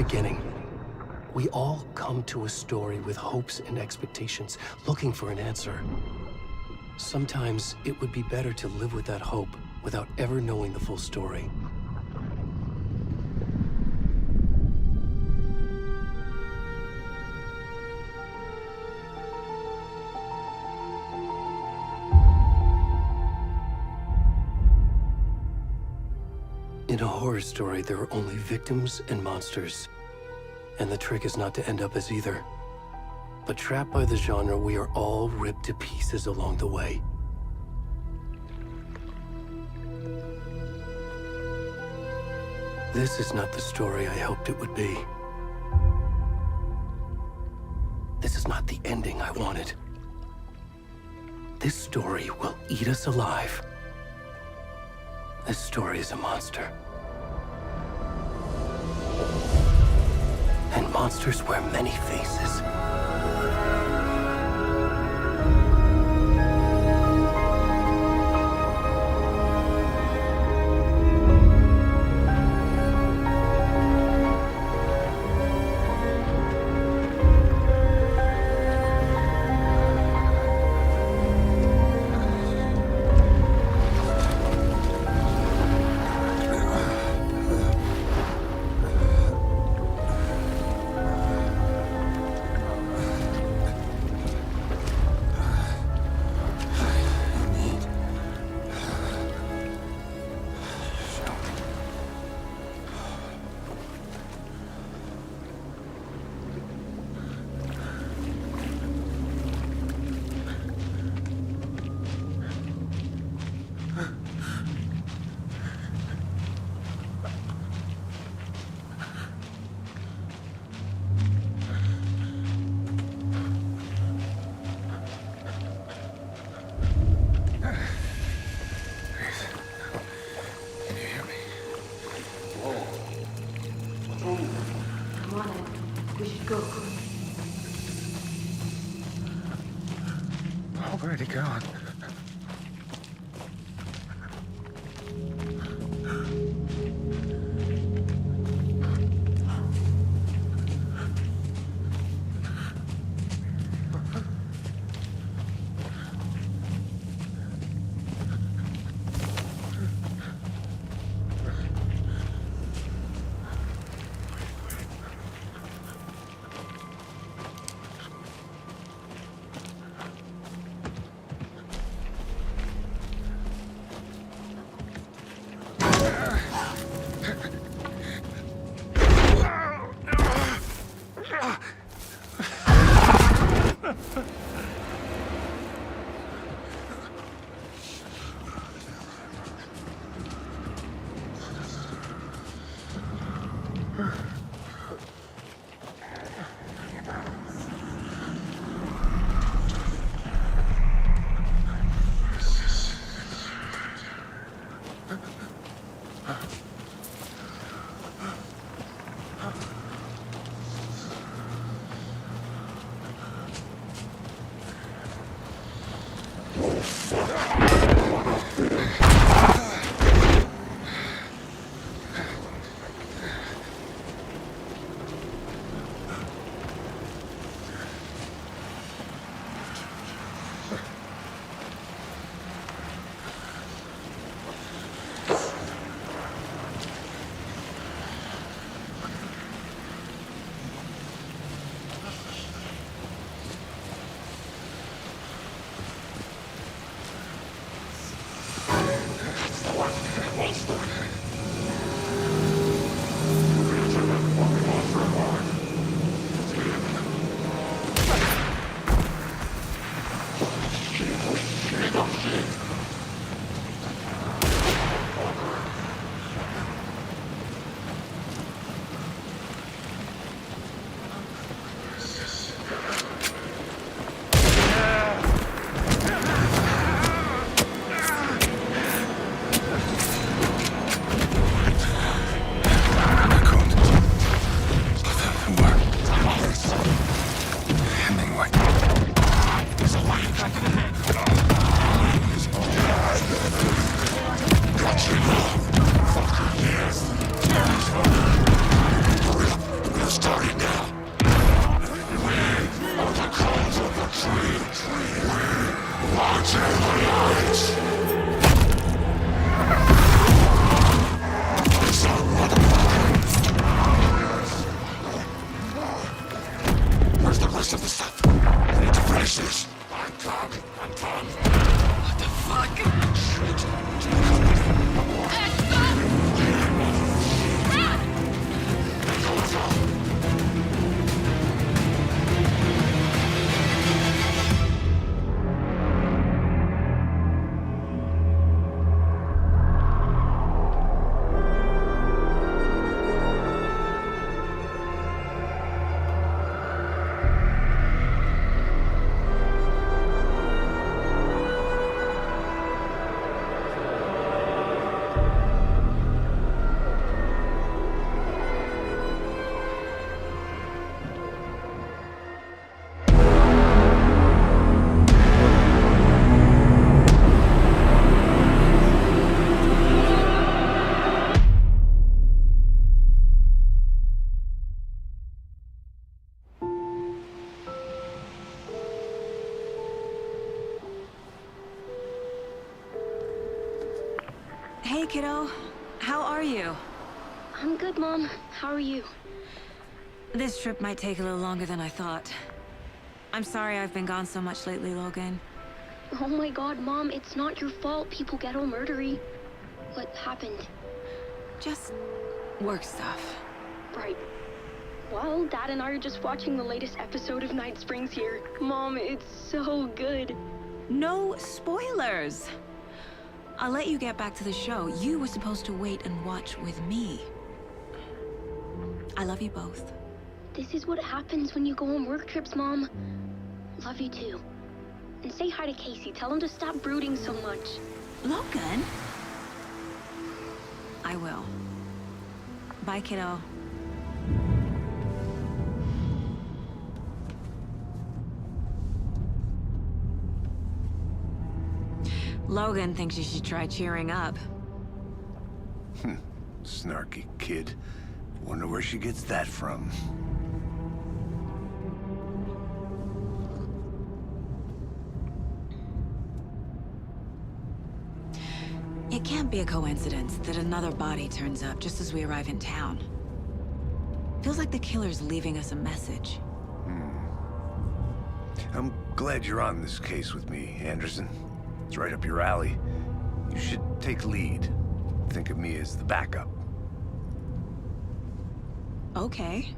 beginning. We all come to a story with hopes and expectations, looking for an answer. Sometimes it would be better to live with that hope without ever knowing the full story. In a horror story, there are only victims and monsters. And the trick is not to end up as either. But trapped by the genre, we are all ripped to pieces along the way. This is not the story I hoped it would be. This is not the ending I wanted. This story will eat us alive. This story is a monster. And monsters wear many faces. Where'd he gone? Where's the rest of the stuff? I need to finish this. I'm done. What the fuck? Shit. Hey, kiddo. How are you? I'm good, Mom. How are you? This trip might take a little longer than I thought. I'm sorry I've been gone so much lately, Logan. Oh my god, Mom, it's not your fault people get all murdery. What happened? Just work stuff. Right. Well, Dad and I are just watching the latest episode of Night Springs here. Mom, it's so good. No spoilers! I'll let you get back to the show. You were supposed to wait and watch with me. I love you both. This is what happens when you go on work trips, Mom. Love you too. And say hi to Casey. Tell him to stop brooding so much. Logan? I will. Bye, kiddo. Logan thinks you should try cheering up. Snarky kid. Wonder where she gets that from. It can't be a coincidence that another body turns up just as we arrive in town. Feels like the killer's leaving us a message. I'm glad you're on this case with me, Anderson. It's right up your alley. You should take lead. Think of me as the backup. Okay.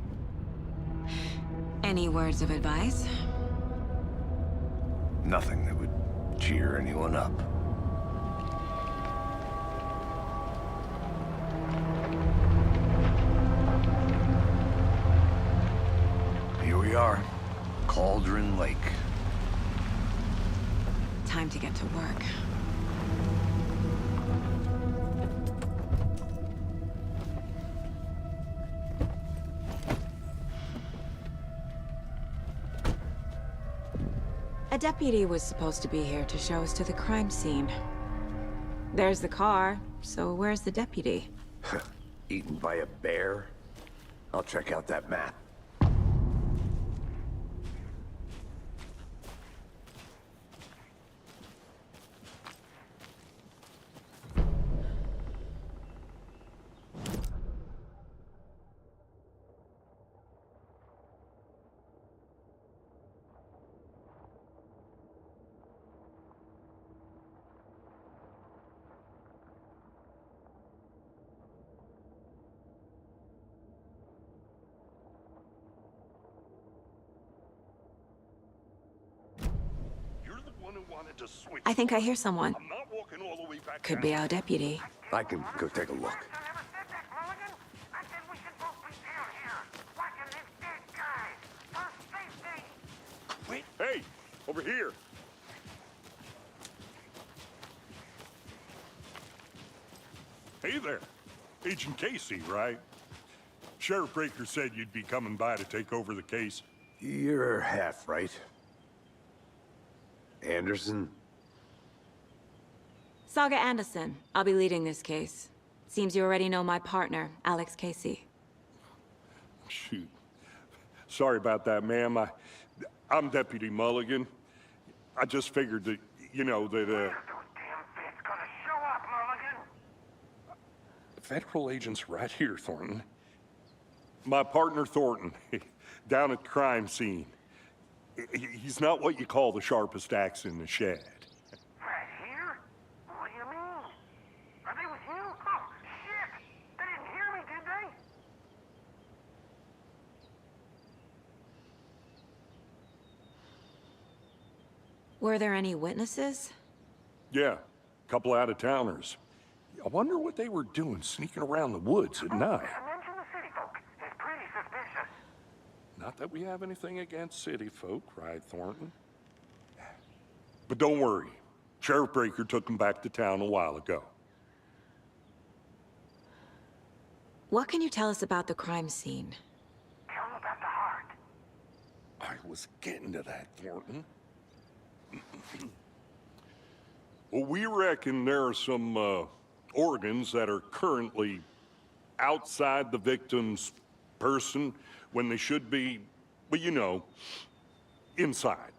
Any words of advice? Nothing that would cheer anyone up. Here we are. Cauldron Lake. Time to get to work. A deputy was supposed to be here to show us to the crime scene. There's the car, so where's the deputy? Eaten by a bear? I'll check out that map. I think I hear someone. I'm not walking all the way back Could down. be our deputy. I can go take a look. Wait. Hey, over here. Hey there. Agent Casey, right? Sheriff Breaker said you'd be coming by to take over the case. You're half right. Anderson? Saga Anderson. I'll be leading this case. Seems you already know my partner, Alex Casey. Shoot. Sorry about that, ma'am. I'm Deputy Mulligan. I just figured that You know, that, Those damn feds gonna show up, Mulligan? federal agent's right here, Thornton. My partner, Thornton, down at the crime scene. He's not what you call the sharpest axe in the shed. Right here? What do you mean? Are they with you? Oh, shit! They didn't hear me, did they? Were there any witnesses? Yeah, couple out-of-towners. I wonder what they were doing sneaking around the woods at night. Mention the city folk. It's pretty suspicious. Not that we have anything against city folk, right, Thornton? But don't worry. Sheriff Breaker took them back to town a while ago. What can you tell us about the crime scene? Tell them about the heart. I was getting to that, Thornton. Well, we reckon there are some organs that are currently outside the victim's person when they should be, well, you know, inside.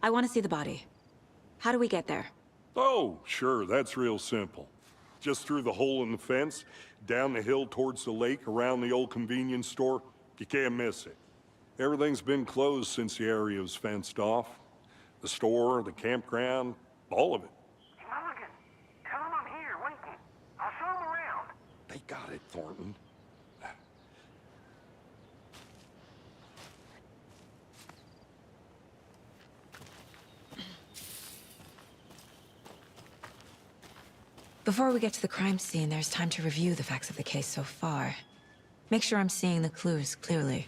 I want to see the body. How do we get there? Oh, sure, that's real simple. Just through the hole in the fence, down the hill towards the lake, around the old convenience store. You can't miss it. Everything's been closed since the area was fenced off. The store, the campground, all of it. Hey, Mulligan, tell them I'm here waiting. I'll show them around. They got it, Thornton. Before we get to the crime scene, there's time to review the facts of the case so far. Make sure I'm seeing the clues clearly.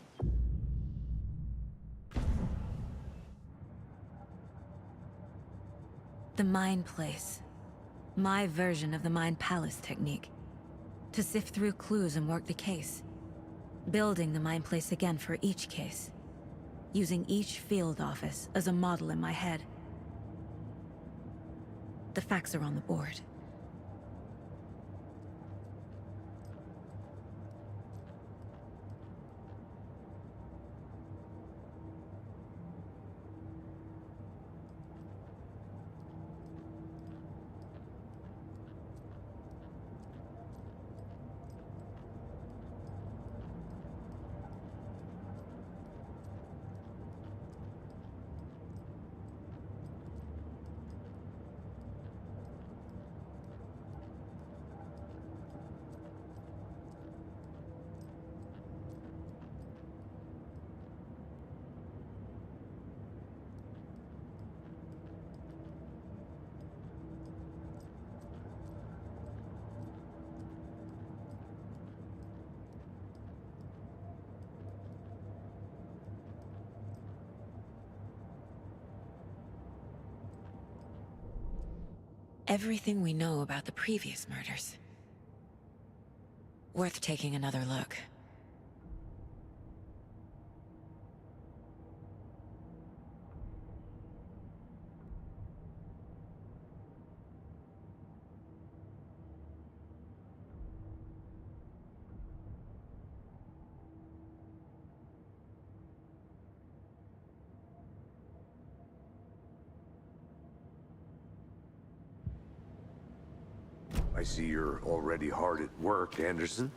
The Mind Place. My version of the Mind Palace technique. To sift through clues and work the case. Building the Mind Place again for each case. Using each field office as a model in my head. The facts are on the board. Everything we know about the previous murders. Worth taking another look. I see you're already hard at work, Anderson.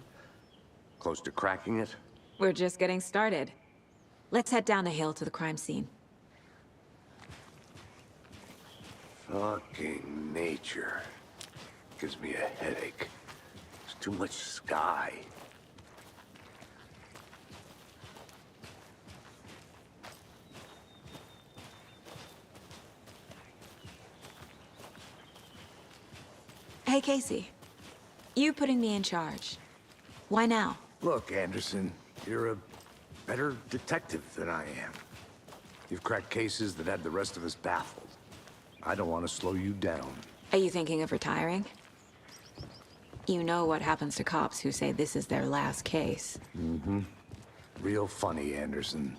Close to cracking it? We're just getting started. Let's head down the hill to the crime scene. Fucking nature. Gives me a headache. There's too much sky. Hey, Casey. You putting me in charge. Why now? Look, Anderson, you're a better detective than I am. You've cracked cases that had the rest of us baffled. I don't want to slow you down. Are you thinking of retiring? You know what happens to cops who say this is their last case. Mm-hmm. Real funny, Anderson.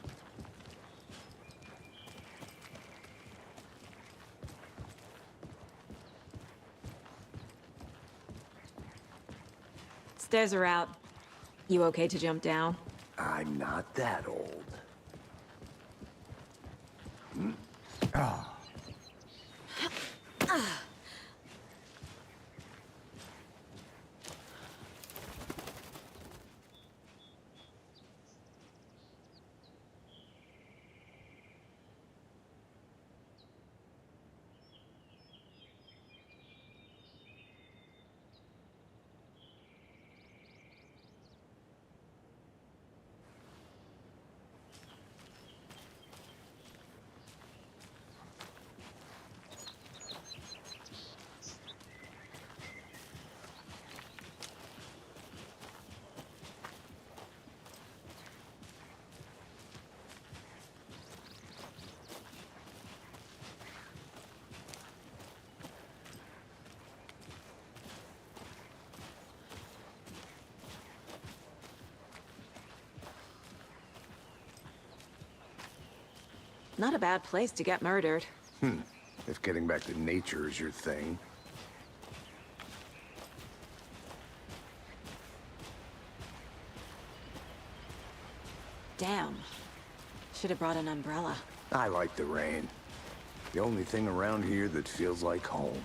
Stairs are out. You okay to jump down? I'm not that old. Not a bad place to get murdered. If getting back to nature is your thing. Damn. Should have brought an umbrella. I like the rain. The only thing around here that feels like home.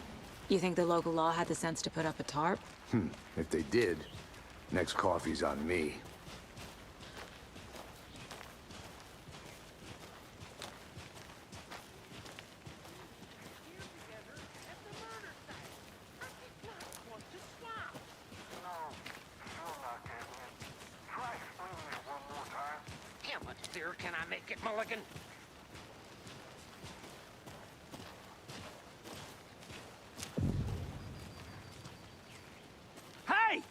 You think the local law had the sense to put up a tarp? If they did, next coffee's on me. How much clearer can I make it, Mulligan? Hey!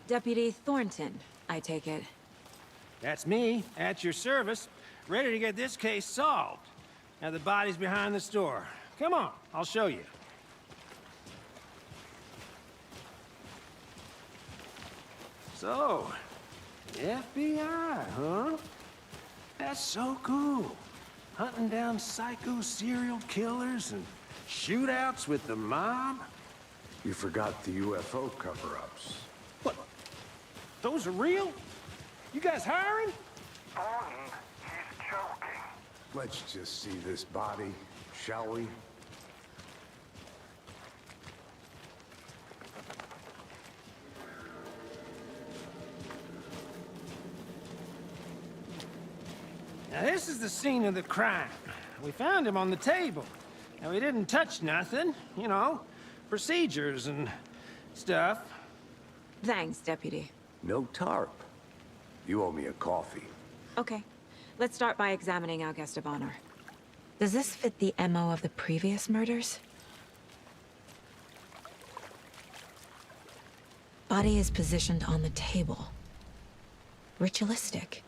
Deputy Thornton, I take it. That's me, at your service, ready to get this case solved. Now the body's behind the store. Come on, I'll show you. So, FBI, huh? That's so cool. Hunting down psycho serial killers and shootouts with the mob. You forgot the UFO cover-ups. What? Those are real? You guys hiring? Thornton, he's joking. Let's just see this body, shall we? Now this is the scene of the crime. We found him on the table. Now we didn't touch nothing, you know, procedures and stuff. Thanks, Deputy. No tarp. You owe me a coffee. Okay. Let's start by examining our guest of honor. Does this fit the MO of the previous murders? Body is positioned on the table. Ritualistic.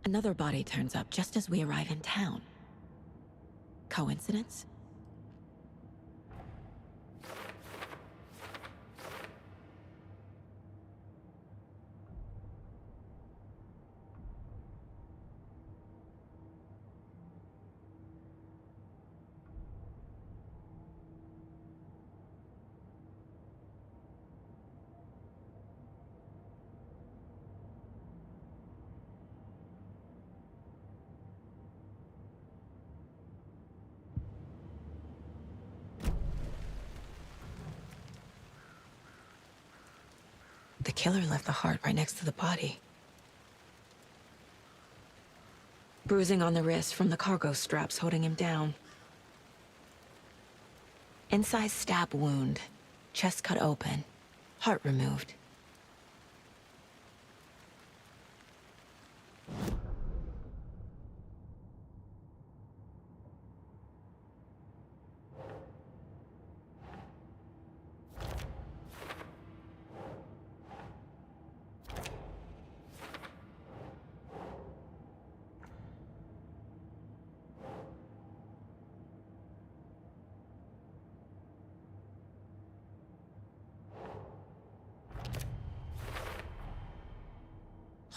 Another body turns up just as we arrive in town. Coincidence? The killer left the heart right next to the body. Bruising on the wrist from the cargo straps holding him down. Incised stab wound. Chest cut open. Heart removed.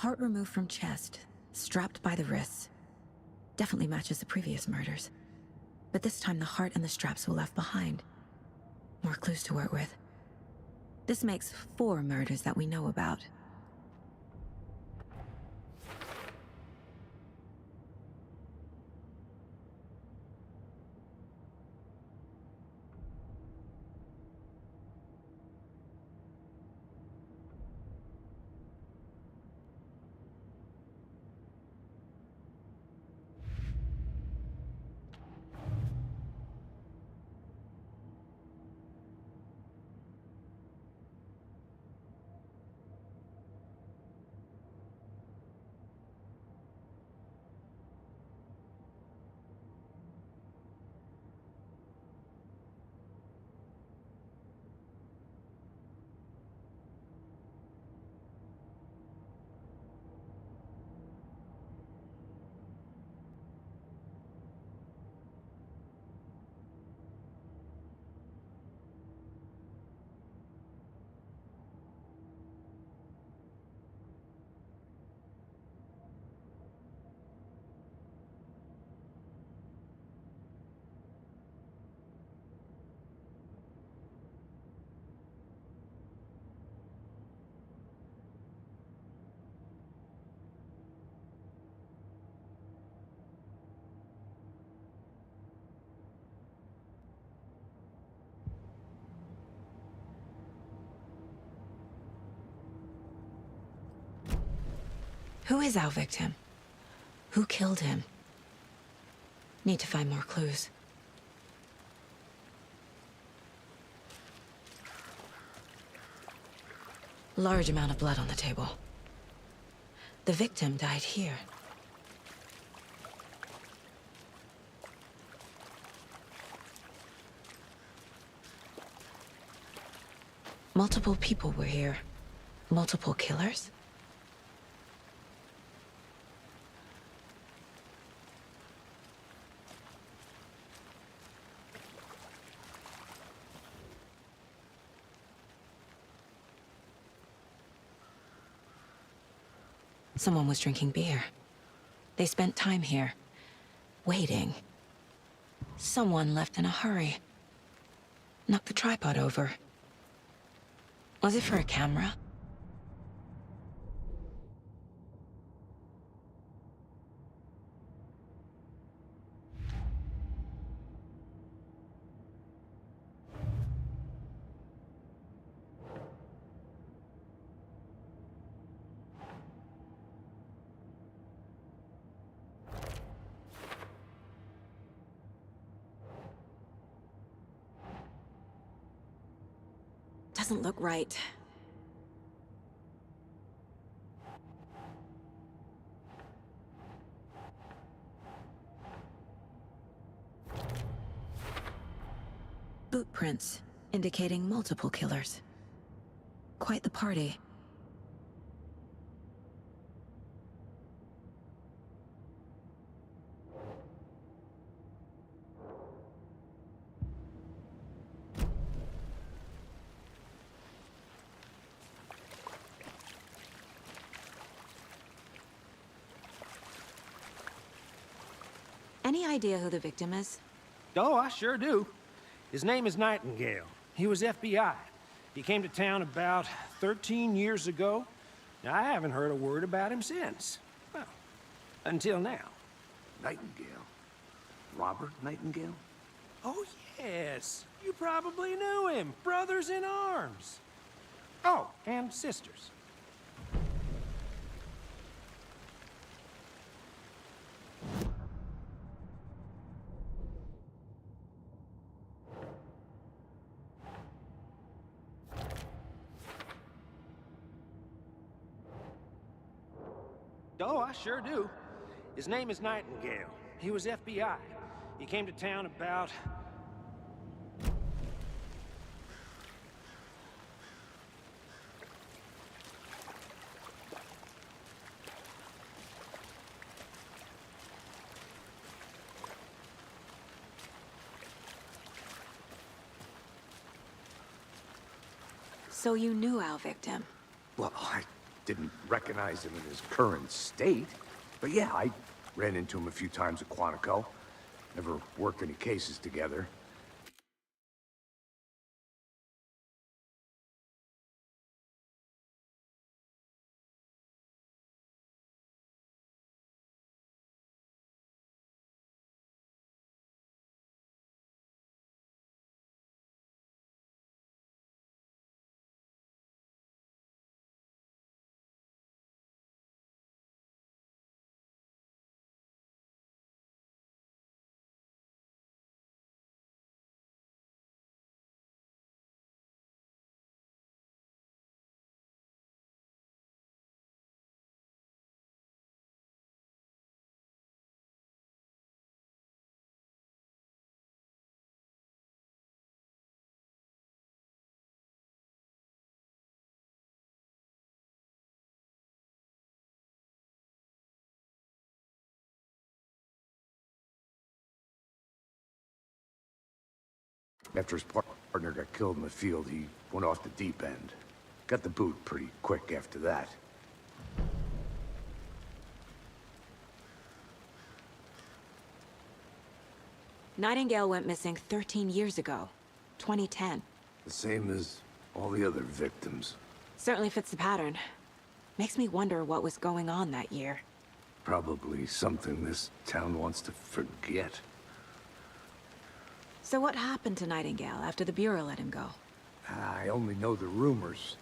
Heart removed from chest, strapped by the wrists. Definitely matches the previous murders. But this time the heart and the straps were left behind. More clues to work with. This makes 4 murders that we know about. Who is our victim? Who killed him? Need to find more clues. Large amount of blood on the table. The victim died here. Multiple people were here. Multiple killers? Someone was drinking beer. They spent time here, waiting. Someone left in a hurry. Knocked the tripod over. Was it for a camera? Doesn't look right. Boot prints, indicating multiple killers. Quite the party. Any idea who the victim is? Oh, I sure do. His name is Nightingale. He was FBI. He came to town about 13 years ago. Now, I haven't heard a word about him since. Well, until now. Nightingale? Robert Nightingale? Oh, yes. You probably knew him. Brothers in arms. Oh, and sisters. Oh, I sure do. His name is Nightingale. He was FBI. He came to town about... So you knew our victim? Well, I didn't recognize him in his current state. But yeah, I ran into him a few times at Quantico. Never worked any cases together. After his partner got killed in the field, he went off the deep end. Got the boot pretty quick after that. Nightingale went missing 13 years ago, 2010. The same as all the other victims. Certainly fits the pattern. Makes me wonder what was going on that year. Probably something this town wants to forget. So what happened to Nightingale after the Bureau let him go? I only know the rumors.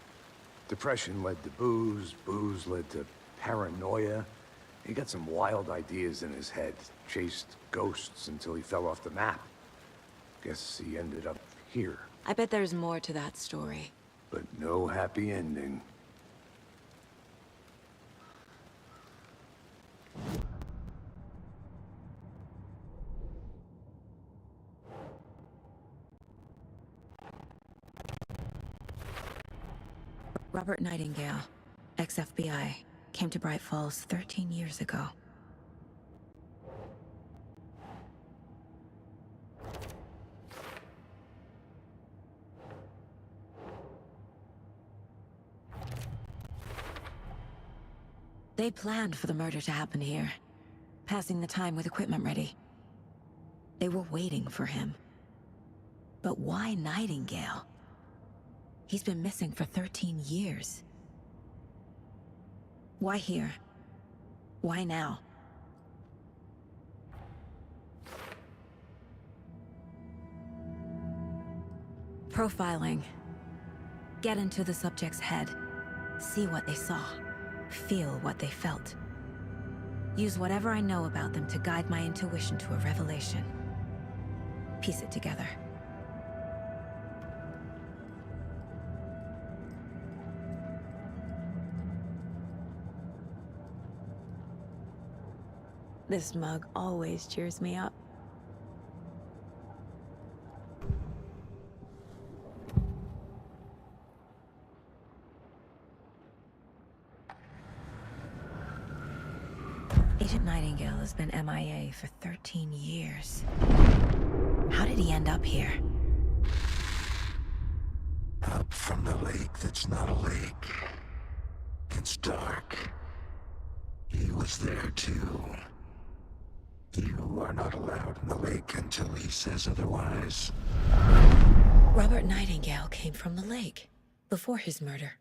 Depression led to booze, booze led to paranoia. He got some wild ideas in his head, chased ghosts until he fell off the map. Guess he ended up here. I bet there's more to that story. But no happy ending. Robert Nightingale, ex-FBI, came to Bright Falls 13 years ago. They planned for the murder to happen here, passing the time with equipment ready. They were waiting for him. But why Nightingale? He's been missing for 13 years. Why here? Why now? Profiling. Get into the subject's head. See what they saw. Feel what they felt. Use whatever I know about them to guide my intuition to a revelation. Piece it together. This mug always cheers me up. Agent Nightingale has been MIA for 13 years. How did he end up here? Up from the lake that's not a lake. It's dark. He was there too. You are not allowed in the lake until he says otherwise. Robert Nightingale came from the lake, before his murder.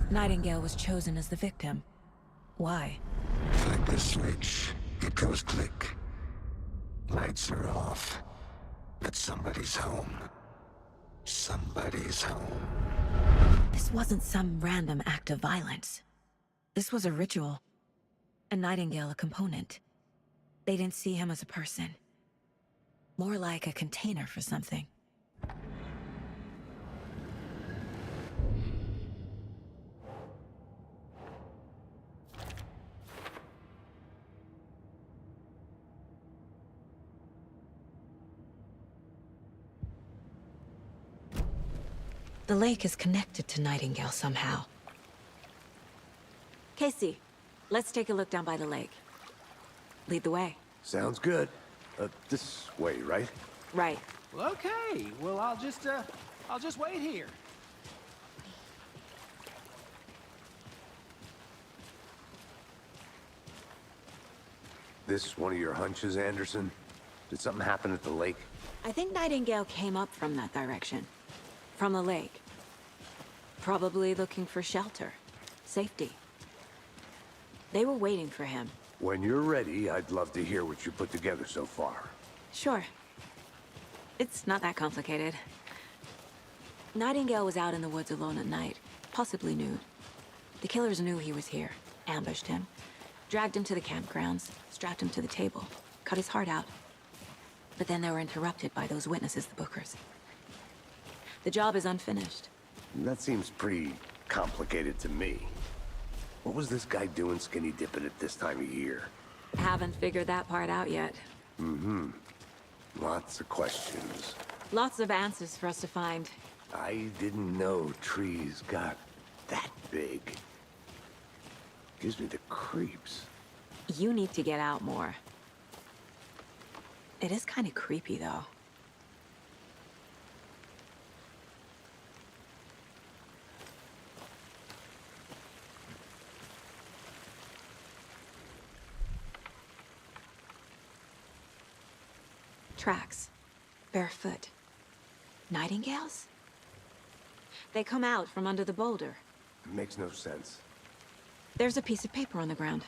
Nightingale was chosen as the victim. Why? Flick the switch, it goes click. Lights are off. But somebody's home. Somebody's home. This wasn't some random act of violence. This was a ritual. And Nightingale a component. They didn't see him as a person. More like a container for something. The lake is connected to Nightingale somehow. Casey, let's take a look down by the lake. Lead the way. Sounds good. This way, right? Right. Well, okay. Well, I'll just wait here. This one of your hunches, Anderson? Did something happen at the lake? I think Nightingale came up from that direction. From the lake. Probably looking for shelter. Safety. They were waiting for him. When you're ready, I'd love to hear what you put together so far. Sure. It's not that complicated. Nightingale was out in the woods alone at night, possibly nude. The killers knew he was here, ambushed him, dragged him to the campgrounds, strapped him to the table, cut his heart out. But then they were interrupted by those witnesses, the Bookers. The job is unfinished. That seems pretty complicated to me. What was this guy doing skinny dipping at this time of year? Haven't figured that part out yet. Lots of questions. Lots of answers for us to find. I didn't know trees got that big. Gives me the creeps. You need to get out more. It is kind of creepy, though. Tracks. Barefoot. Nightingales? They come out from under the boulder. Makes no sense. There's a piece of paper on the ground.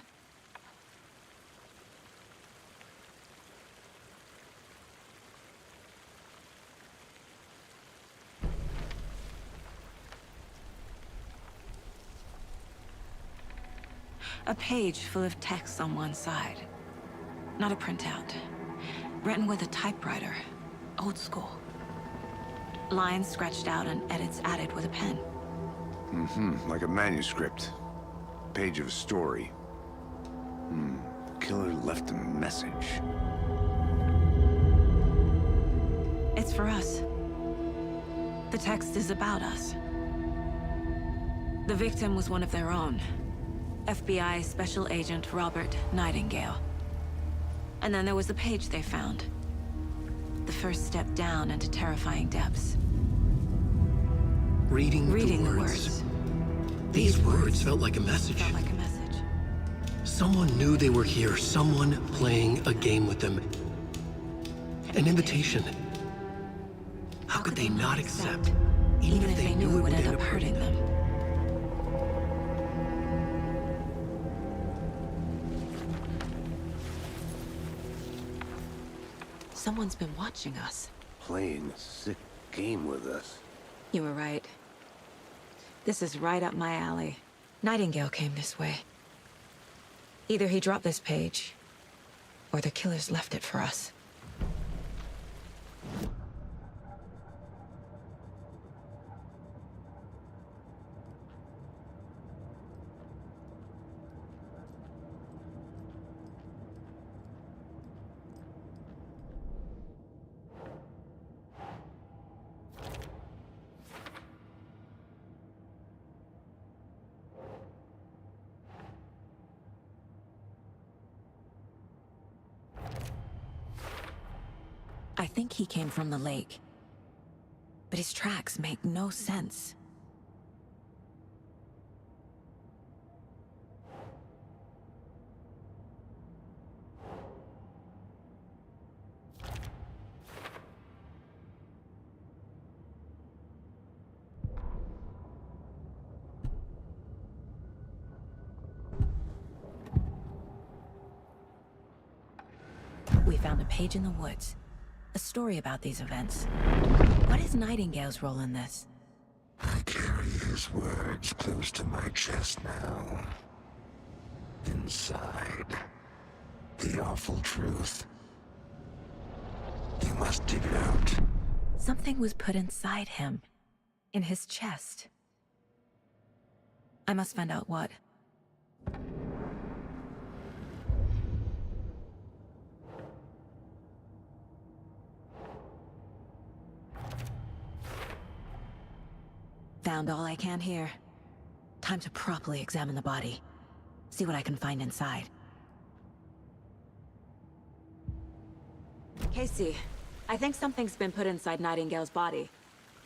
A page full of text on one side. Not a printout. Written with a typewriter. Old school. Lines scratched out and edits added with a pen. Like a manuscript. Page of a story. Killer left a message. It's for us. The text is about us. The victim was one of their own. FBI Special Agent Robert Nightingale. And then there was the page they found. The first step down into terrifying depths. Reading the words. These words felt like a message. Felt like a message. Someone knew they were here, someone playing a game with them. An invitation. How could they not accept, even if they knew it would end up hurting them? Someone's been watching us. Playing a sick game with us. You were right. This is right up my alley. Nightingale came this way. Either he dropped this page, or the killers left it for us. I think he came from the lake. But his tracks make no sense. We found a page in the woods. A story about these events. What is Nightingale's role in this? I carry his words close to my chest now. Inside, the awful truth. You must dig it out. Something was put inside him. In his chest. I must find out what. Found all I can here. Time to properly examine the body. See what I can find inside. Casey, I think something's been put inside Nightingale's body.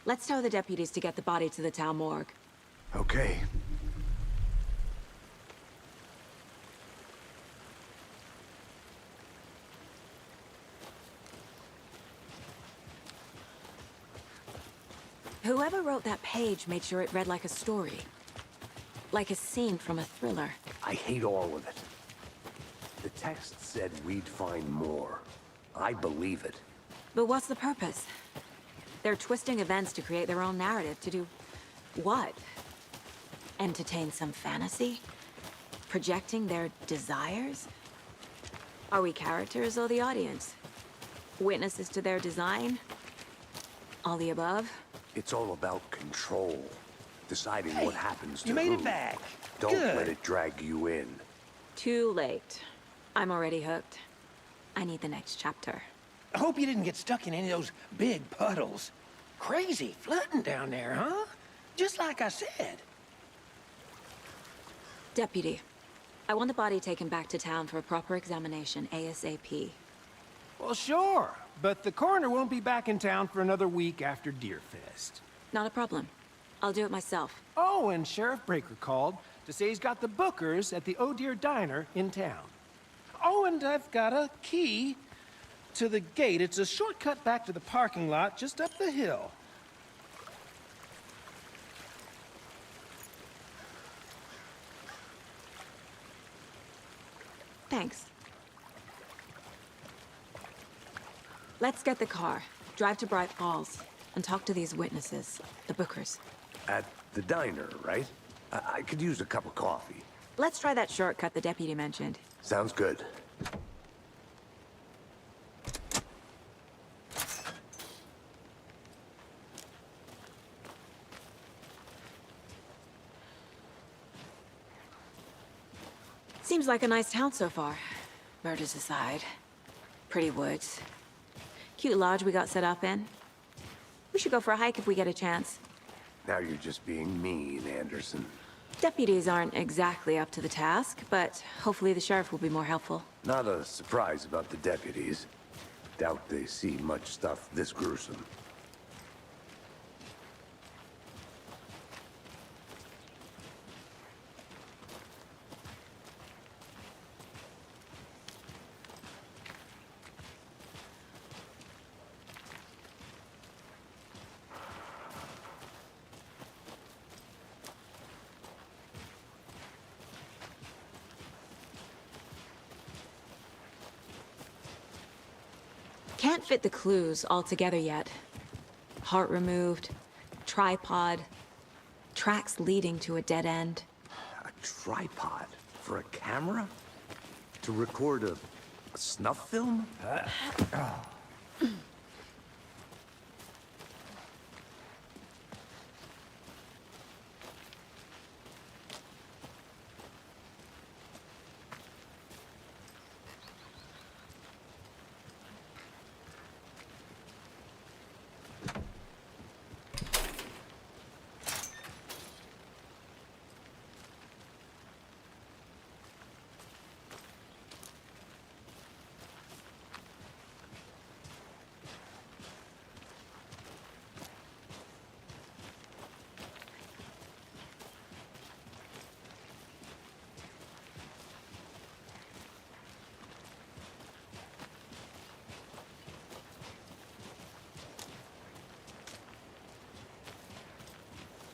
Let's tell the deputies to get the body to the town morgue. Okay. Whoever wrote that page made sure it read like a story. Like a scene from a thriller. I hate all of it. The text said we'd find more. I believe it. But what's the purpose? They're twisting events to create their own narrative to do... what? Entertain some fantasy? Projecting their desires? Are we characters or the audience? Witnesses to their design? All the above? It's all about control. Deciding what happens to You made who. it back. Don't Good. let it drag you in. Too late. I'm already hooked. I need the next chapter. I hope you didn't get stuck in any of those big puddles. Crazy flooding down there, huh? Just like I said. Deputy, I want the body taken back to town for a proper examination, ASAP. Well, sure. But the coroner won't be back in town for another week after Deerfest. Not a problem. I'll do it myself. Oh, and Sheriff Breaker called to say he's got the Bookers at the Oh Dear Diner in town. Oh, and I've got a key to the gate. It's a shortcut back to the parking lot just up the hill. Thanks. Let's get the car, drive to Bright Falls, and talk to these witnesses, the Bookers. At the diner, right? I could use a cup of coffee. Let's try that shortcut the deputy mentioned. Sounds good. Seems like a nice town so far. Murders aside. Pretty woods. Cute lodge we got set up in. We should go for a hike if we get a chance. Now you're just being mean, Anderson. Deputies aren't exactly up to the task, but hopefully the sheriff will be more helpful. Not a surprise about the deputies. Doubt they see much stuff this gruesome. Can't fit the clues all together yet. Heart removed, tripod, tracks leading to a dead end. A tripod? For a camera? To record a snuff film?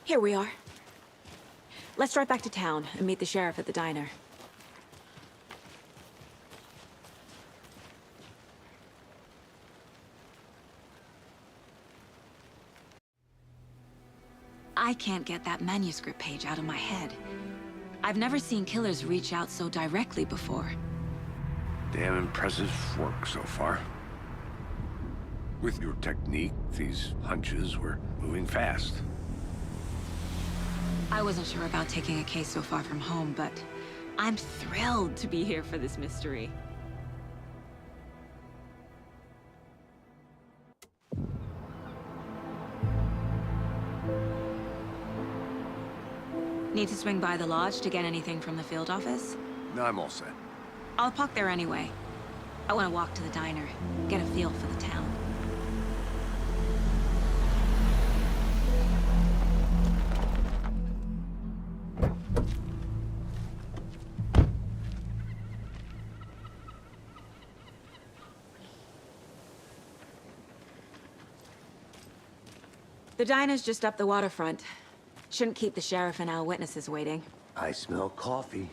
Here we are. Let's drive back to town and meet the sheriff at the diner. I can't get that manuscript page out of my head. I've never seen killers reach out so directly before. Damn impressive work so far. With your technique, these hunches were moving fast. I wasn't sure about taking a case so far from home, but I'm thrilled to be here for this mystery. Need to swing by the lodge to get anything from the field office? No, I'm all set. I'll park there anyway. I want to walk to the diner, get a feel for the town. The diner's just up the waterfront. Shouldn't keep the sheriff and our witnesses waiting. I smell coffee.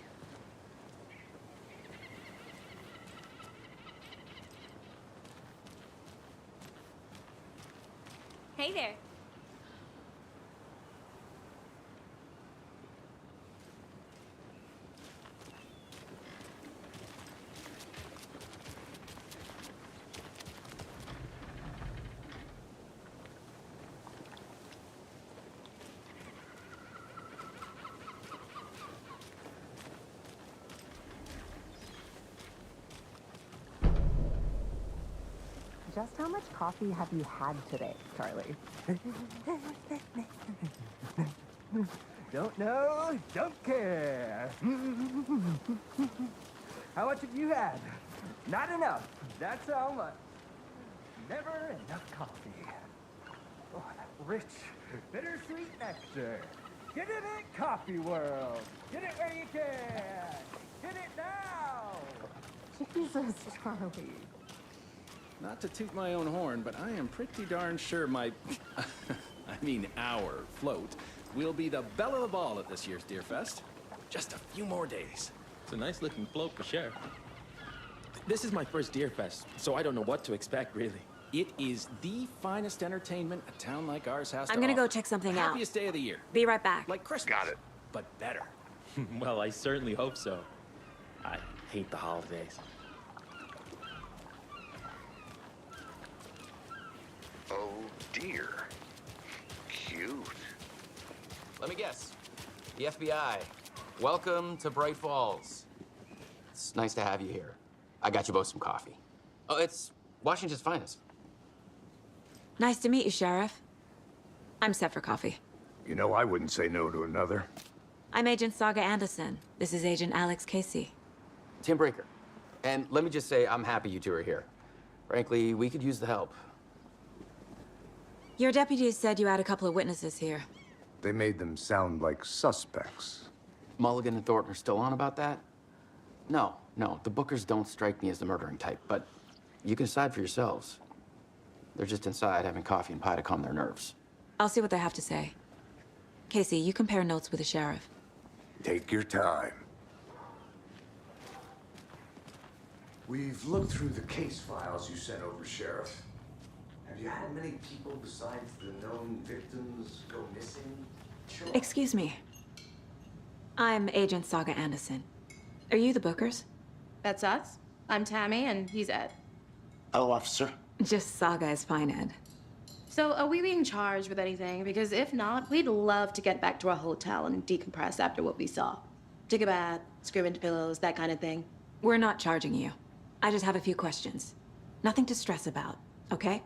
Hey there. Just how much coffee have you had today, Charlie? Don't know, don't care. How much have you had? Not enough. That's how much. Never enough coffee. Oh, that rich, bittersweet nectar. Get it in Coffee World. Get it where you can. Get it now. Jesus, Charlie. Not to toot my own horn, but I am pretty darn sure my... our float will be the belle of the ball at this year's Deer Fest. Just a few more days. It's a nice-looking float for sure. This is my first Deer Fest, so I don't know what to expect, really. It is the finest entertainment a town like ours has to I'm gonna offer. go check something out. Happiest day of the year. Be right back. Like Christmas. Got it. But better. Well, I certainly hope so. I hate the holidays. Oh dear. Cute. Let me guess. The FBI. Welcome to Bright Falls. It's nice to have you here. I got you both some coffee. Oh, it's Washington's finest. Nice to meet you, Sheriff. I'm set for coffee. You know, I wouldn't say no to another. I'm Agent Saga Anderson. This is Agent Alex Casey. Tim Brinker. And let me just say, I'm happy you two are here. Frankly, we could use the help. Your deputies said you had a couple of witnesses here. They made them sound like suspects. Mulligan and Thornton are still on about that? No, the Bookers don't strike me as the murdering type, but you can decide for yourselves. They're just inside having coffee and pie to calm their nerves. I'll see what they have to say. Casey, you compare notes with the sheriff. Take your time. We've looked through the case files you sent over, Sheriff. Have you had many people besides the known victims go missing? Sure. Excuse me. I'm Agent Saga Anderson. Are you the Bookers? That's us. I'm Tammy, and he's Ed. Hello, officer. Just Saga is fine, Ed. So, are we being charged with anything? Because if not, we'd love to get back to our hotel and decompress after what we saw. Take a bath, scream into pillows, that kind of thing. We're not charging you. I just have a few questions. Nothing to stress about, okay?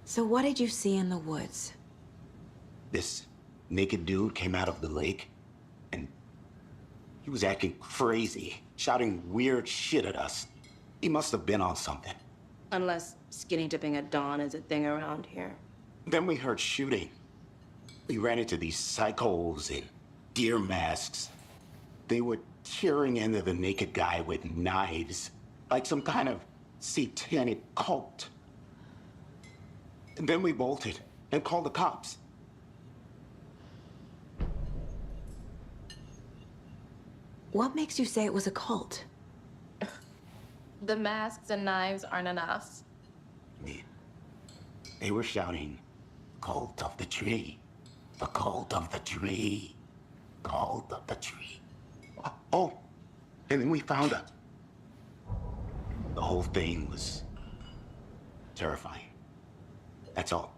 So what did you see in the woods? This naked dude came out of the lake, and he was acting crazy, shouting weird shit at us. He must have been on something. Unless skinny dipping at dawn is a thing around here. Then we heard shooting. We ran into these psychos in deer masks. They were tearing into the naked guy with knives, like some kind of satanic cult. And then we bolted and called the cops. What makes you say it was a cult? The masks and knives aren't enough. They were shouting, "Cult of the tree, the cult of the tree, cult of the tree." Oh, and then we found her. The whole thing was terrifying. That's all.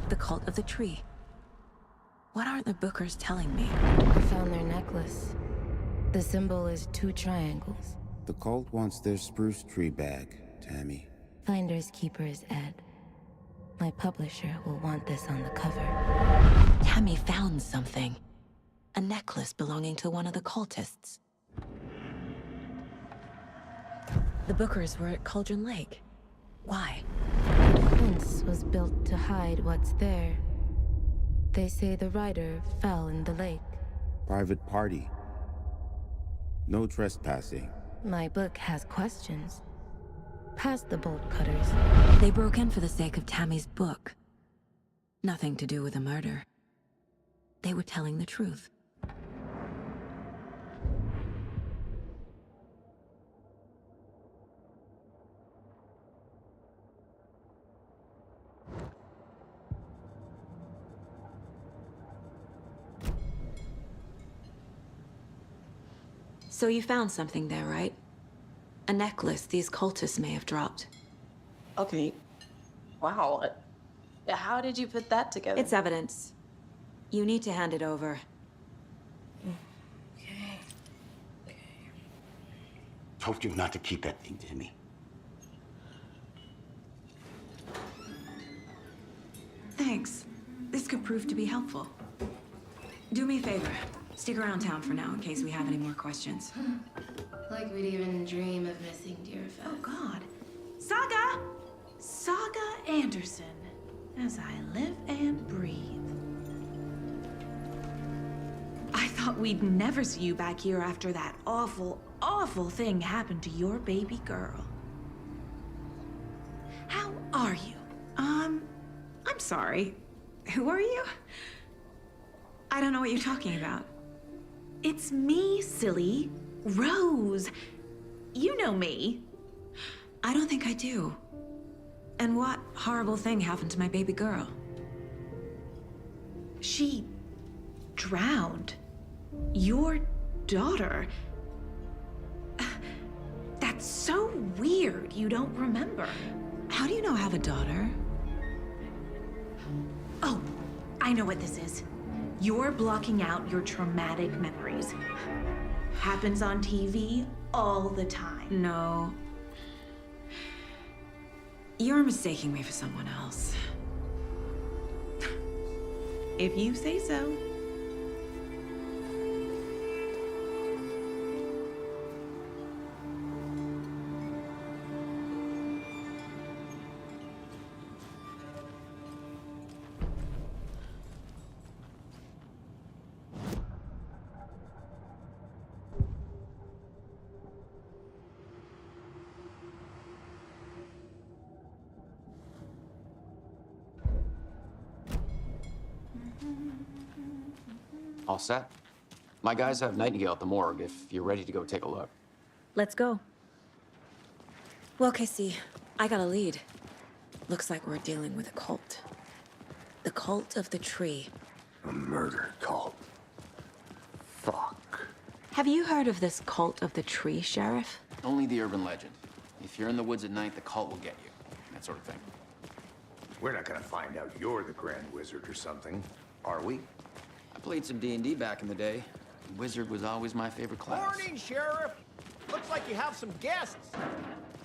The cult of the tree. What aren't the Bookers telling me? I found their necklace. The symbol is 2 triangles. The cult wants their spruce tree back, Tammy. Finders keepers, Ed. My publisher will want this on the cover. Tammy found something. A necklace belonging to one of the cultists. The Bookers were at Cauldron Lake. Why? The fence was built to hide what's there. They say the rider fell in the lake. Private party. No trespassing. My book has questions. Past the bolt cutters. They broke in for the sake of Tammy's book. Nothing to do with a murder. They were telling the truth. So you found something there, right? A necklace these cultists may have dropped. Okay. Wow. How did you put that together? It's evidence. You need to hand it over. Told you not to keep that thing to me. Thanks. This could prove to be helpful. Do me a favor. Stick around town for now in case we have any more questions. Like we'd even dream of missing Deerfest. Oh, God. Saga! Saga Anderson. As I live and breathe. I thought we'd never see you back here after that awful, awful thing happened to your baby girl. How are you? I'm sorry. Who are you? I don't know what you're talking about. It's me, silly. Rose. You know me. I don't think I do. And what horrible thing happened to my baby girl? She drowned. Your daughter. That's so weird you don't remember. How do you know I have a daughter? Oh, I know what this is. You're blocking out your traumatic memories. Happens on TV all the time. No. You're mistaking me for someone else. If you say so. All set? My guys have Nightingale at the morgue if you're ready to go take a look. Let's go. Well, Casey, I got a lead. Looks like we're dealing with a cult. The cult of the tree. A murder cult. Fuck. Have you heard of this cult of the tree, Sheriff? Only the urban legend. If you're in the woods at night, the cult will get you. That sort of thing. We're not gonna find out you're the Grand Wizard or something, are we? I played some D&D back in the day. Wizard was always my favorite class. Morning, Sheriff. Looks like you have some guests.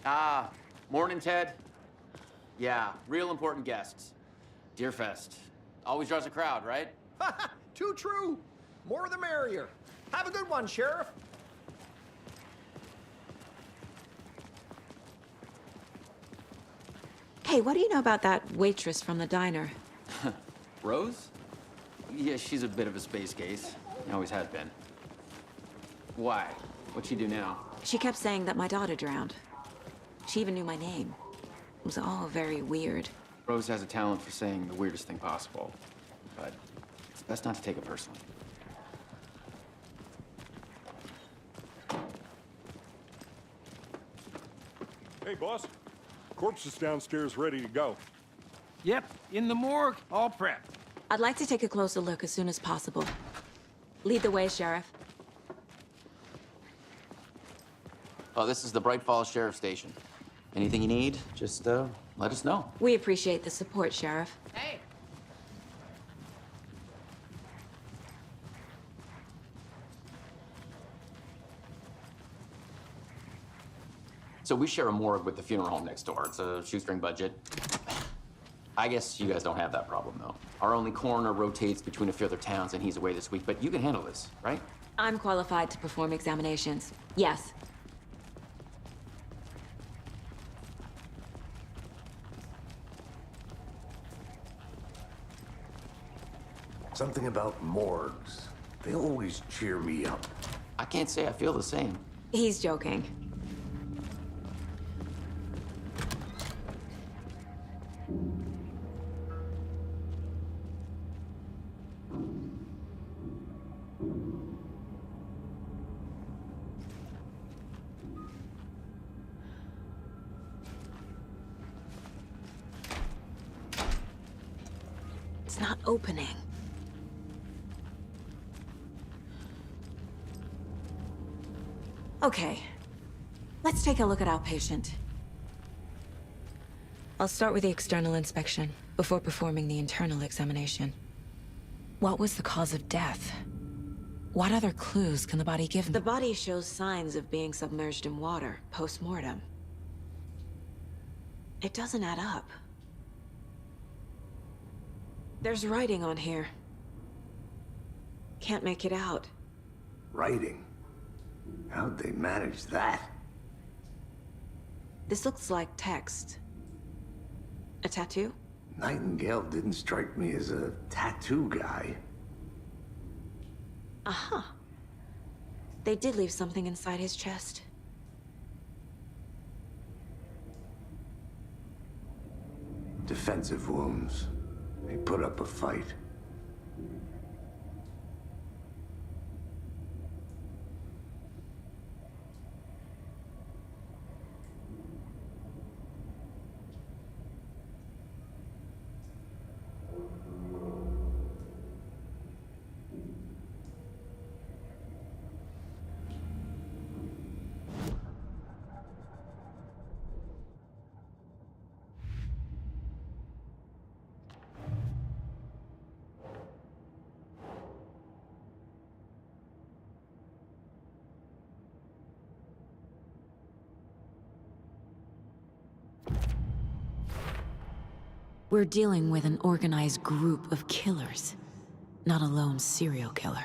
Ah, morning, Ted. Yeah, real important guests. Deerfest. Always draws a crowd, right? Too true. More the merrier. Have a good one, Sheriff. Hey, what do you know about that waitress from the diner? Rose? Yeah, she's a bit of a space case. Always has been. Why? What'd she do now? She kept saying that my daughter drowned. She even knew my name. It was all very weird. Rose has a talent for saying the weirdest thing possible. But it's best not to take it personally. Hey, boss. Corpse is downstairs ready to go. Yep, in the morgue, all prepped. I'd like to take a closer look as soon as possible. Lead the way, Sheriff. Oh, this is the Bright Falls Sheriff Station. Anything you need, just let us know. We appreciate the support, Sheriff. Hey. So we share a morgue with the funeral home next door. It's a shoestring budget. I guess you guys don't have that problem, though. Our only coroner rotates between a few other towns, and he's away this week, but you can handle this, right? I'm qualified to perform examinations. Yes. Something about morgues. They always cheer me up. I can't say I feel the same. He's joking. It's not opening. Okay. Let's take a look at outpatient. I'll start with the external inspection before performing the internal examination. What was the cause of death? What other clues can the body give me? The body shows signs of being submerged in water post-mortem. It doesn't add up. There's writing on here. Can't make it out. Writing? How'd they manage that? This looks like text. A tattoo? Nightingale didn't strike me as a tattoo guy. Uh-huh. They did leave something inside his chest. Defensive wounds. He put up a fight. We're dealing with an organized group of killers, not a lone serial killer.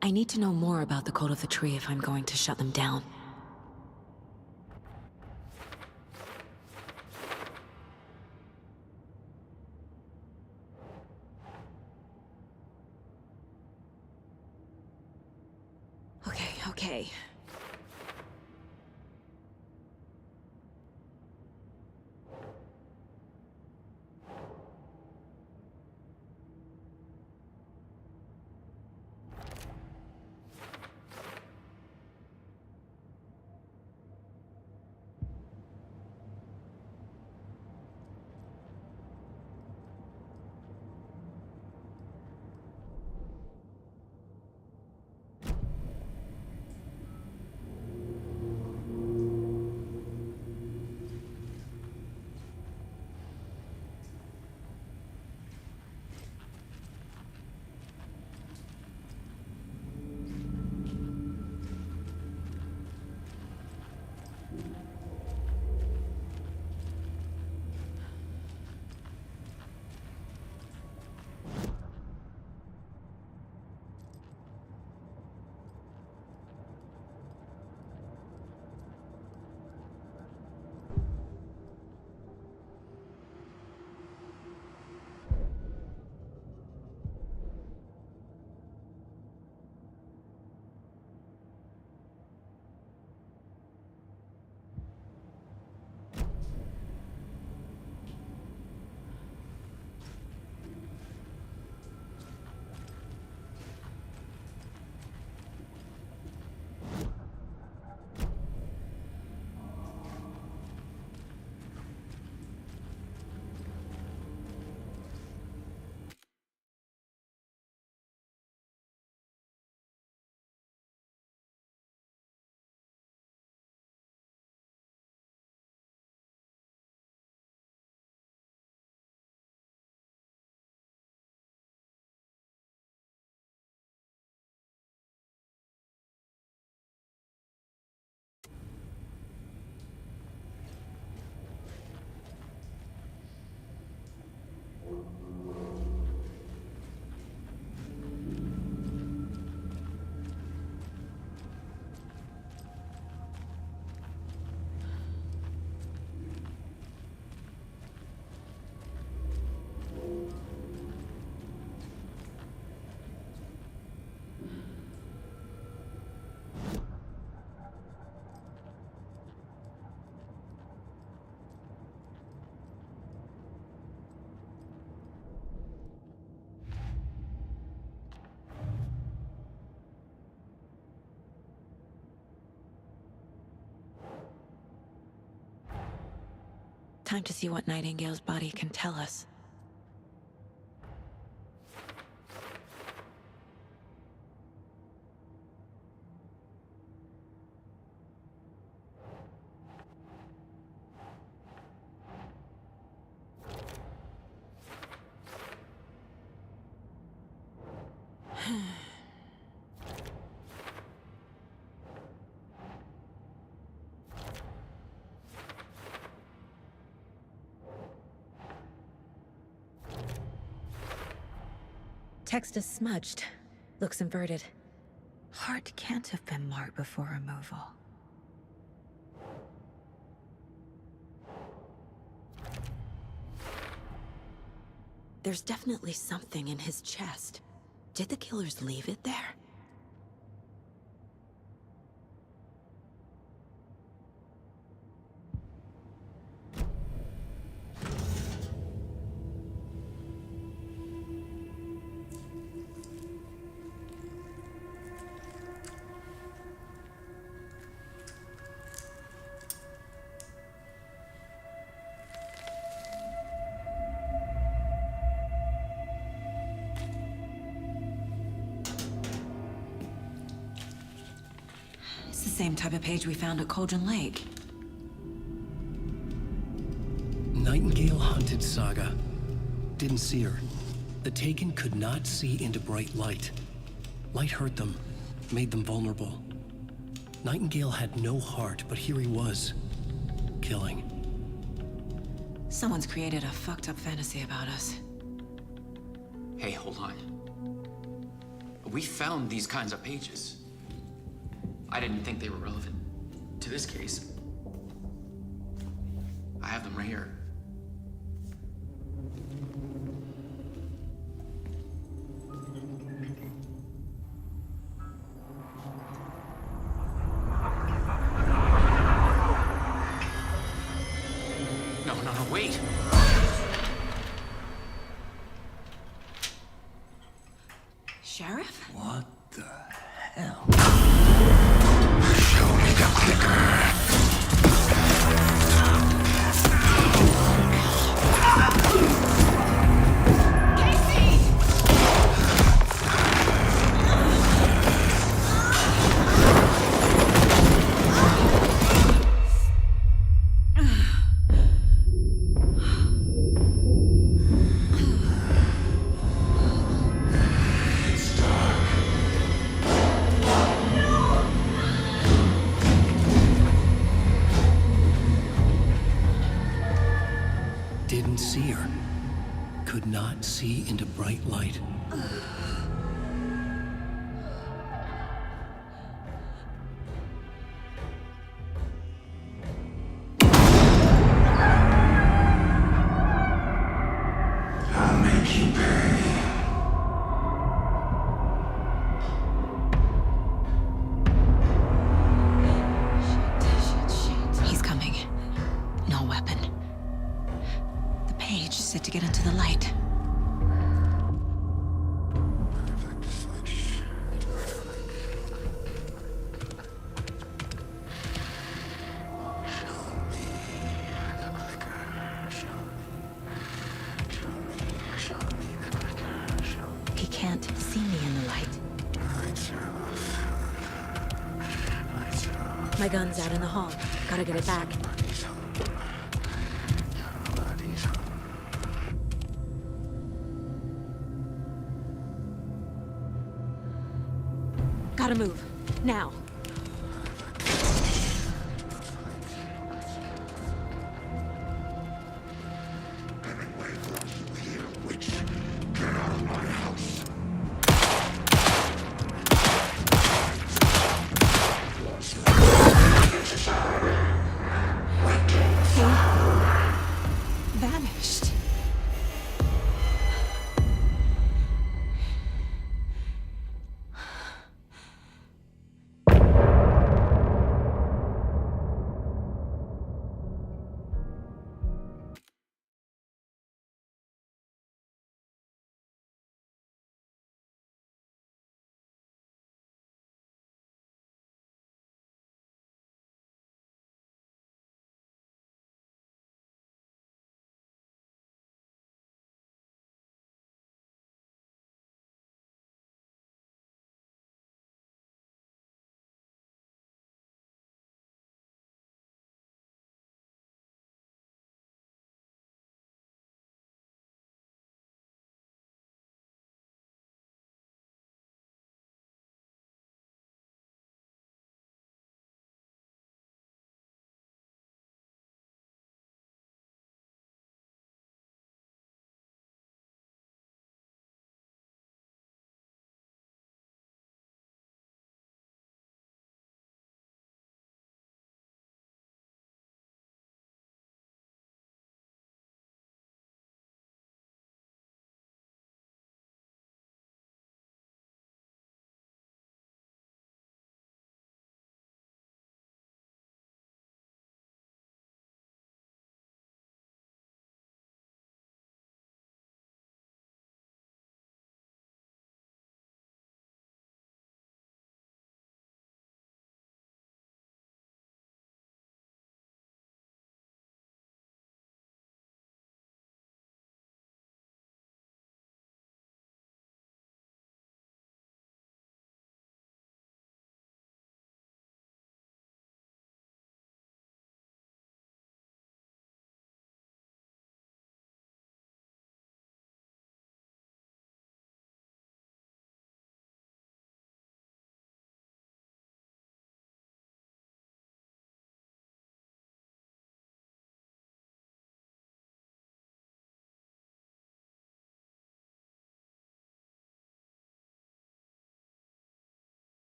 I need to know more about the Code of the Tree if I'm going to shut them down. Okay. Time to see what Nightingale's body can tell us. Text is smudged. Looks inverted. Heart can't have been marked before removal. There's definitely something in his chest. Did the killers leave it there? It's the same type of page we found at Cauldron Lake. Nightingale hunted Saga. Didn't see her. The Taken could not see into bright light. Light hurt them, made them vulnerable. Nightingale had no heart, but here he was, killing. Someone's created a fucked up fantasy about us. Hey, hold on. We found these kinds of pages. I didn't think they were relevant to this case. I have them right here. No, wait! Sheriff? What the hell? Show me the clicker. Didn't see her. Could not see into bright light. I'll make you pay. He's coming. No weapon. The page said to get into the light. He can't see me in the light. My gun's out in the hall. Gotta get it back. Gotta move. Now. Vanished.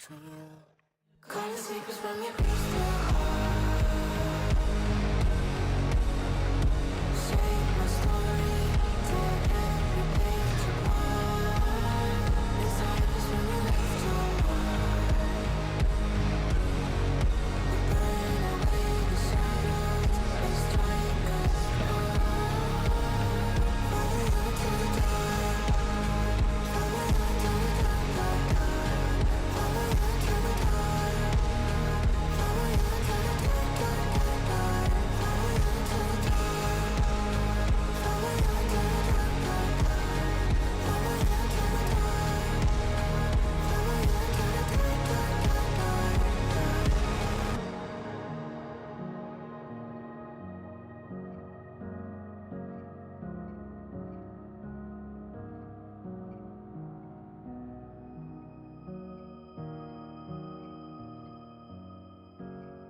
Calling secrets from your crystal heart. Save my story, tear every page apart. Inside is when we left your heart. We burn away the shadows, they strike us apart. Follow you to the dark. Follow you to the dark, dark, dark. Follow you to the dark. Follow you to the dark, dark, dark, dark. Follow you to the dark. Follow you to the dark, dark, dark. Follow you to the dark. Follow you to the dark, dark,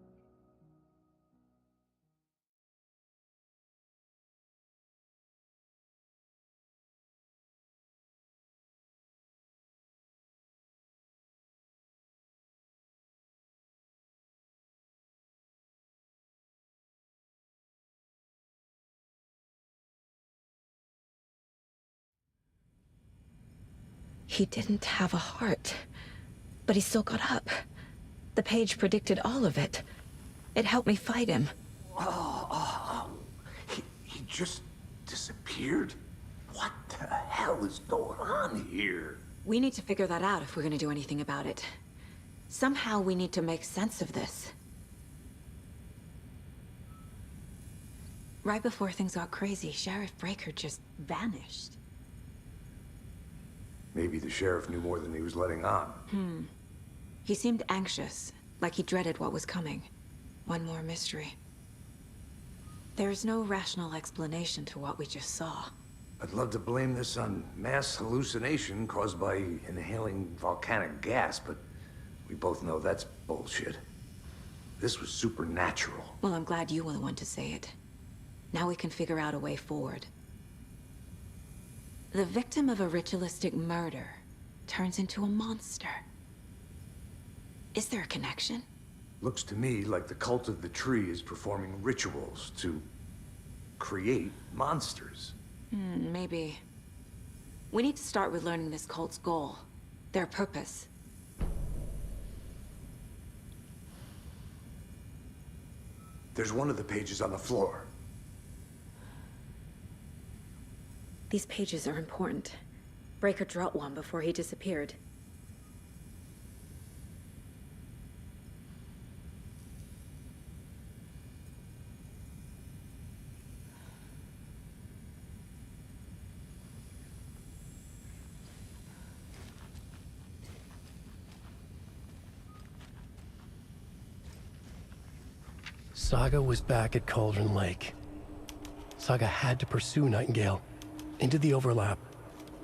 dark, dark. He didn't have a heart, but he still got up. The page predicted all of it. It helped me fight him. He just disappeared? What the hell is going on here? We need to figure that out if we're gonna do anything about it. Somehow we need to make sense of this. Right before things got crazy, Sheriff Breaker just vanished. Maybe the sheriff knew more than he was letting on. He seemed anxious, like he dreaded what was coming. One more mystery. There's no rational explanation to what we just saw. I'd love to blame this on mass hallucination caused by inhaling volcanic gas, but we both know that's bullshit. This was supernatural. Well, I'm glad you were the one to say it. Now we can figure out a way forward. The victim of a ritualistic murder turns into a monster. Is there a connection? Looks to me like the cult of the tree is performing rituals to create monsters. Maybe. We need to start with learning this cult's goal. Their purpose. There's one of the pages on the floor. These pages are important. Breaker dropped one before he disappeared. Saga was back at Cauldron Lake. Saga had to pursue Nightingale. Into the overlap.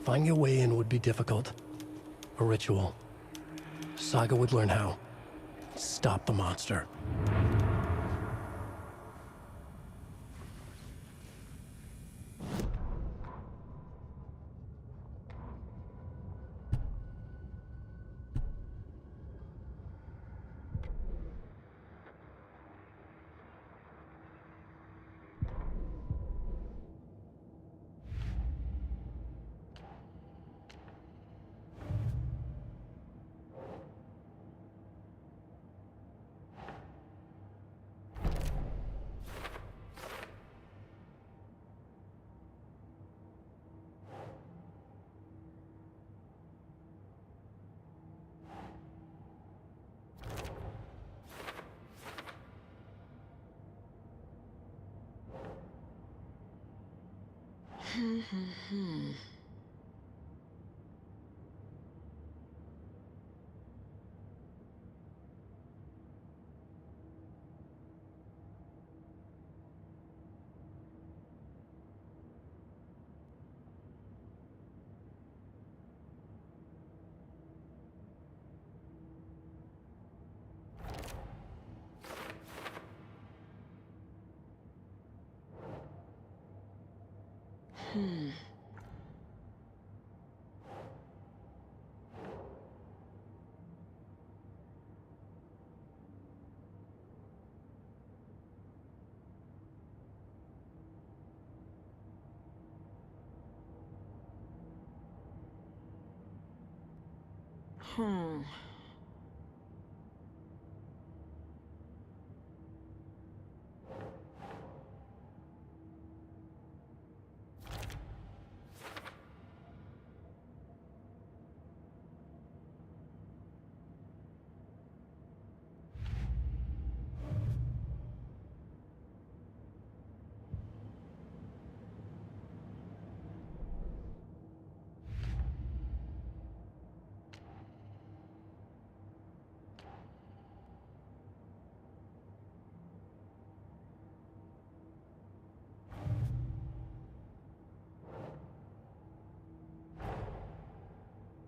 Finding a way in would be difficult. A ritual. Saga would learn how. Stop the monster.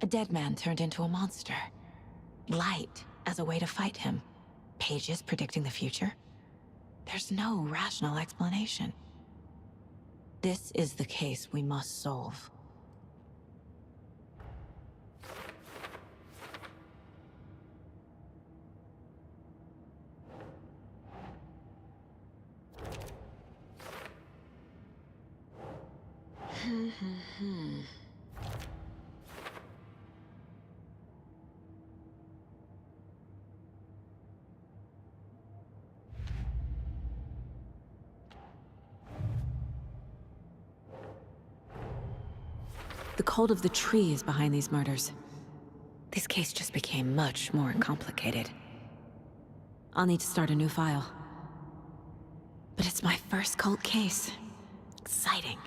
A dead man turned into a monster. Light as a way to fight him. Pages predicting the future? There's no rational explanation. This is the case we must solve. The cult of the tree is behind these murders. This case just became much more complicated. I'll need to start a new file. But it's my first cult case. Exciting.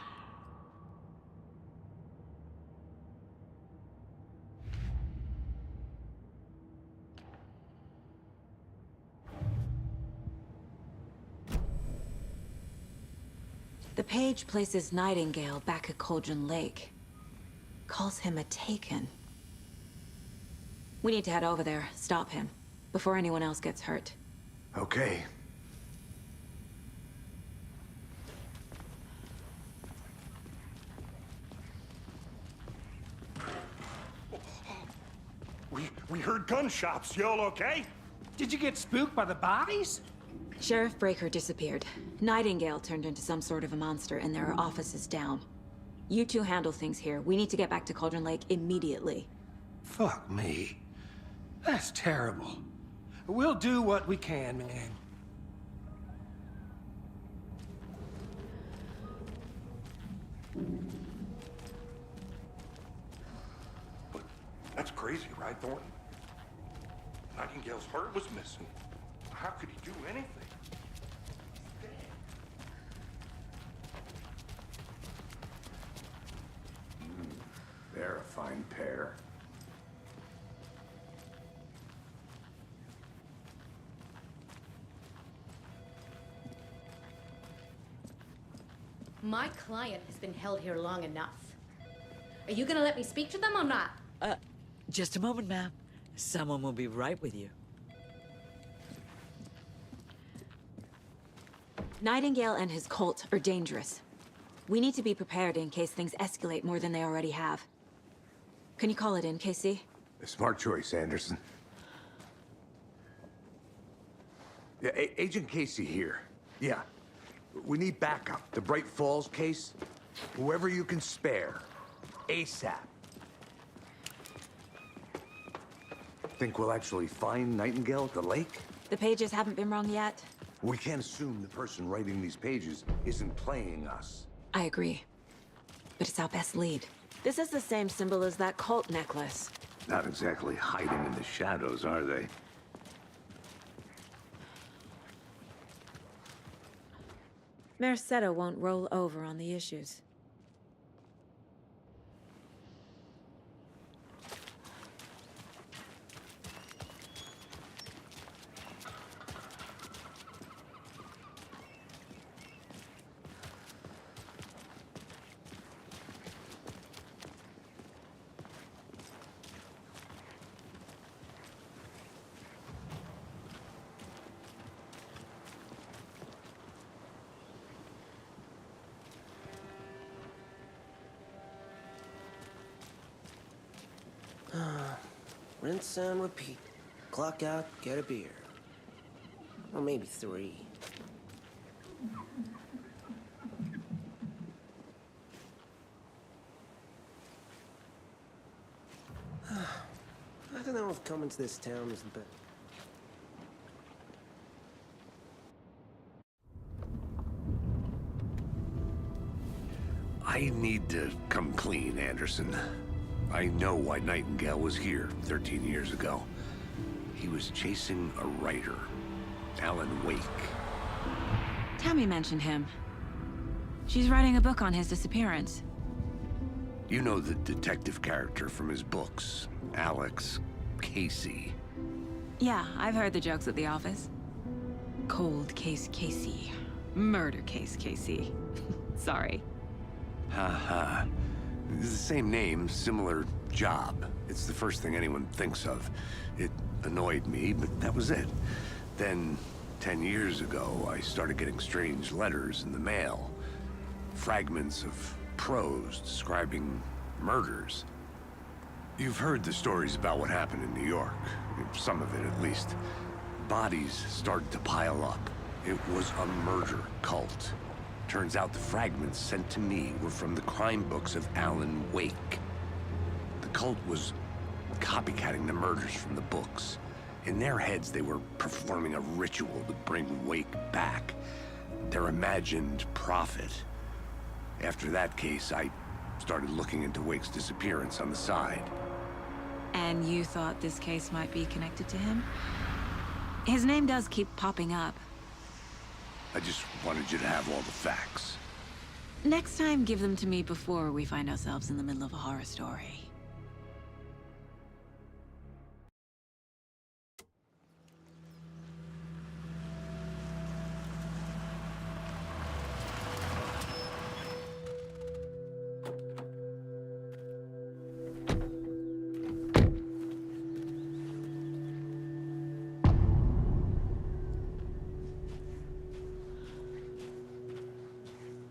The page places Nightingale back at Cauldron Lake. Calls him a Taken. We need to head over there, stop him, before anyone else gets hurt. Okay. We heard gunshots. Y'all okay? Did you get spooked by the bodies? Sheriff Breaker disappeared. Nightingale turned into some sort of a monster, and there are offices down. You two handle things here. We need to get back to Cauldron Lake immediately. Fuck me. That's terrible. We'll do what we can, man. But that's crazy, right, Thornton? Nightingale's heart was missing. How could he do anything? They're a fine pair. My client has been held here long enough. Are you gonna let me speak to them or not? Just a moment, ma'am. Someone will be right with you. Nightingale and his cult are dangerous. We need to be prepared in case things escalate more than they already have. Can you call it in, KC? A smart choice, Anderson. Yeah, Agent Casey here. Yeah. We need backup. The Bright Falls case. Whoever you can spare. ASAP. Think we'll actually find Nightingale at the lake? The pages haven't been wrong yet. We can't assume the person writing these pages isn't playing us. I agree. But it's our best lead. This is the same symbol as that cult necklace. Not exactly hiding in the shadows, are they? Merceda won't roll over on the issues. Rinse and repeat. Clock out, get a beer. Or maybe 3. Nothing coming to this town is the best. I need to come clean, Anderson. I know why Nightingale was here 13 years ago. He was chasing a writer, Alan Wake. Tammy mentioned him. She's writing a book on his disappearance. You know the detective character from his books, Alex Casey. Yeah, I've heard the jokes at the office. Cold case Casey. Murder case Casey. Sorry. Ha. It's the same name, similar job. It's the first thing anyone thinks of. It annoyed me, but that was it. Then, 10 years ago, I started getting strange letters in the mail. Fragments of prose describing murders. You've heard the stories about what happened in New York. Some of it, at least. Bodies started to pile up. It was a murder cult. Turns out the fragments sent to me were from the crime books of Alan Wake. The cult was copycatting the murders from the books. In their heads, they were performing a ritual to bring Wake back. Their imagined prophet. After that case, I started looking into Wake's disappearance on the side. And you thought this case might be connected to him? His name does keep popping up. I just wanted you to have all the facts. Next time, give them to me before we find ourselves in the middle of a horror story.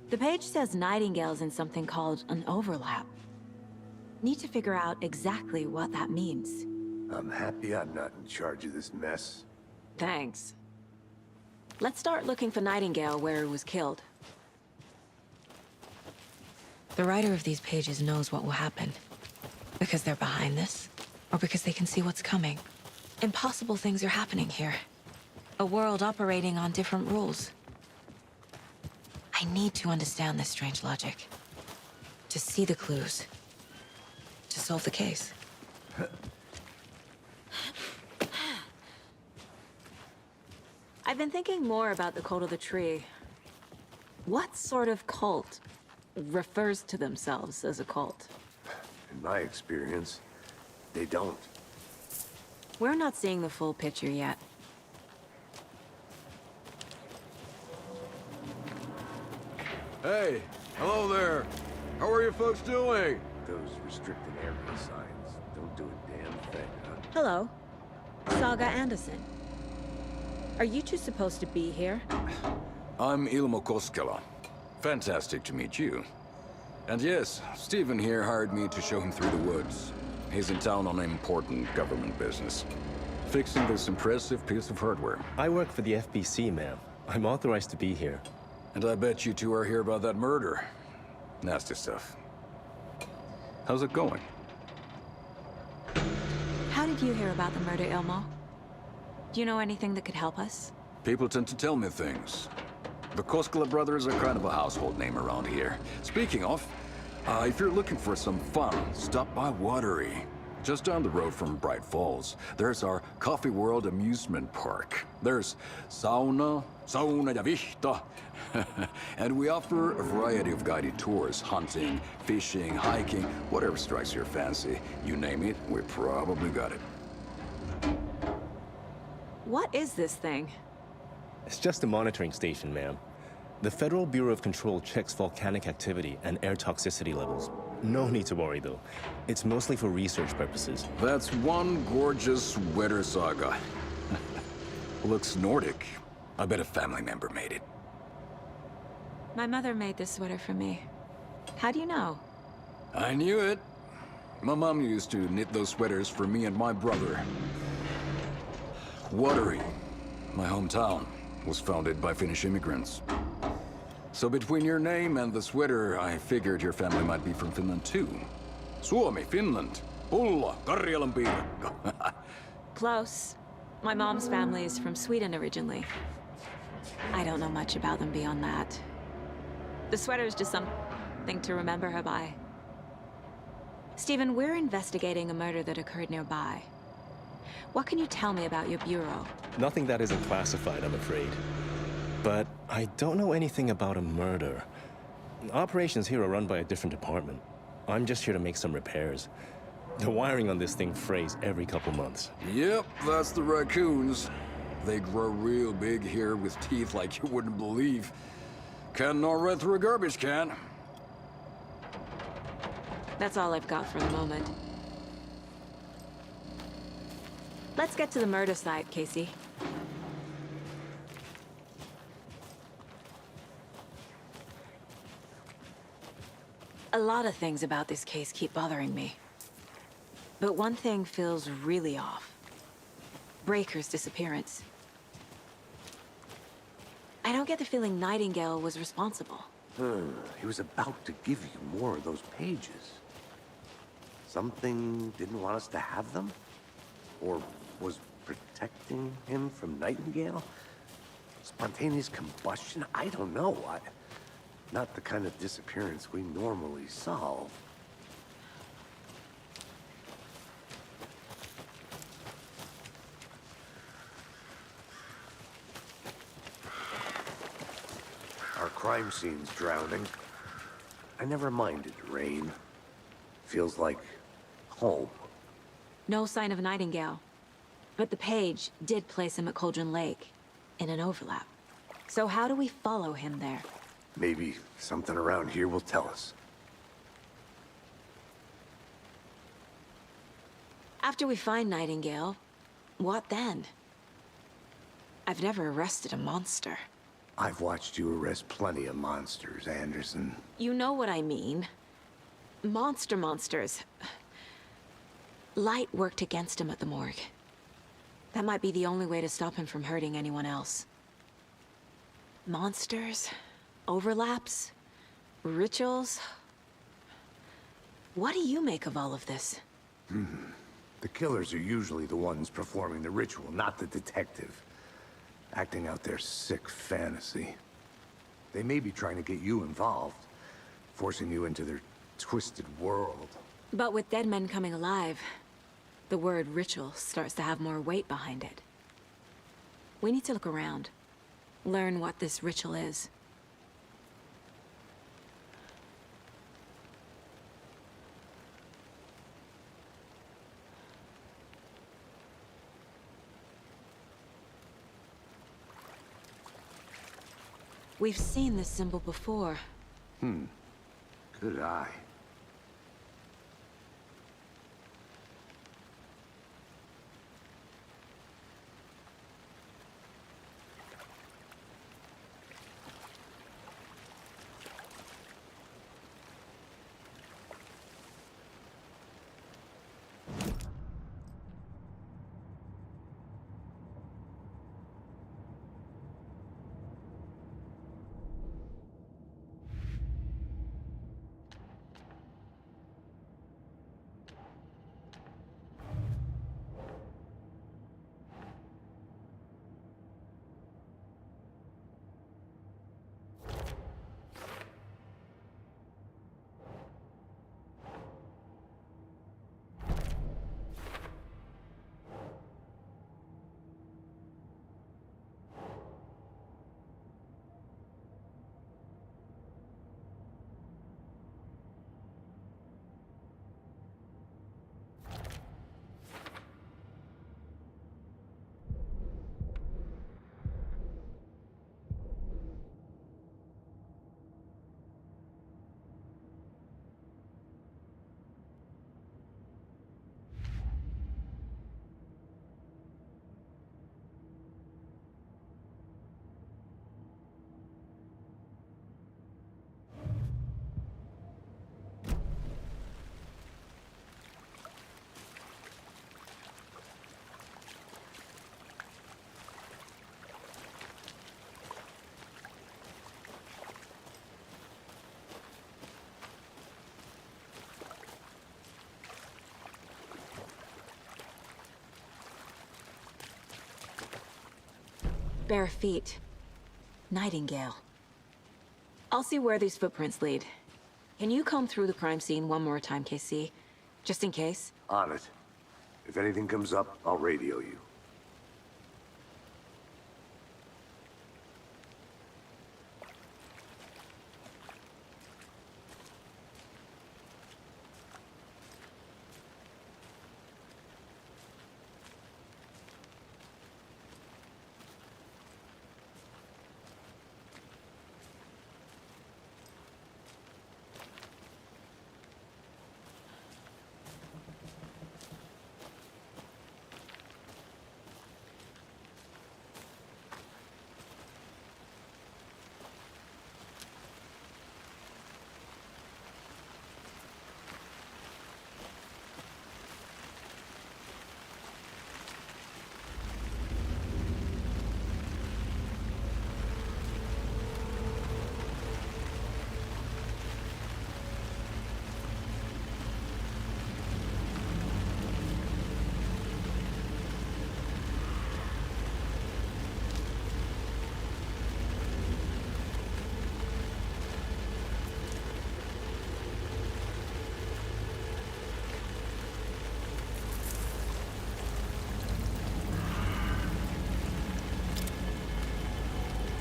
The page says Nightingale's in something called an overlap. Need to figure out exactly what that means. I'm happy I'm not in charge of this mess. Thanks. Let's start looking for Nightingale where he was killed. The writer of these pages knows what will happen. Because they're behind this, or because they can see what's coming. Impossible things are happening here. A world operating on different rules. I need to understand this strange logic. To see the clues. To solve the case. I've been thinking more about the cult of the tree. What sort of cult refers to themselves as a cult? In my experience, they don't. We're not seeing the full picture yet. Hey, hello there. How are you folks doing? Those restricted area signs don't do a damn thing, huh? Hello. Saga Anderson. Are you two supposed to be here? I'm Ilmo Koskela. Fantastic to meet you. And yes, Stephen here hired me to show him through the woods. He's in town on important government business. Fixing this impressive piece of hardware. I work for the FBC, ma'am. I'm authorized to be here. And I bet you two are here about that murder. Nasty stuff. How's it going? How did you hear about the murder, Ilmo? Do you know anything that could help us? People tend to tell me things. The Koskela brothers are kind of a household name around here. Speaking of, if you're looking for some fun, stop by Watery. Just down the road from Bright Falls, there's our Coffee World amusement park. There's sauna ja vihta. And we offer a variety of guided tours, hunting, fishing, hiking, whatever strikes your fancy. You name it, we probably got it. What is this thing? It's just a monitoring station, ma'am. The Federal Bureau of Control checks volcanic activity and air toxicity levels. No need to worry, though. It's mostly for research purposes. That's one gorgeous weather saga. Looks Nordic. I bet a family member made it. My mother made this sweater for me. How do you know? I knew it. My mom used to knit those sweaters for me and my brother. Watery, my hometown, was founded by Finnish immigrants. So between your name and the sweater, I figured your family might be from Finland too. Suomi, Finland, Pulla, Karjalan piirakka. Close. My mom's family is from Sweden originally. I don't know much about them beyond that. The sweater is just something to remember her by. Stephen, we're investigating a murder that occurred nearby. What can you tell me about your bureau? Nothing that isn't classified, I'm afraid. But I don't know anything about a murder. Operations here are run by a different department. I'm just here to make some repairs. The wiring on this thing frays every couple months. Yep, that's the raccoons. They grow real big here with teeth like you wouldn't believe. Can't gnaw right through a garbage can. That's all I've got for the moment. Let's get to the murder site, Casey. A lot of things about this case keep bothering me. But one thing feels really off. Breaker's disappearance. I don't get the feeling Nightingale was responsible. He was about to give you more of those pages. Something didn't want us to have them? Or was protecting him from Nightingale? Spontaneous combustion? I don't know. Not the kind of disappearance we normally solve. Our crime scene's drowning. I never minded rain. Feels like home. No sign of Nightingale. But the page did place him at Cauldron Lake, in an overlap. So how do we follow him there? Maybe something around here will tell us. After we find Nightingale, what then? I've never arrested a monster. I've watched you arrest plenty of monsters, Anderson. You know what I mean. Monsters. Light worked against him at the morgue. That might be the only way to stop him from hurting anyone else. Monsters? Overlaps? Rituals? What do you make of all of this? The killers are usually the ones performing the ritual, not the detective. Acting out their sick fantasy. They may be trying to get you involved, forcing you into their twisted world. But with dead men coming alive, the word ritual starts to have more weight behind it. We need to look around. Learn what this ritual is. We've seen this symbol before. Good eye. Bare feet. Nightingale. I'll see where these footprints lead. Can you comb through the crime scene one more time, KC? Just in case? On it. If anything comes up, I'll radio you.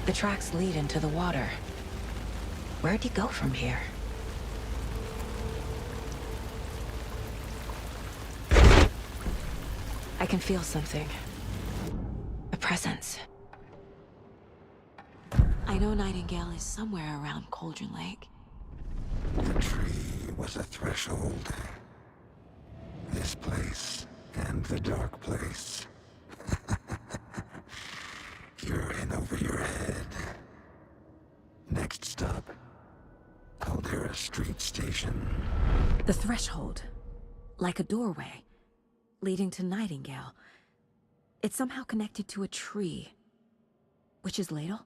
The tracks lead into the water. Where'd he go from here? I can feel something. A presence. I know Nightingale is somewhere around Cauldron Lake. The tree was a threshold. This place and the dark place. You're in over your head. Next stop, Caldera Street Station. The threshold. Like a doorway. Leading to Nightingale. It's somehow connected to a tree. Witch's Ladle?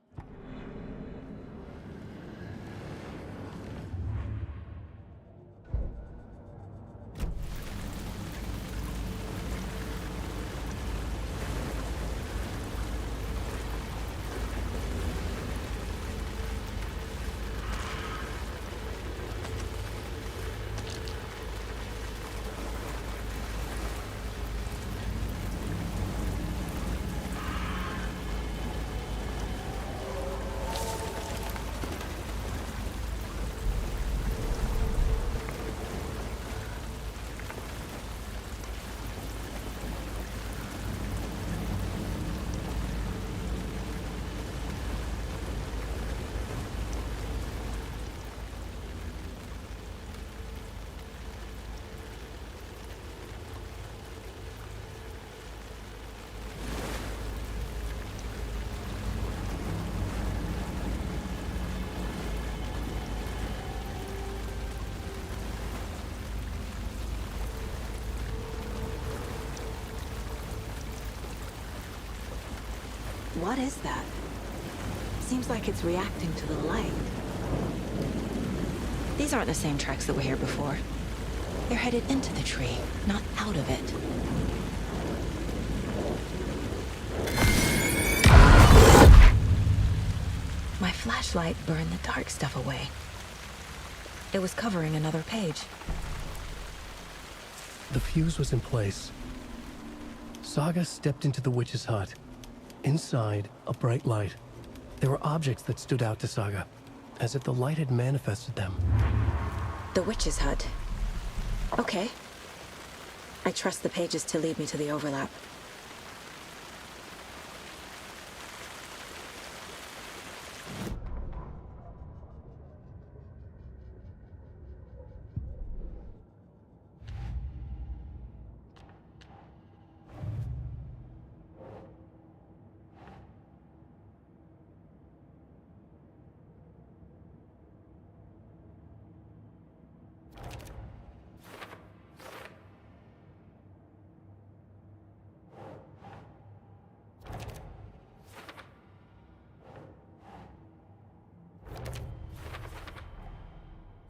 What is that? Seems like it's reacting to the light. These aren't the same tracks that were here before. They're headed into the tree, not out of it. My flashlight burned the dark stuff away. It was covering another page. The fuse was in place. Saga stepped into the witch's hut. Inside, a bright light. There were objects that stood out to Saga, as if the light had manifested them. The witch's hut. Okay. I trust the pages to lead me to the overlap.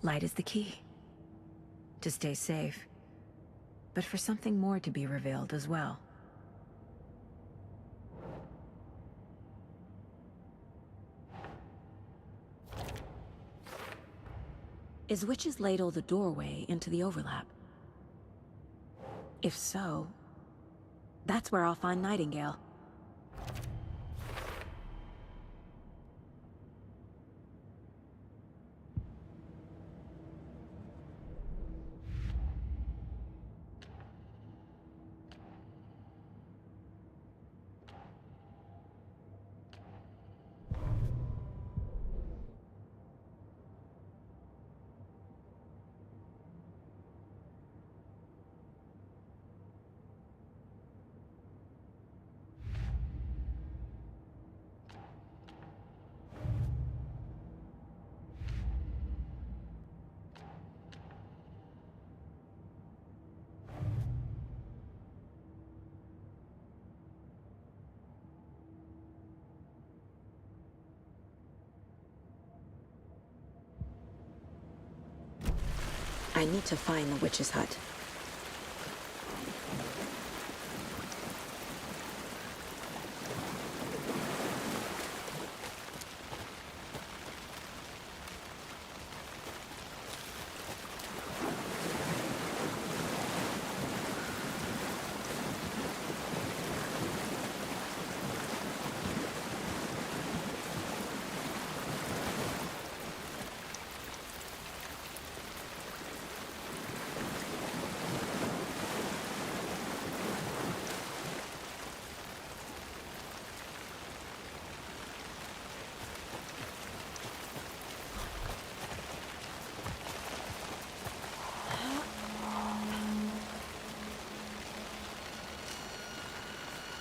Light is the key. To stay safe. But for something more to be revealed as well. Is Witch's Ladle the doorway into the overlap? If so, that's where I'll find Nightingale. I need to find the witch's hut.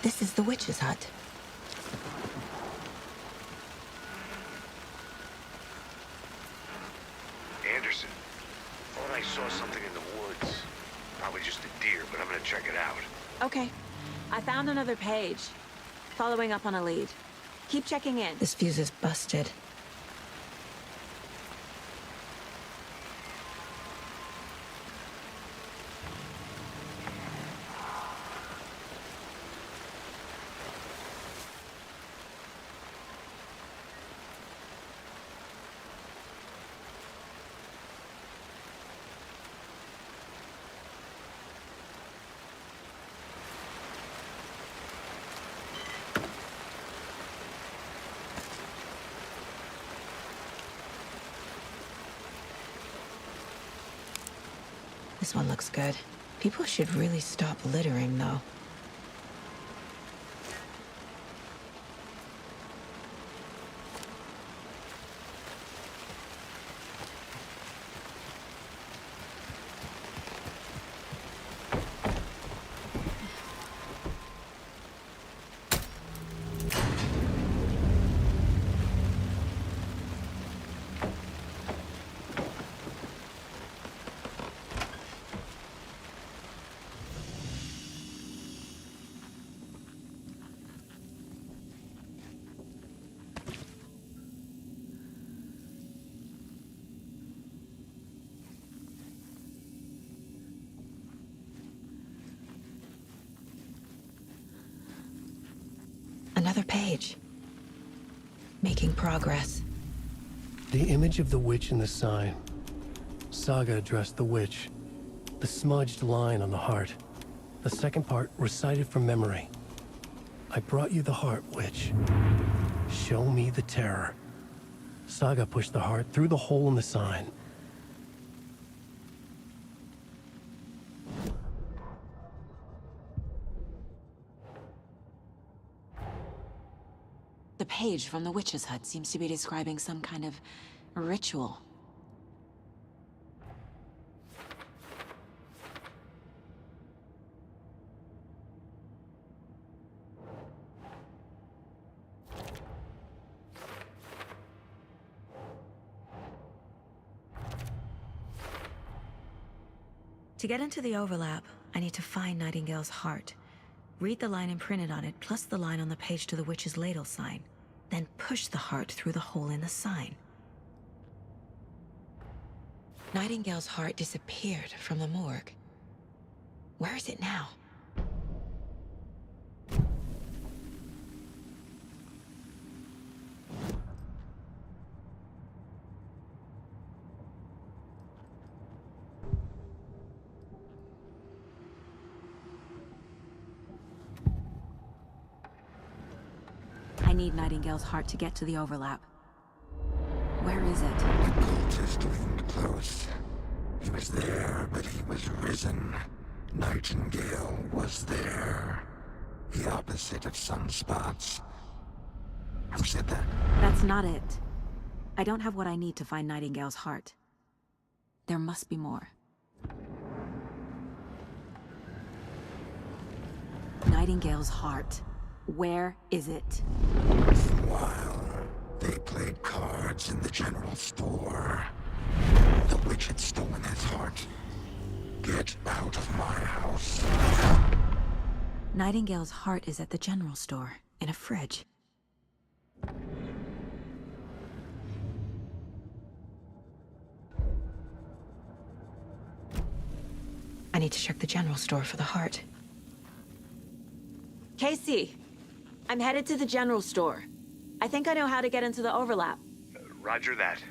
This is the witch's hut. Anderson, thought I saw something in the woods. Probably just a deer, but I'm gonna check it out. Okay. I found another page. Following up on a lead. Keep checking in. This fuse is busted. This one looks good. People should really stop littering, though. Another page. Making progress. The image of the witch in the sign. Saga addressed the witch. The smudged line on the heart. The second part recited from memory. I brought you the heart, witch. Show me the terror. Saga pushed the heart through the hole in the sign. The page from the witch's hut seems to be describing some kind of ritual. To get into the overlap, I need to find Nightingale's heart. Read the line imprinted on it, plus the line on the page to the witch's ladle sign. Then push the heart through the hole in the sign. Nightingale's heart disappeared from the morgue. Where is it now? need Nightingale's heart to get to the overlap. Where is it? The cultist leaned close. He was there, but he was risen. Nightingale was there. The opposite of sunspots. Who said that? That's not it. I don't have what I need to find Nightingale's heart. There must be more. Nightingale's heart. Where is it? For a while, they played cards in the general store. The witch had stolen his heart. Get out of my house. Nightingale's heart is at the general store, in a fridge. I need to check the general store for the heart. Casey! I'm headed to the general store. I think I know how to get into the overlap. Roger that.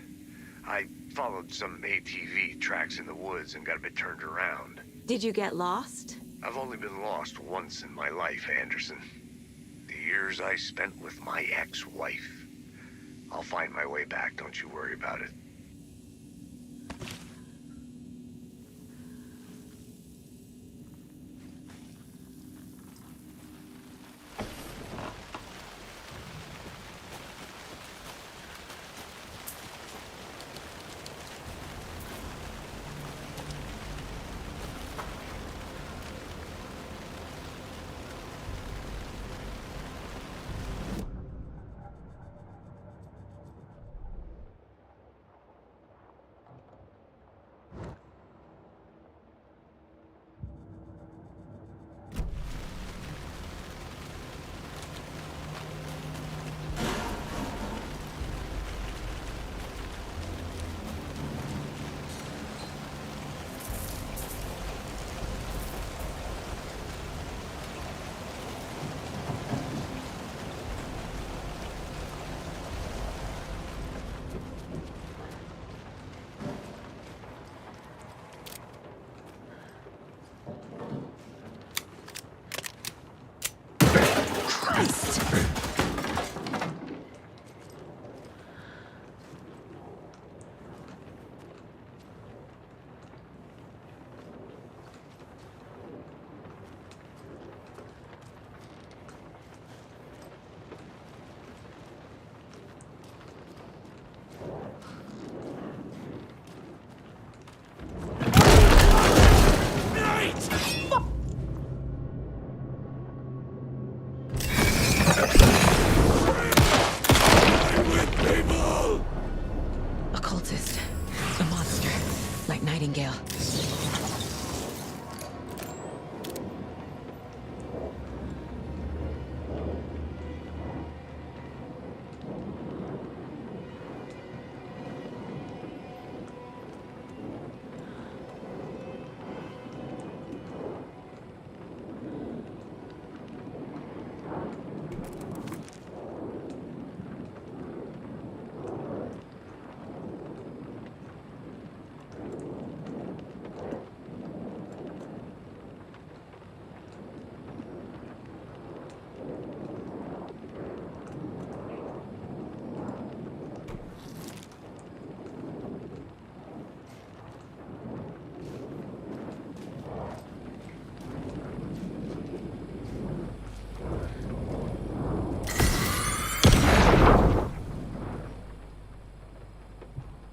I followed some ATV tracks in the woods and got a bit turned around. Did you get lost? I've only been lost once in my life, Anderson. The years I spent with my ex-wife. I'll find my way back, don't you worry about it. Nightingale.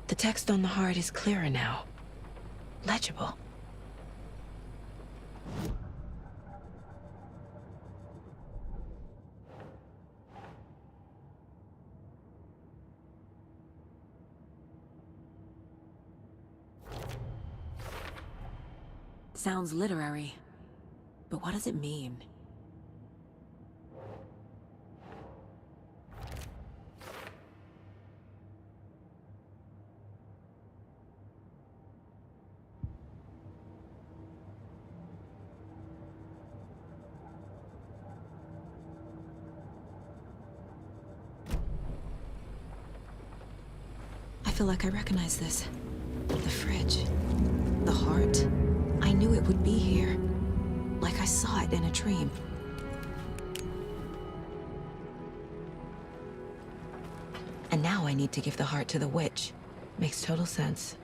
The text on the heart is clearer now. Legible. Sounds literary, but what does it mean? I feel like I recognize this. The fridge. The heart. I knew it would be here. Like I saw it in a dream. And now I need to give the heart to the witch. Makes total sense.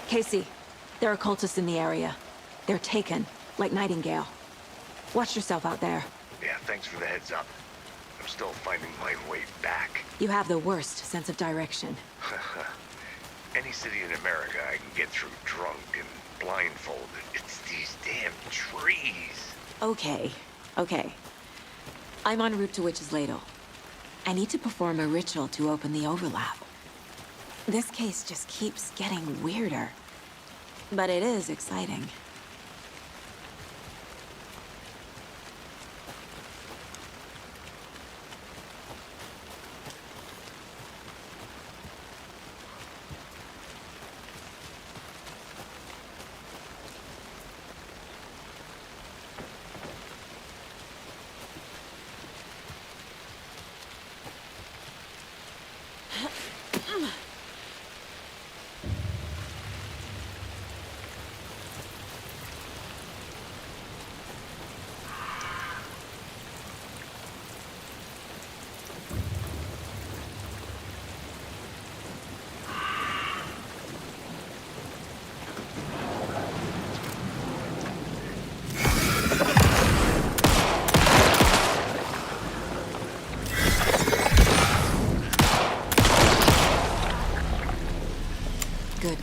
Casey, there are cultists in the area. They're taken, like Nightingale. Watch yourself out there. Yeah, thanks for the heads up. I'm still finding my way back. You have the worst sense of direction. Any city in America I can get through drunk and blindfolded. It's these damn trees. Okay, okay. I'm en route to Witch's Ladle. I need to perform a ritual to open the overlap. This case just keeps getting weirder. But it is exciting.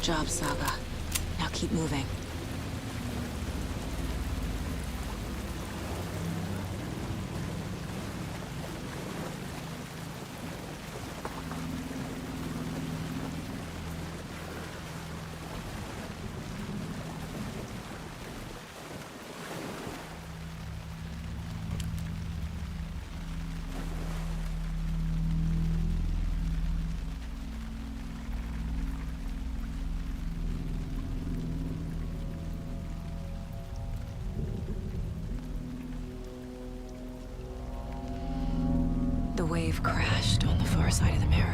job, Saga. Now keep moving. The wave crashed on the far side of the mirror.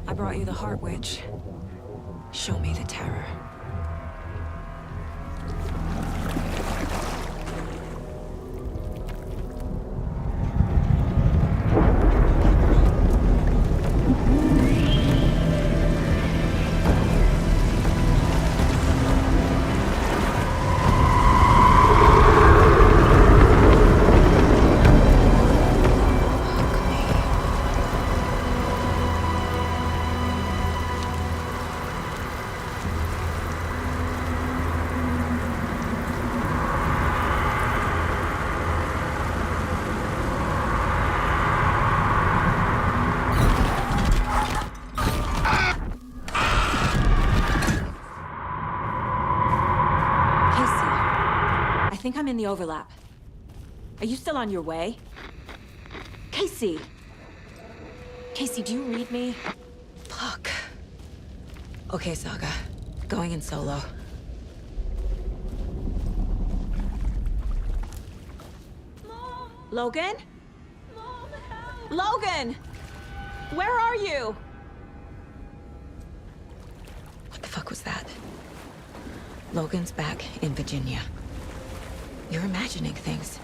I brought you the Heart Witch. Show me the terror. I think I'm in the overlap. Are you still on your way? Casey! Casey, do you read me? Fuck. Okay, Saga. Going in solo. Mom! Logan? Mom, help! Logan! Where are you? What the fuck was that? Logan's back in Virginia. You're imagining things.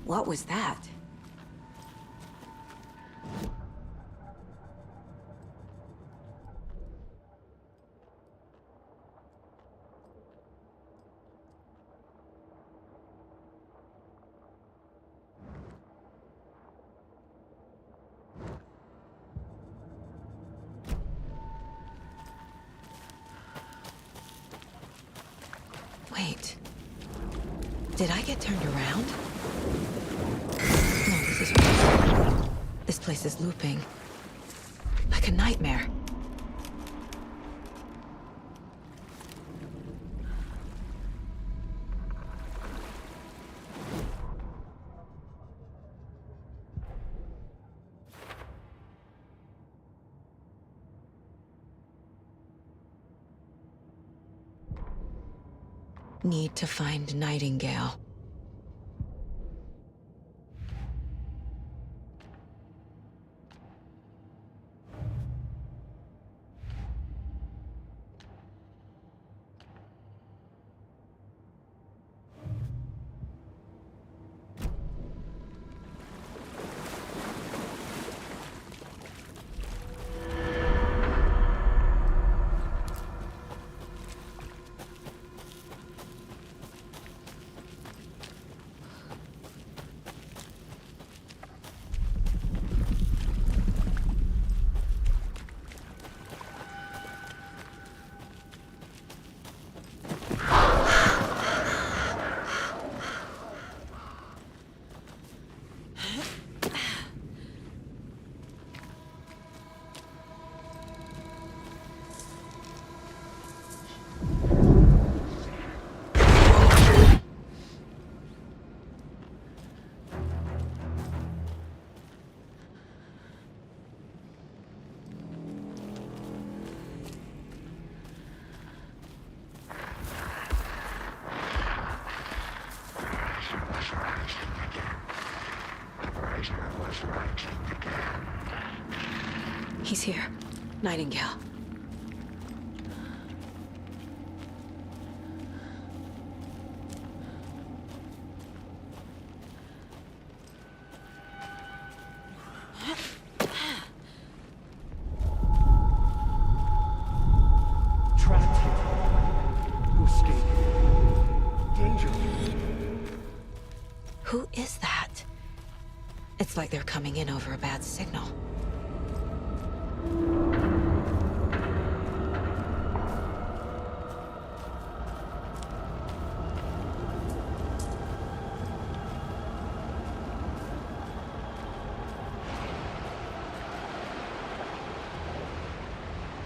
What was that? Wait. Did I get turned around? No, this is real. This place is looping. Like a nightmare. Need to find Nightingale. He's here. Nightingale. Trapped here. No escape. Danger. Who is that? It's like they're coming in over a bad signal.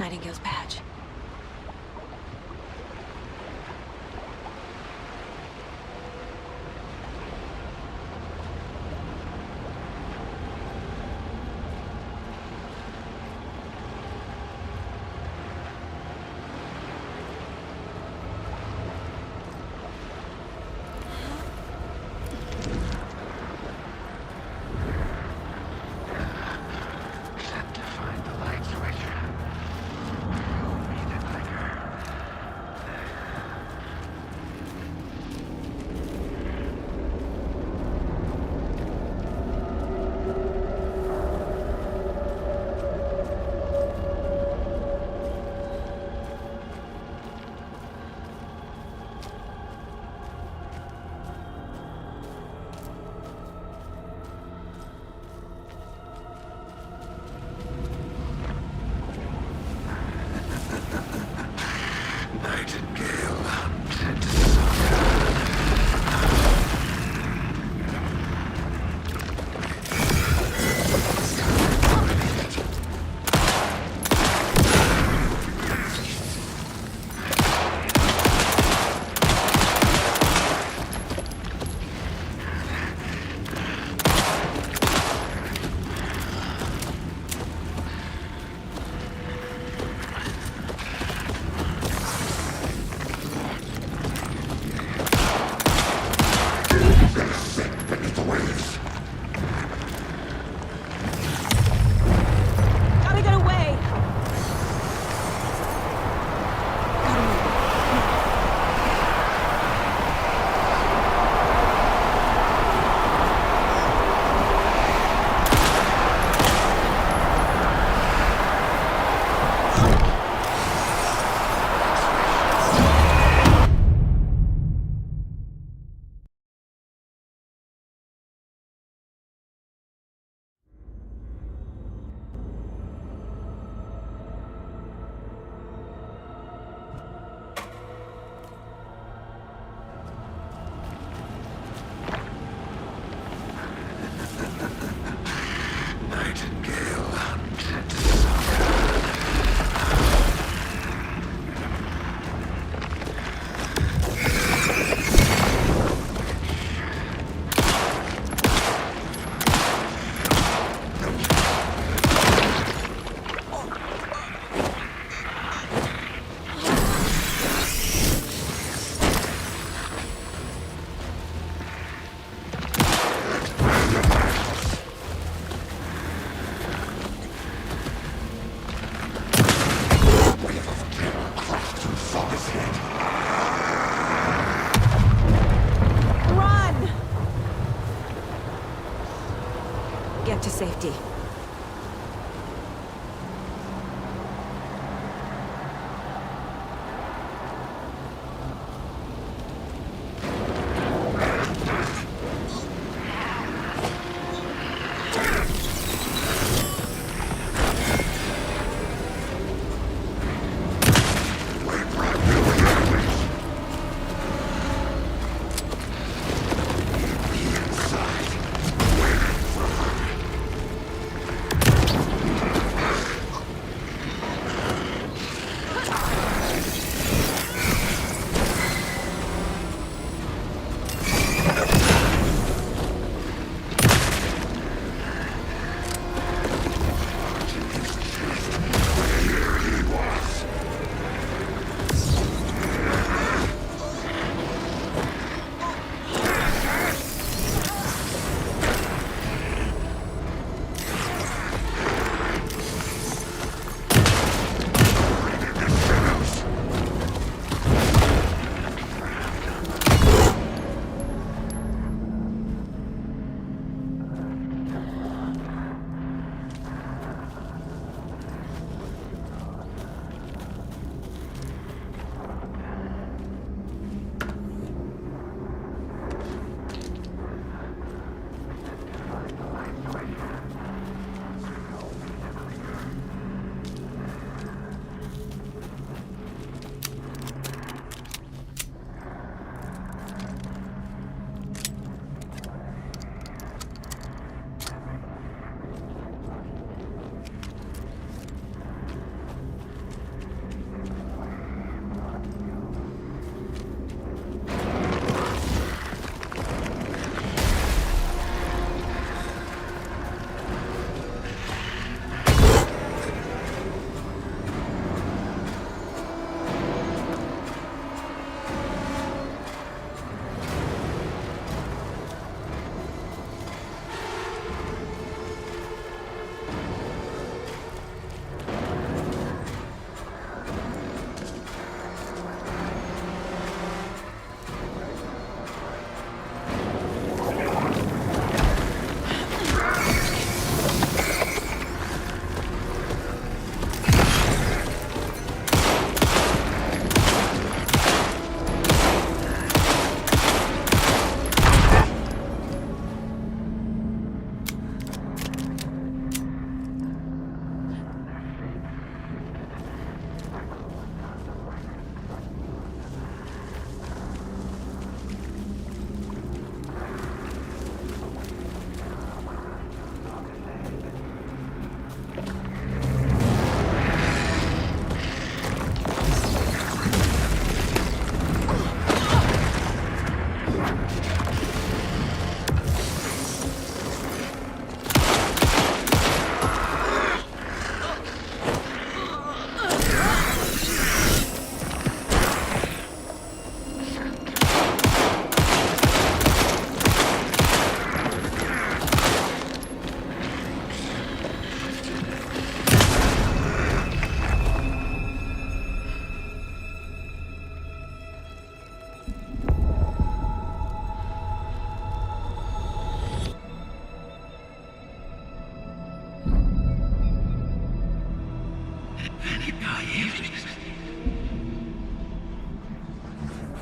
Nightingale's badge. Except to find the light switch. Need it linger. Nightingale hunted beneath the waves. Gotta get away! Nightingale hunted Run! Get to safety.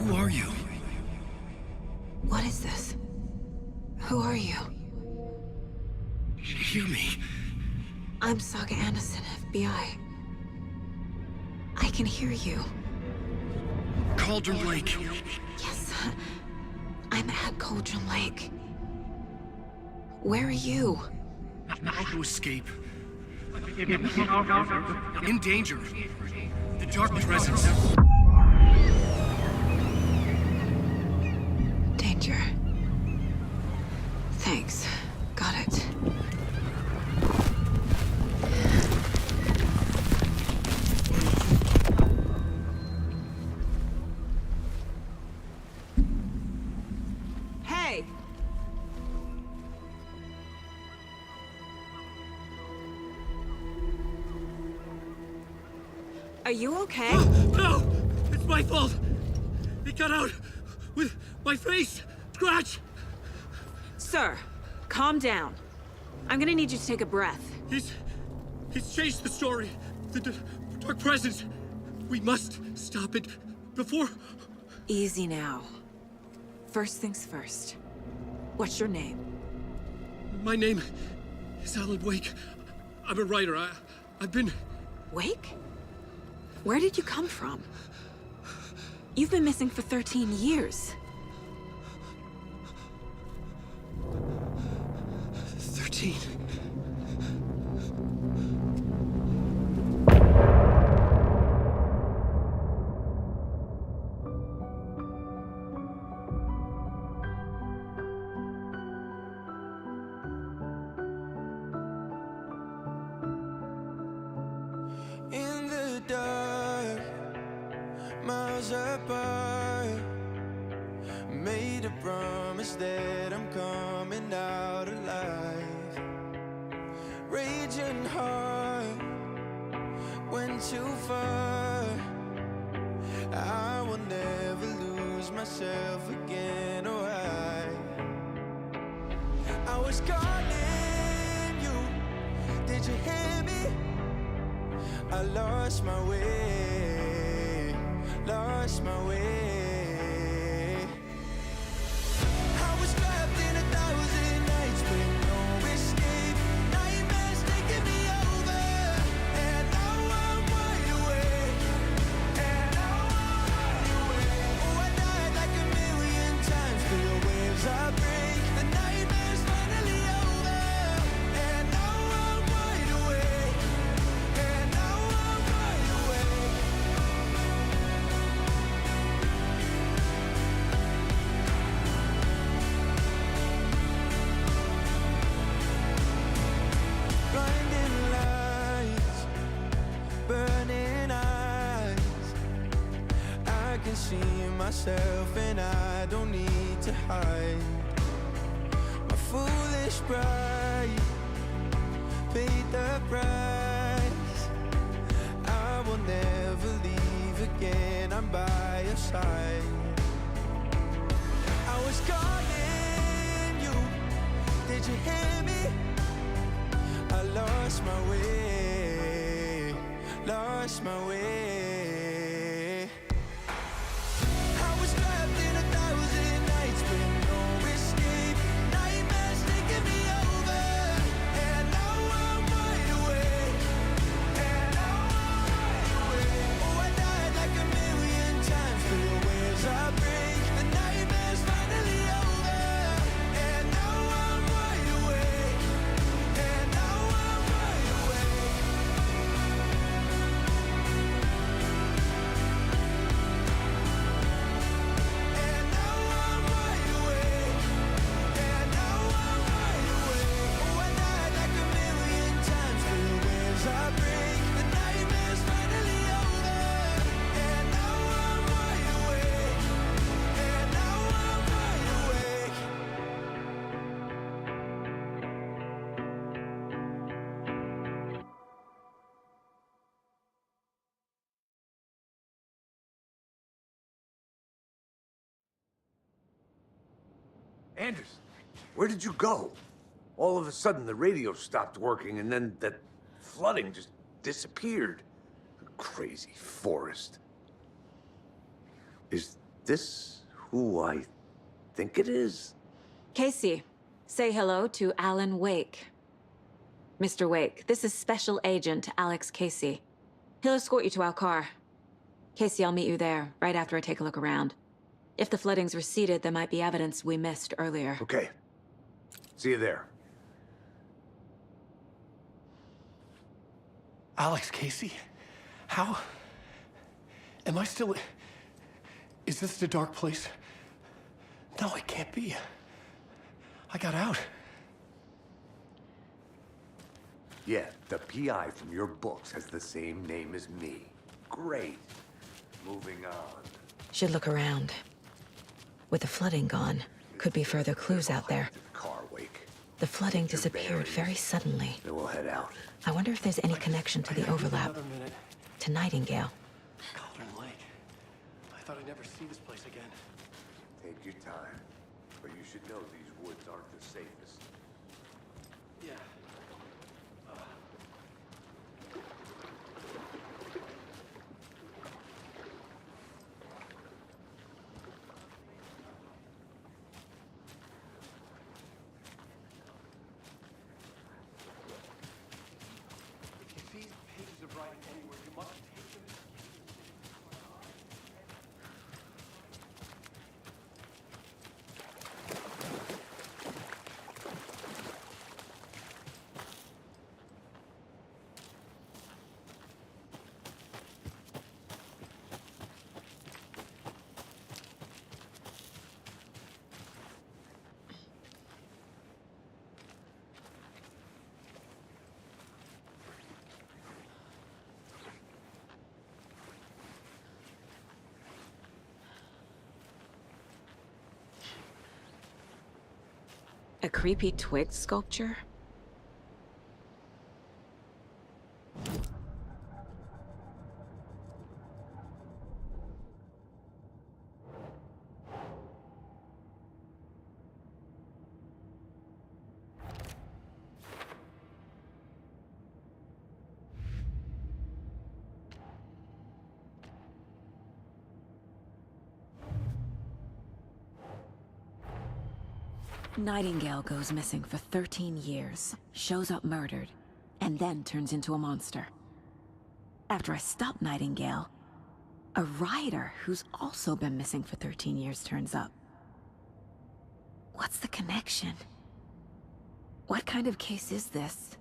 Who are you? What is this? Who are you? Hear me. I'm Saga Anderson, FBI. I can hear you. Cauldron Lake. Yes, I'm at Cauldron Lake. Where are you? How to escape. In danger. The dark presence. Danger. Thanks. Got it. Hey! Are you okay? No! It's my fault! It got out with my face! Scratch! Sir, calm down. I'm gonna need you to take a breath. He's changed the story. The dark presence. We must stop it before... Easy now. First things first. What's your name? My name is Alan Wake. I'm a writer. I've been... Wake? Where did you come from? You've been missing for 13 years. 13. In the dark, miles apart, made a promise that I'm coming out alive. Raging heart, went too far. I will never lose myself again, or I was calling you, did you hear me? I lost my way, lost my way. I was trapped in 1,000 nights with no escape. Nightmares taking me over, and now I'm wide awake. And now I'm wide awake. Oh, I died like 1,000,000 times, feel the waves I break. The nightmare's finally over, and now I'm wide awake. And now I'm wide awake. Blinding lights, burning eyes. I can see myself and I don't need to hide. My foolish pride paid the price. I will never leave again, I'm by your side. I was calling you, did you hear me? I lost my way, lost my way. I was trapped in 1,000 nights with no escape. Nightmares taking me over, and now I'm wide awake. And now I'm wide awake. Oh, I died like 1,000,000 times, feel the waves I break. The nightmare's finally over, and now I'm wide awake. And now I'm wide awake. And now I'm wide awake. And now I'm wide awake. Oh, I died like 1,000,000 times, feel the waves I break. The nightmare's finally over, and now I'm wide awake. And now I'm wide awake. Anderson, where did you go? All of a sudden, the radio stopped working, and then that flooding just disappeared. Crazy forest. Is This who I think it is? Casey, say hello to Alan Wake. Mr. Wake, this is Special Agent Alex Casey. He'll escort you to our car. Casey, I'll meet you there, right after I take a look around. If the flooding's receded, there might be evidence we missed earlier. Okay. See you there. Alex Casey? How? Am I still... Is this the dark place? No, it can't be. I got out. Yeah, the PI from your books has the same name as me. Great. Moving on. Should look around. With the flooding gone, could be further clues out there. Car wake. The flooding disappeared very suddenly. Then we'll head out. I wonder if there's any connection to the overlap. To Nightingale. Cauldron Lake. I thought I'd never see this place again. Take your time. But you should know these woods aren't the safest. Yeah. If you see pages of writing anywhere, you must take them. A creepy twig sculpture? Nightingale goes missing for 13 years, shows up murdered, and then turns into a monster. After I stop Nightingale, a rider who's also been missing for 13 years turns up. What's the connection? What kind of case is this?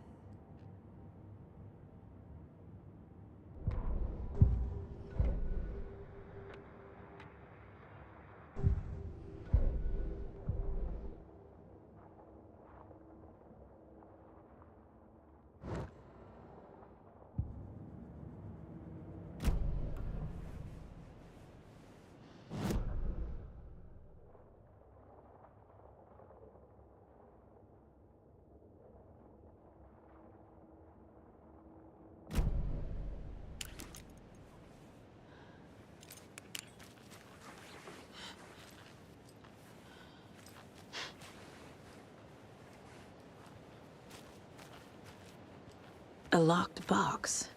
A locked box.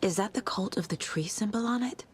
Is that the cult of the tree symbol on it?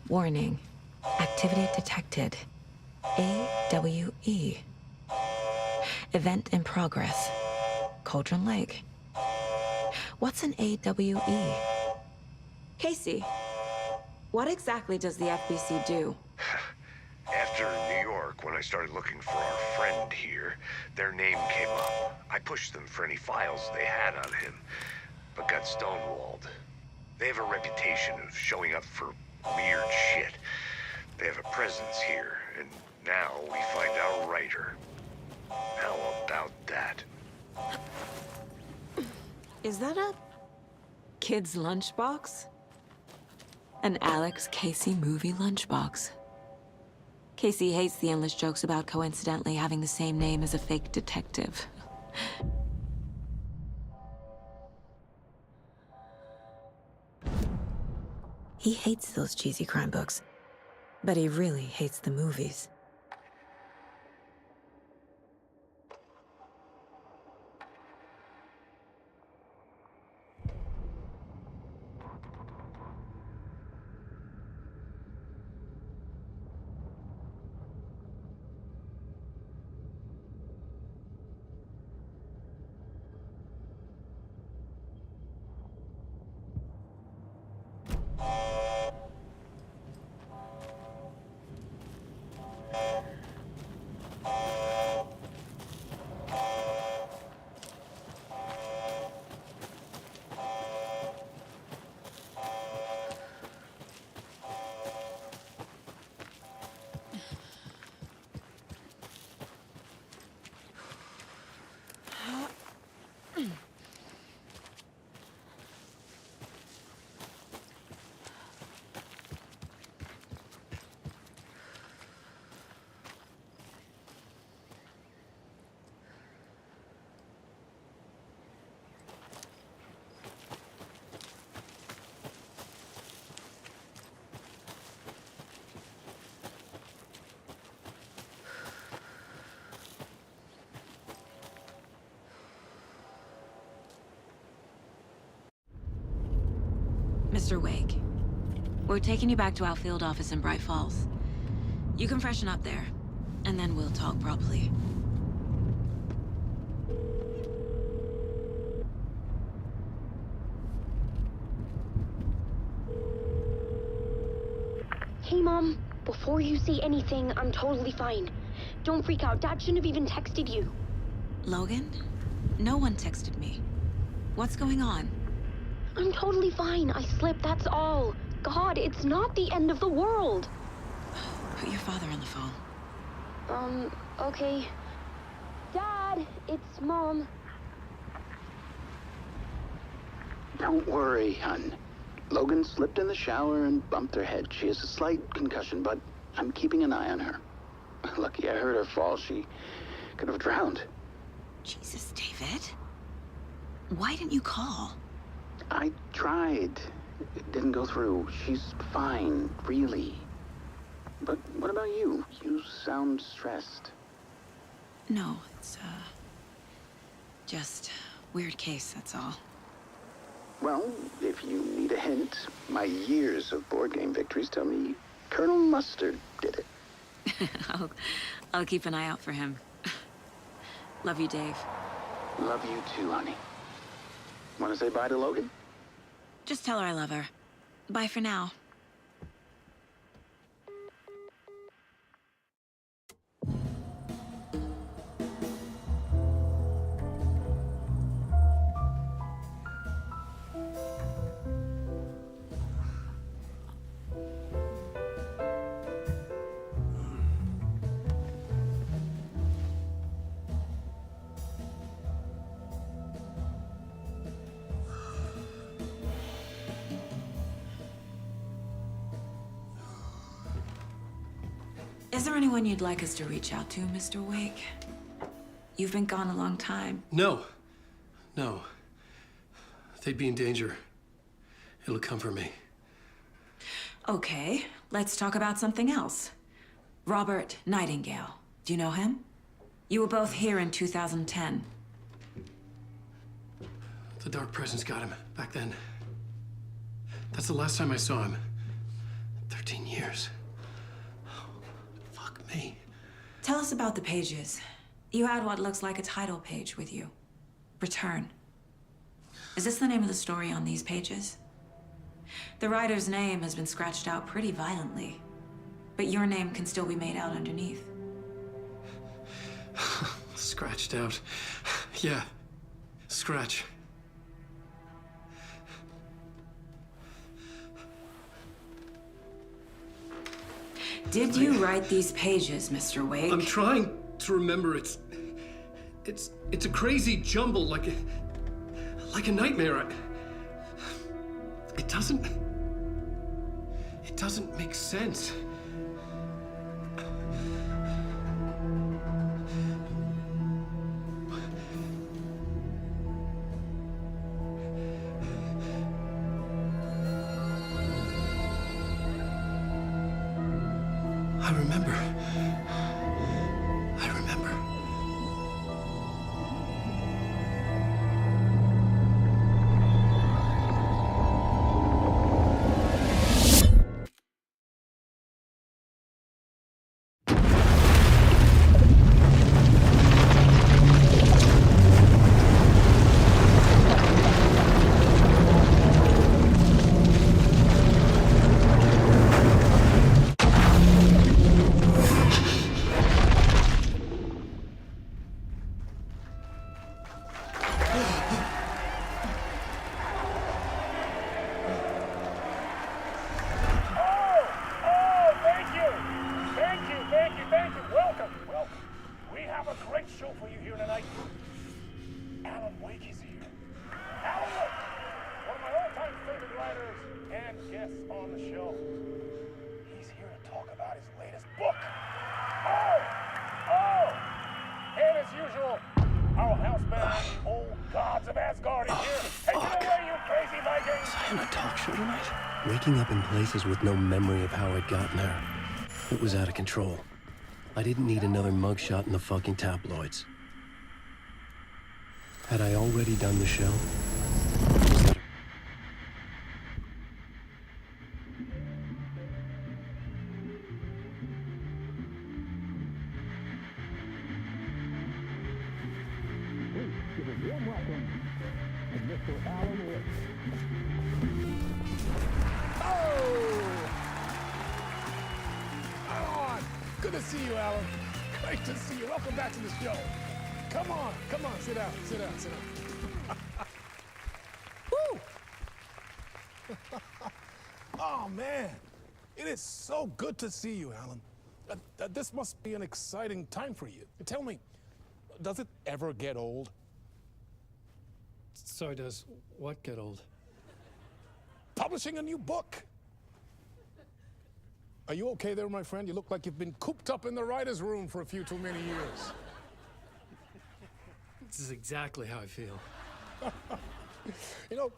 Warning. Activity detected. AWE. Event in progress. Cauldron Lake. What's an AWE? Casey, what exactly does the FBC do? After New York, when I started looking for our friend here, their name came up. I pushed them for any files they had on him, but got stonewalled. They have a reputation of showing up for weird shit. They have a presence here, and now we find our writer. How about that? Is that a kid's lunchbox? An Alex Casey movie lunchbox. Casey hates the endless jokes about coincidentally having the same name as a fake detective. He hates those cheesy crime books, but he really hates the movies. Mr. Wake, we're taking you back to our field office in Bright Falls. You can freshen up there, and then we'll talk properly. Hey, Mom. Before you say anything, I'm totally fine. Don't freak out. Dad shouldn't have even texted you. Logan? No one texted me. What's going on? I'm totally fine. I slipped, that's all. God, it's not the end of the world. Put your father on the phone. Okay. Dad, it's Mom. Don't worry, hon. Logan slipped in the shower and bumped her head. She has a slight concussion, but I'm keeping an eye on her. Lucky I heard her fall. She could have drowned. Jesus, David. Why didn't you call? I tried. It didn't go through. She's fine, really. But what about you? You sound stressed. No, it's, just weird case, that's all. Well, if you need a hint, my years of board game victories tell me Colonel Mustard did it. I'll keep an eye out for him. Love you, Dave. Love you too, honey. Want to say bye to Logan? Just tell her I love her. Bye for now. Is there anyone you'd like us to reach out to, Mr. Wake? You've been gone a long time. No. No. They'd be in danger. It'll come for me. Okay, let's talk about something else. Robert Nightingale. Do you know him? You were both here in 2010. The Dark Presence got him back then. That's the last time I saw him. They're 13 years. Fuck me. Tell us about the pages. You had what looks like a title page with you. Return. Is this the name of the story on these pages? The writer's name has been scratched out pretty violently, but your name can still be made out underneath. Scratched out. Yeah. Scratch. Did you write these pages, Mr. Wake? I'm trying to remember. It's a crazy jumble, like a nightmare. It doesn't make sense. I remember. Waking up in places with no memory of how I'd gotten there. It was out of control. I didn't need another mugshot in the fucking tabloids. Had I already done the show? Was that Give a warm welcome to Mr. Alan Wake. Good to see you, Alan. Great to see you. Welcome back to the show. Come on, sit down. Woo! Oh, man. It is so good to see you, Alan. This must be an exciting time for you. Tell me, does it ever get old? So does what get old? Publishing a new book. Are you okay there, my friend? You look like you've been cooped up in the writer's room for a few too many years. This is exactly how I feel. You know,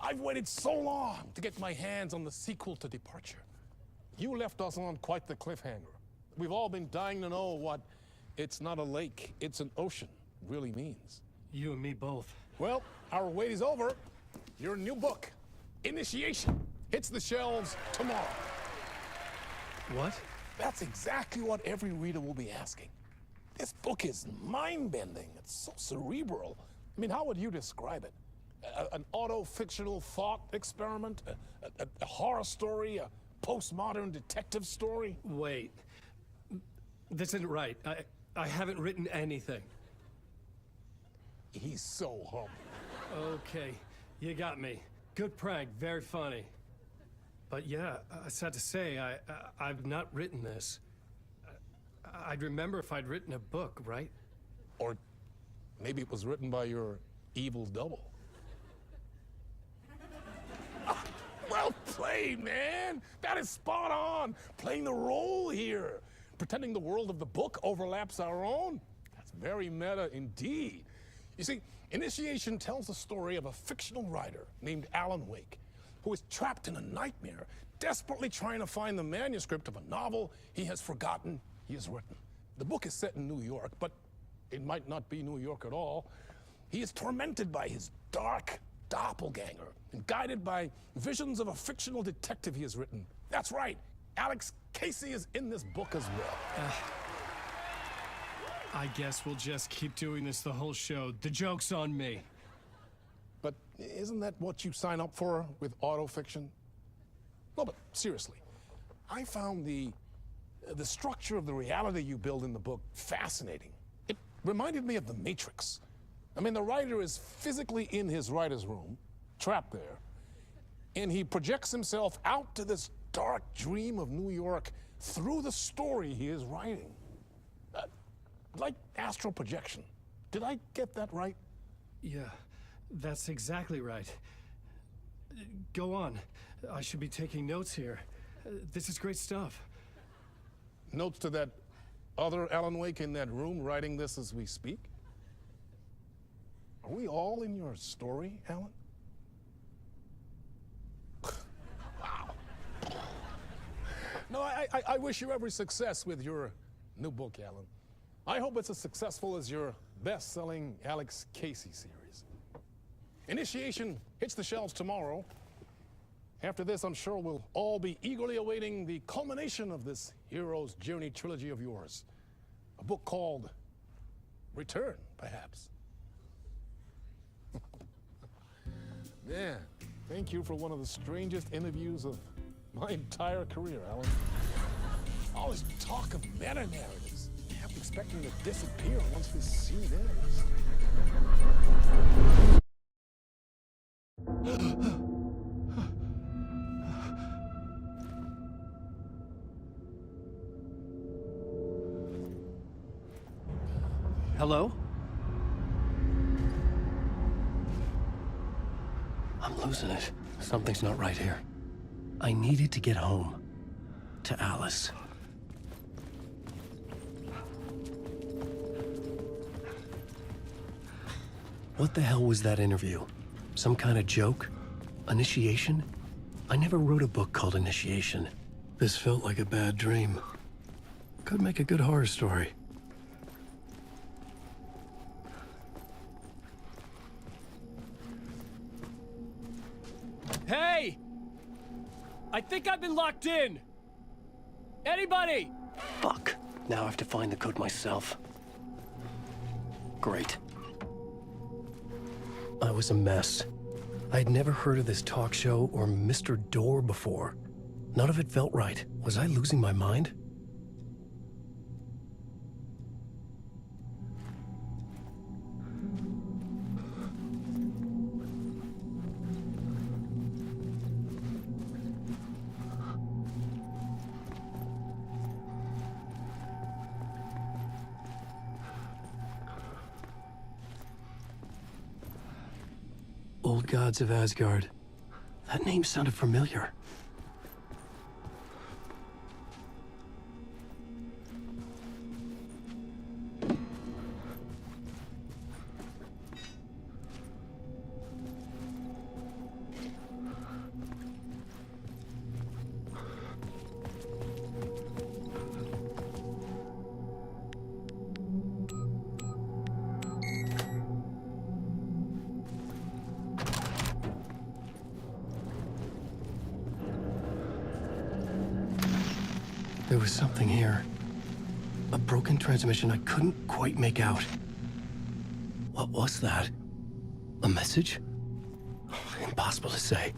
I've waited so long to get my hands on the sequel to Departure. You left us on quite the cliffhanger. We've all been dying to know what "it's not a lake, it's an ocean" really means. You and me both. Well, our wait is over. Your new book, Initiation, hits the shelves tomorrow. What? That's exactly what every reader will be asking. This book is mind-bending. It's so cerebral. I mean, how would you describe it? An auto-fictional thought experiment? A horror story? A postmodern detective story? Wait. This isn't right. I haven't written anything. He's so humble. Okay, you got me. Good prank, very funny. But yeah, sad to say, I've not written this. I'd remember if I'd written a book, right? Or maybe it was written by your evil double. Well played, man! That is spot on! Playing the role here. Pretending the world of the book overlaps our own. That's very meta indeed. You see, Initiation tells the story of a fictional writer named Alan Wake, who is trapped in a nightmare, desperately trying to find the manuscript of a novel he has forgotten he has written. The book is set in New York, but it might not be New York at all. He is tormented by his dark doppelganger and guided by visions of a fictional detective he has written. That's right, Alex Casey is in this book as well. I guess we'll just keep doing this the whole show. The joke's on me. But isn't that what you sign up for with autofiction? No, but seriously, I found the structure of the reality you build in the book fascinating. It reminded me of The Matrix. I mean, the writer is physically in his writer's room, trapped there, and he projects himself out to this dark dream of New York through the story he is writing. Like astral projection. Did I get that right? Yeah, that's exactly right. Go on. I should be taking notes here. This is great stuff. Notes to that other Alan Wake in that room writing this as we speak? Are we all in your story, Alan? Wow. No, I wish you every success with your new book, Alan. I hope it's as successful as your best-selling Alex Casey series. Initiation hits the shelves tomorrow. After this, I'm sure we'll all be eagerly awaiting the culmination of this hero's journey trilogy of yours. A book called Return, perhaps. Man, thank you for one of the strangest interviews of my entire career, Alan. All this talk of meta-narratives. I'm expecting to disappear once this scene ends. Hello? I'm losing it. Something's not right here. I needed to get home. To Alice. What the hell was that interview? Some kind of joke? Initiation? I never wrote a book called Initiation. This felt like a bad dream. Could make a good horror story. Hey! I think I've been locked in! Anybody? Fuck. Now I have to find the code myself. Great. I was a mess. I'd never heard of this talk show or Mr. Door before. None of it felt right. Was I losing my mind? Old Gods of Asgard. That name sounded familiar. There was something here. A broken transmission I couldn't quite make out. What was that? A message? Impossible to say.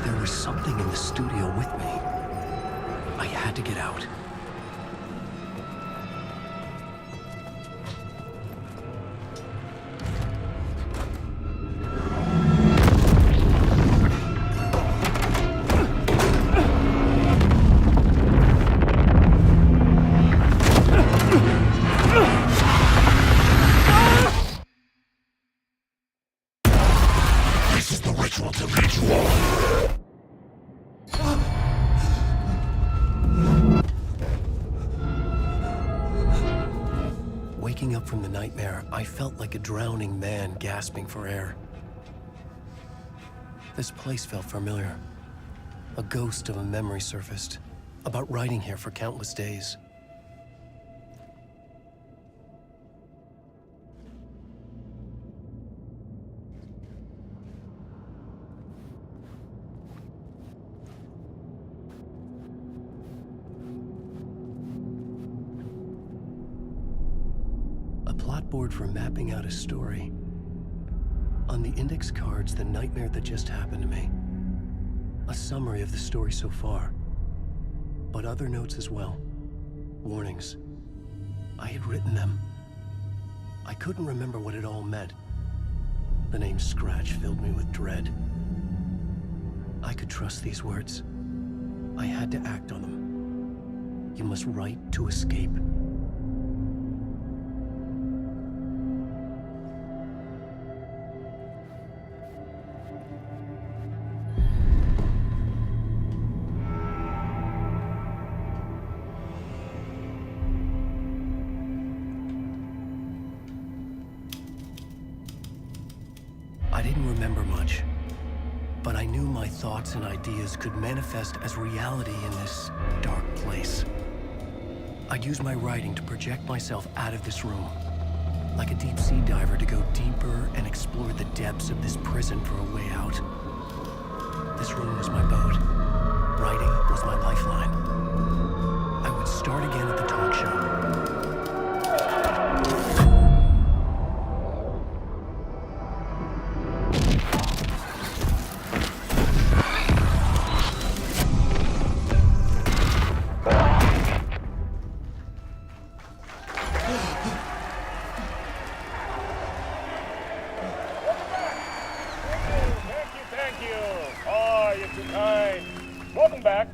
There was something in the studio with me. I had to get out. Waking up from the nightmare, I felt like a drowning man gasping for air. This place felt familiar. A ghost of a memory surfaced, about riding here for countless days. A plot board for mapping out a story. On the index cards, the nightmare that just happened to me. A summary of the story so far. But other notes as well. Warnings. I had written them. I couldn't remember what it all meant. The name Scratch filled me with dread. I could trust these words. I had to act on them. You must write to escape. I didn't remember much, but I knew my thoughts and ideas could manifest as reality in this dark place. I'd use my writing to project myself out of this room, like a deep-sea diver to go deeper and explore the depths of this prison for a way out. This room was my boat. Writing was my lifeline. I would start again at the talk show. Welcome back.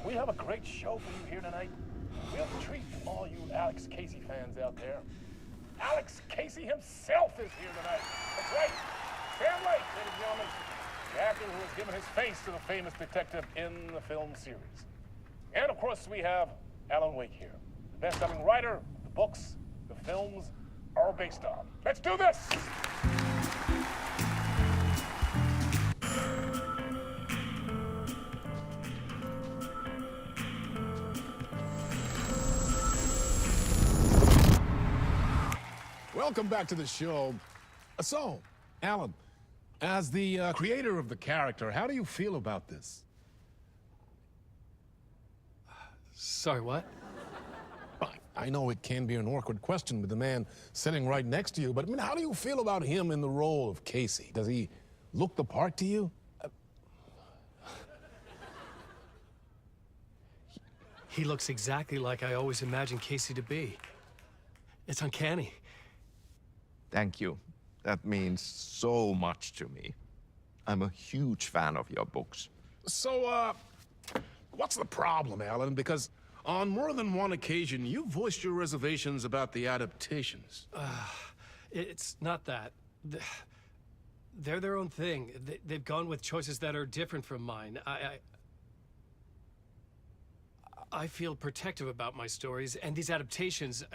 We have a great show for you here tonight. We have a treat for all you Alex Casey fans out there. Alex Casey himself is here tonight. That's right. Sam Lake, ladies and gentlemen, the actor who has given his face to the famous detective in the film series. And of course, we have Alan Wake here, the best-selling writer the books the films are based on. Let's do this! Welcome back to the show. So, Alan, as the creator of the character, how do you feel about this? Sorry, what? I know it can be an awkward question with the man sitting right next to you, but I mean, how do you feel about him in the role of Casey? Does he look the part to you? He looks exactly like I always imagined Casey to be. It's uncanny. Thank you. That means so much to me. I'm a huge fan of your books. So, what's the problem, Alan? Because on more than one occasion, you voiced your reservations about the adaptations. It's not that. They're their own thing. They've gone with choices that are different from mine. I feel protective about my stories, and these adaptations...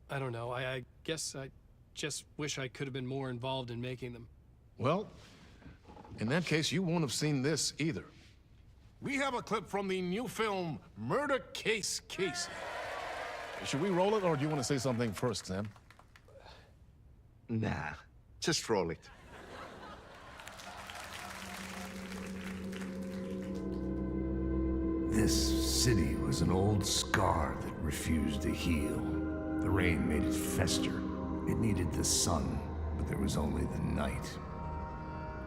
I don't know. I guess I just wish I could have been more involved in making them. Well, in that case, you won't have seen this either. We have a clip from the new film, Murder Case Casey. Should we roll it, or do you want to say something first, Sam? Nah, just roll it. This city was an old scar that refused to heal. The rain made it fester. It needed the sun, but there was only the night.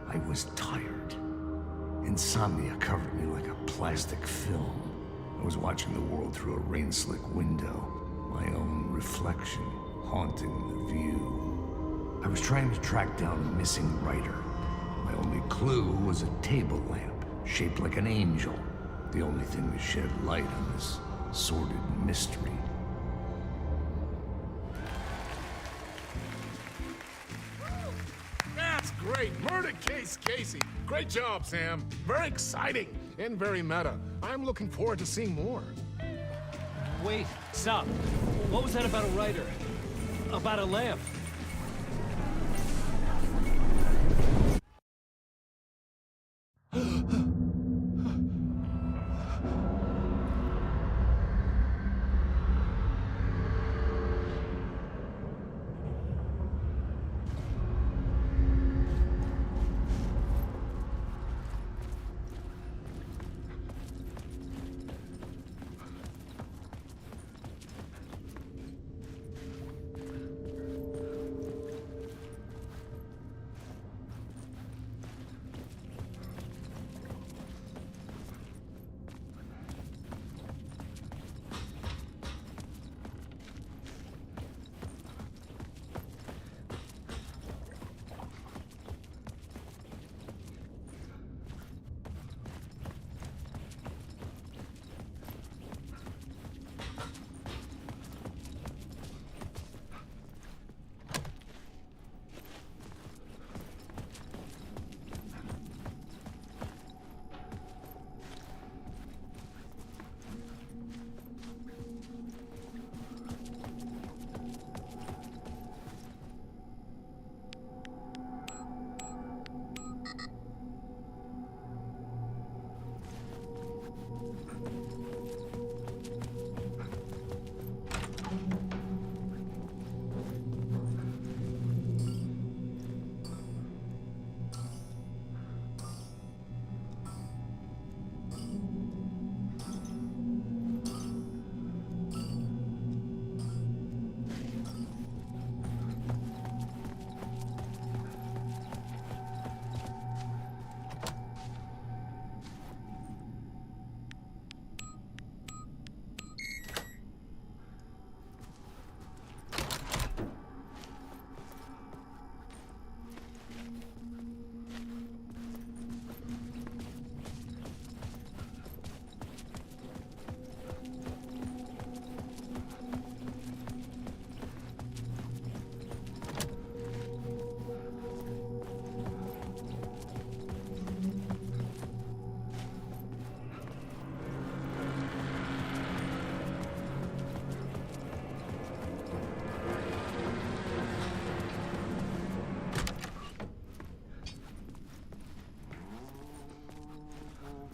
I was tired. Insomnia covered me like a plastic film. I was watching the world through a rain-slick window, my own reflection haunting the view. I was trying to track down a missing writer. My only clue was a table lamp, shaped like an angel, the only thing to shed light on this sordid mystery. great. Murder case, Casey. Great job, Sam. Very exciting and very meta. I'm looking forward to seeing more. Wait, stop. What was that about a writer? About a lamp?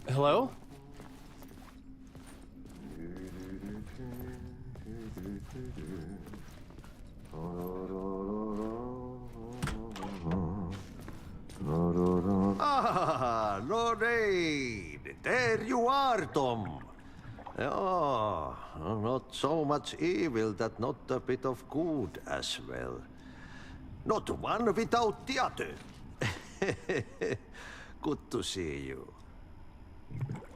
Hello? Ah, Lorraine! There you are, Tom. Oh, not so much evil that not a bit of good as well. Not one without the other. Good to see you.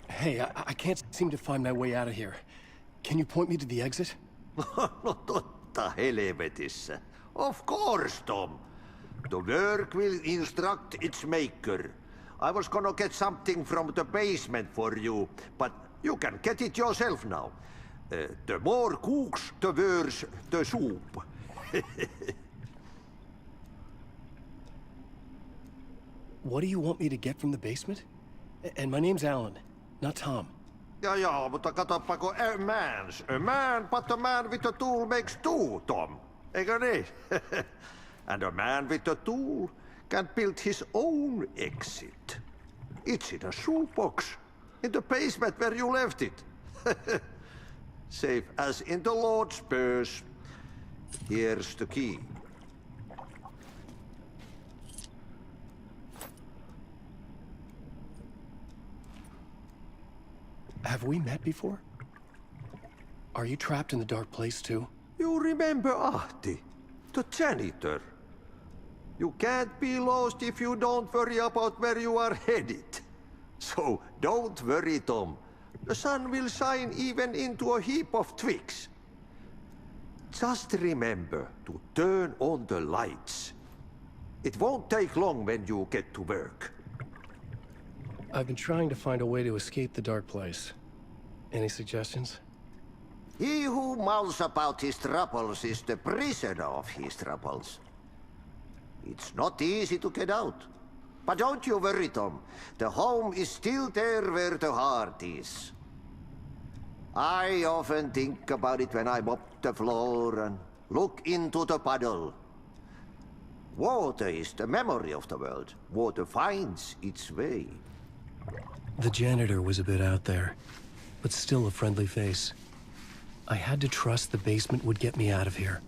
Hey, I can't seem to find my way out of here. Can you point me to the exit? No totta helvetissä. Of course, Tom. The work will instruct its maker. I was gonna get something from the basement for you, but you can get it yourself now. The more cooks, the worse the soup. What do you want me to get from the basement? And my name's Alan, not Tom. Ja, mutta katsoppa, a man, but a man with a tool makes two, Tom. Eikö niin? And a man with a tool can build his own exit. It's in a shoebox, in the basement where you left it. Safe as in the Lord's purse. Here's the key. Have we met before? Are you trapped in the dark place too? You remember Ahti, the janitor. You can't be lost if you don't worry about where you are headed. So don't worry, Tom. The sun will shine even into a heap of twigs. Just remember to turn on the lights. It won't take long when you get to work. I've been trying to find a way to escape the dark place. Any suggestions? He who mouths about his troubles is the prisoner of his troubles. It's not easy to get out. But don't you worry, Tom. The home is still there where the heart is. I often think about it when I mop the floor and look into the puddle. Water is the memory of the world. Water finds its way. The janitor was a bit out there, but still a friendly face. I had to trust the basement would get me out of here.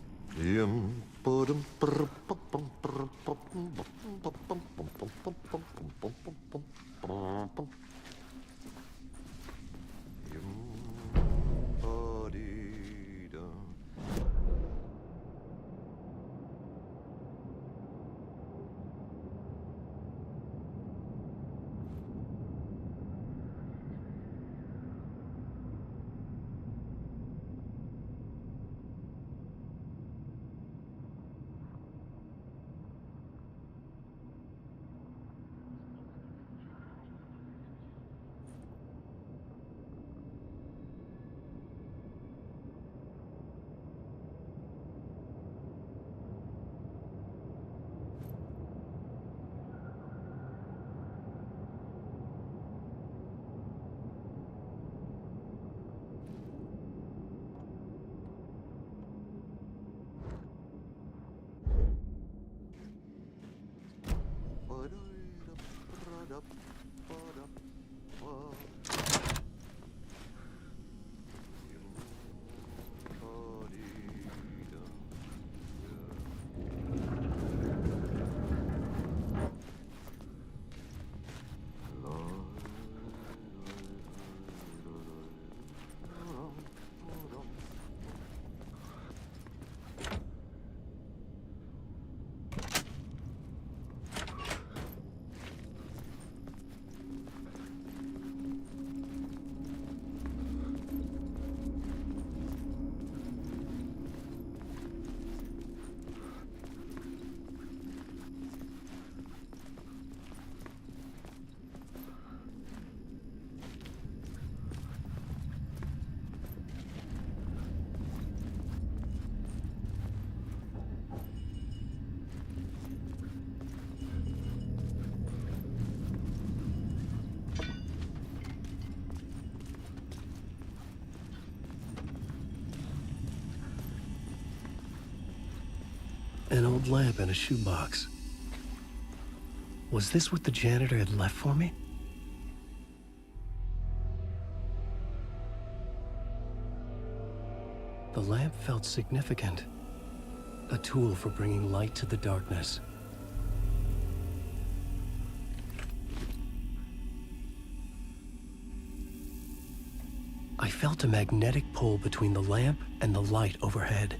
An old lamp and a shoebox. Was this what the janitor had left for me? The lamp felt significant. A tool for bringing light to the darkness. I felt a magnetic pull between the lamp and the light overhead.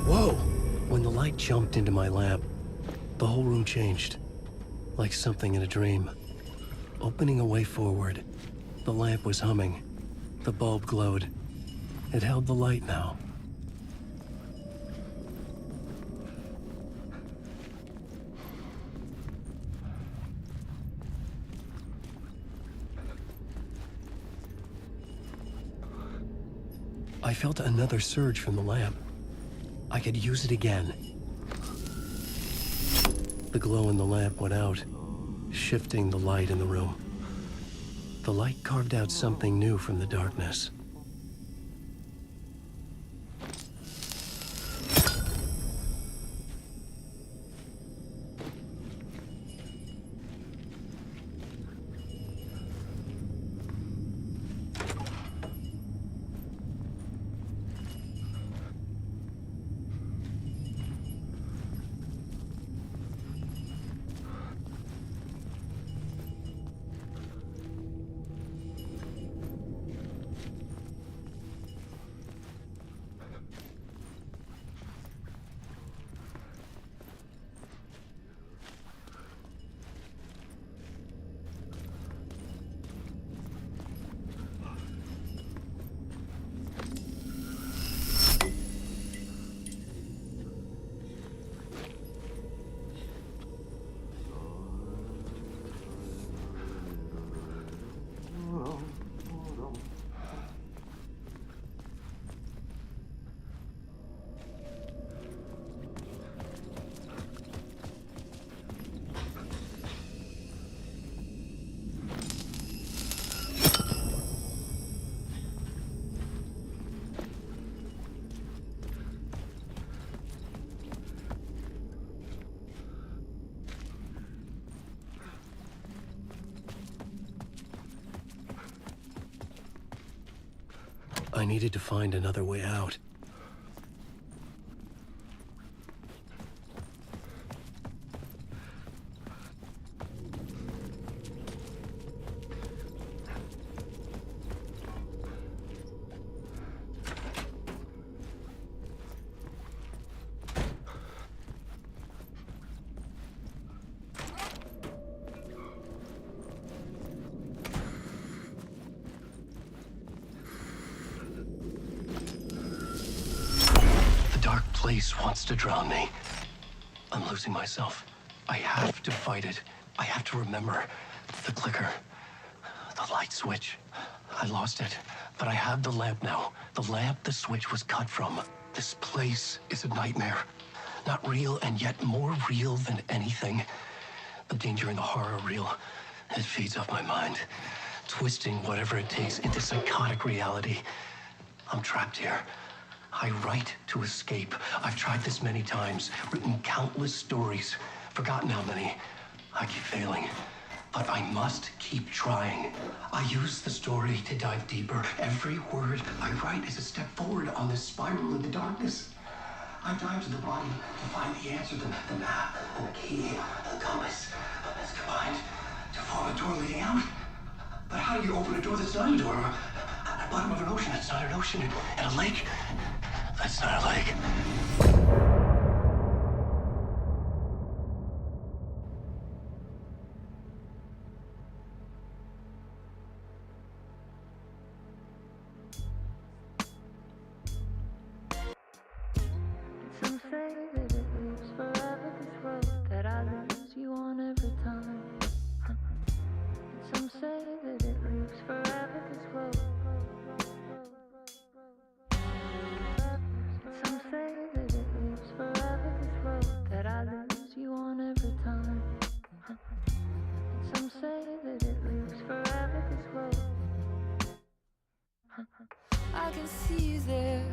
Whoa! When the light jumped into my lamp, the whole room changed. Like something in a dream. Opening a way forward, the lamp was humming. The bulb glowed. It held the light now. I felt another surge from the lamp. I could use it again. The glow in the lamp went out, shifting the light in the room. The light carved out something new from the darkness. I needed to find another way out. The dark place wants to drown me. I'm losing myself. I have to fight it. I have to remember the clicker, the light switch. I lost it, but I have the lamp now. The lamp the switch was cut from. This place is a nightmare. Not real, and yet more real than anything. The danger and the horror are real. It feeds off my mind, twisting whatever it takes into psychotic reality. I'm trapped here. I write to escape. I've tried this many times, written countless stories, forgotten how many. I keep failing, but I must keep trying. I use the story to dive deeper. Every word I write is a step forward on this spiral in the darkness. I dive to the bottom to find the answer, the map, and the key, the compass. It's combined to form a door leading out. But how do you open a door that's not a door? At the bottom of an ocean that's not an ocean. And a lake that's not a lake. Some say that it lives forever, this road that I lose you on every time. And some say that it lives forever, this road. And some say that it lives forever, this road that I lose you on every time. And some say that it lives forever, this road. I can see you there,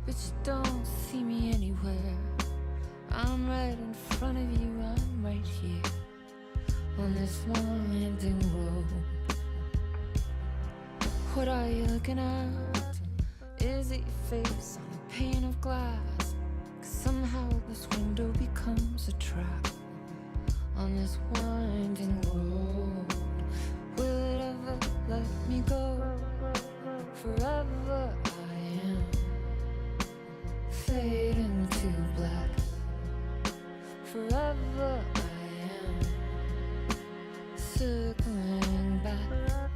but you don't see me anywhere. I'm right in front of you, I'm right here on this winding road. What are you looking at? Is it your face on a pane of glass? 'Cause somehow this window becomes a trap on this winding road. Will it ever let me go? Forever I am fading to black. Forever I am circling back,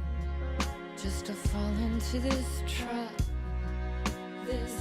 just to fall into this trap, this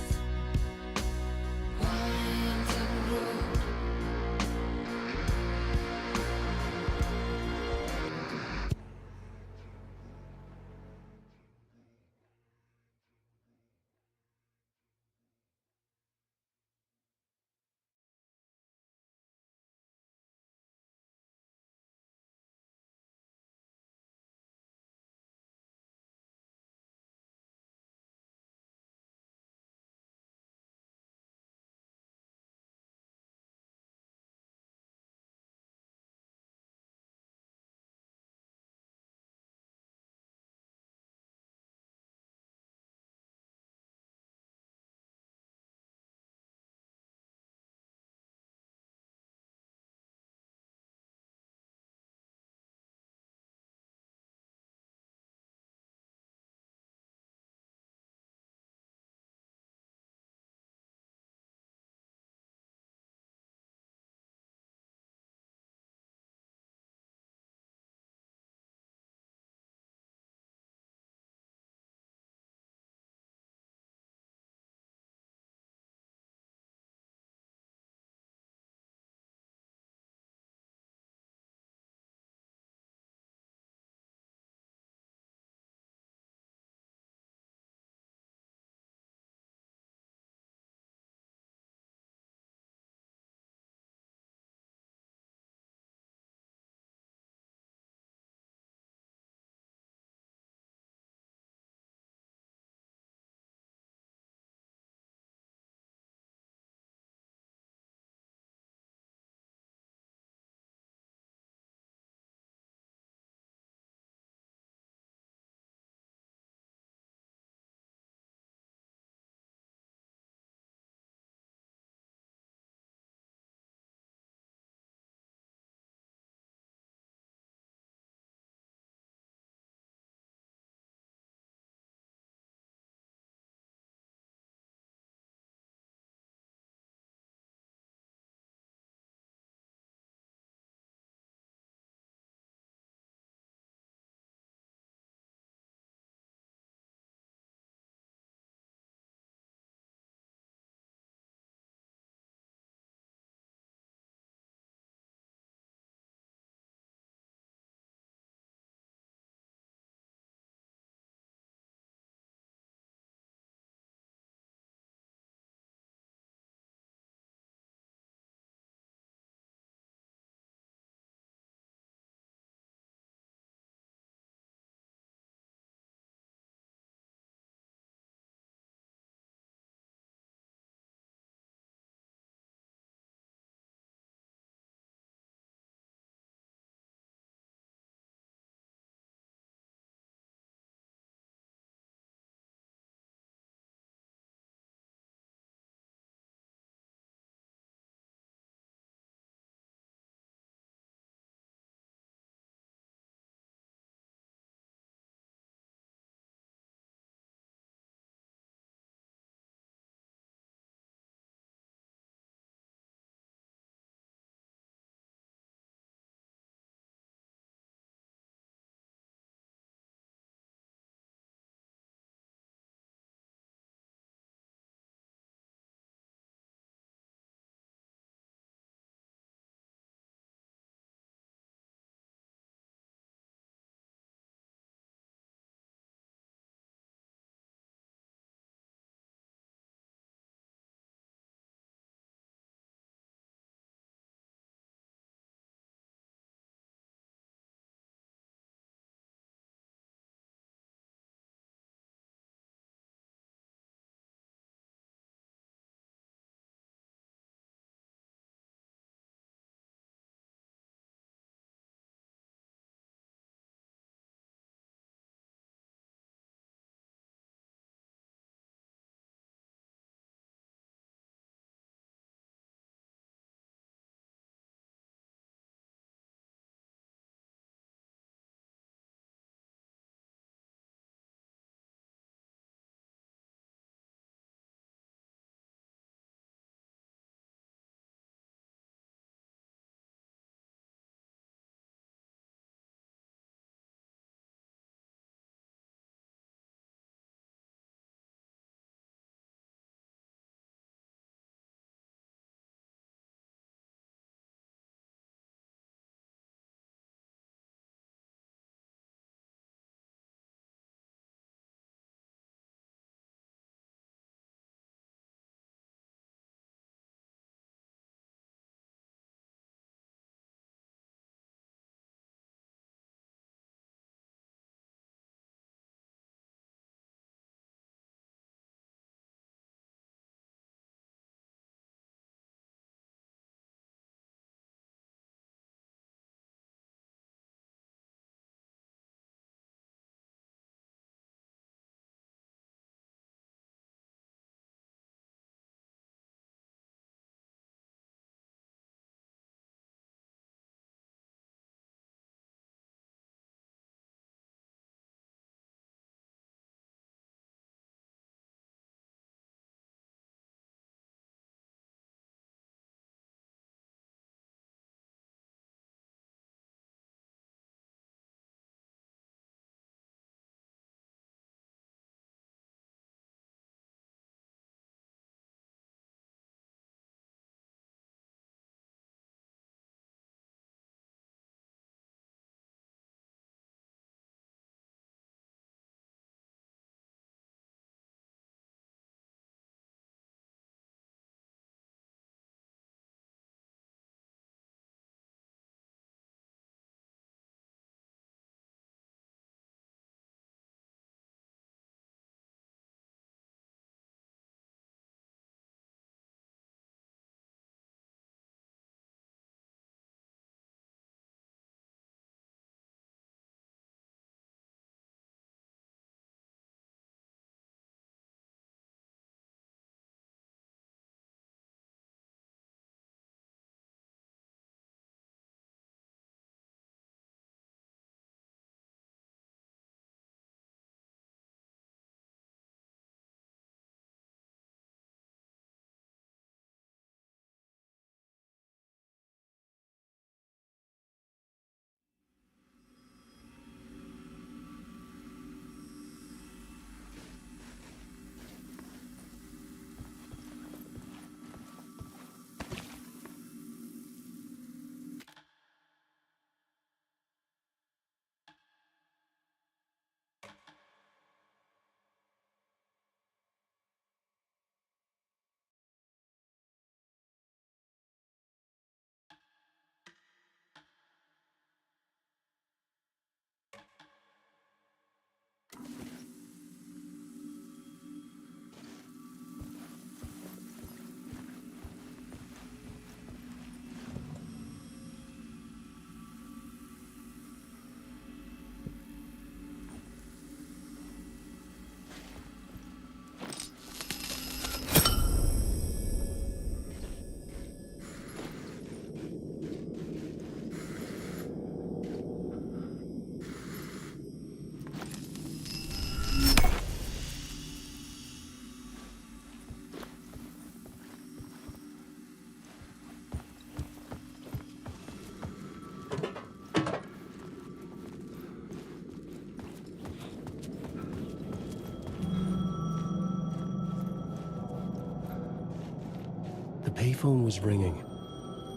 payphone was ringing.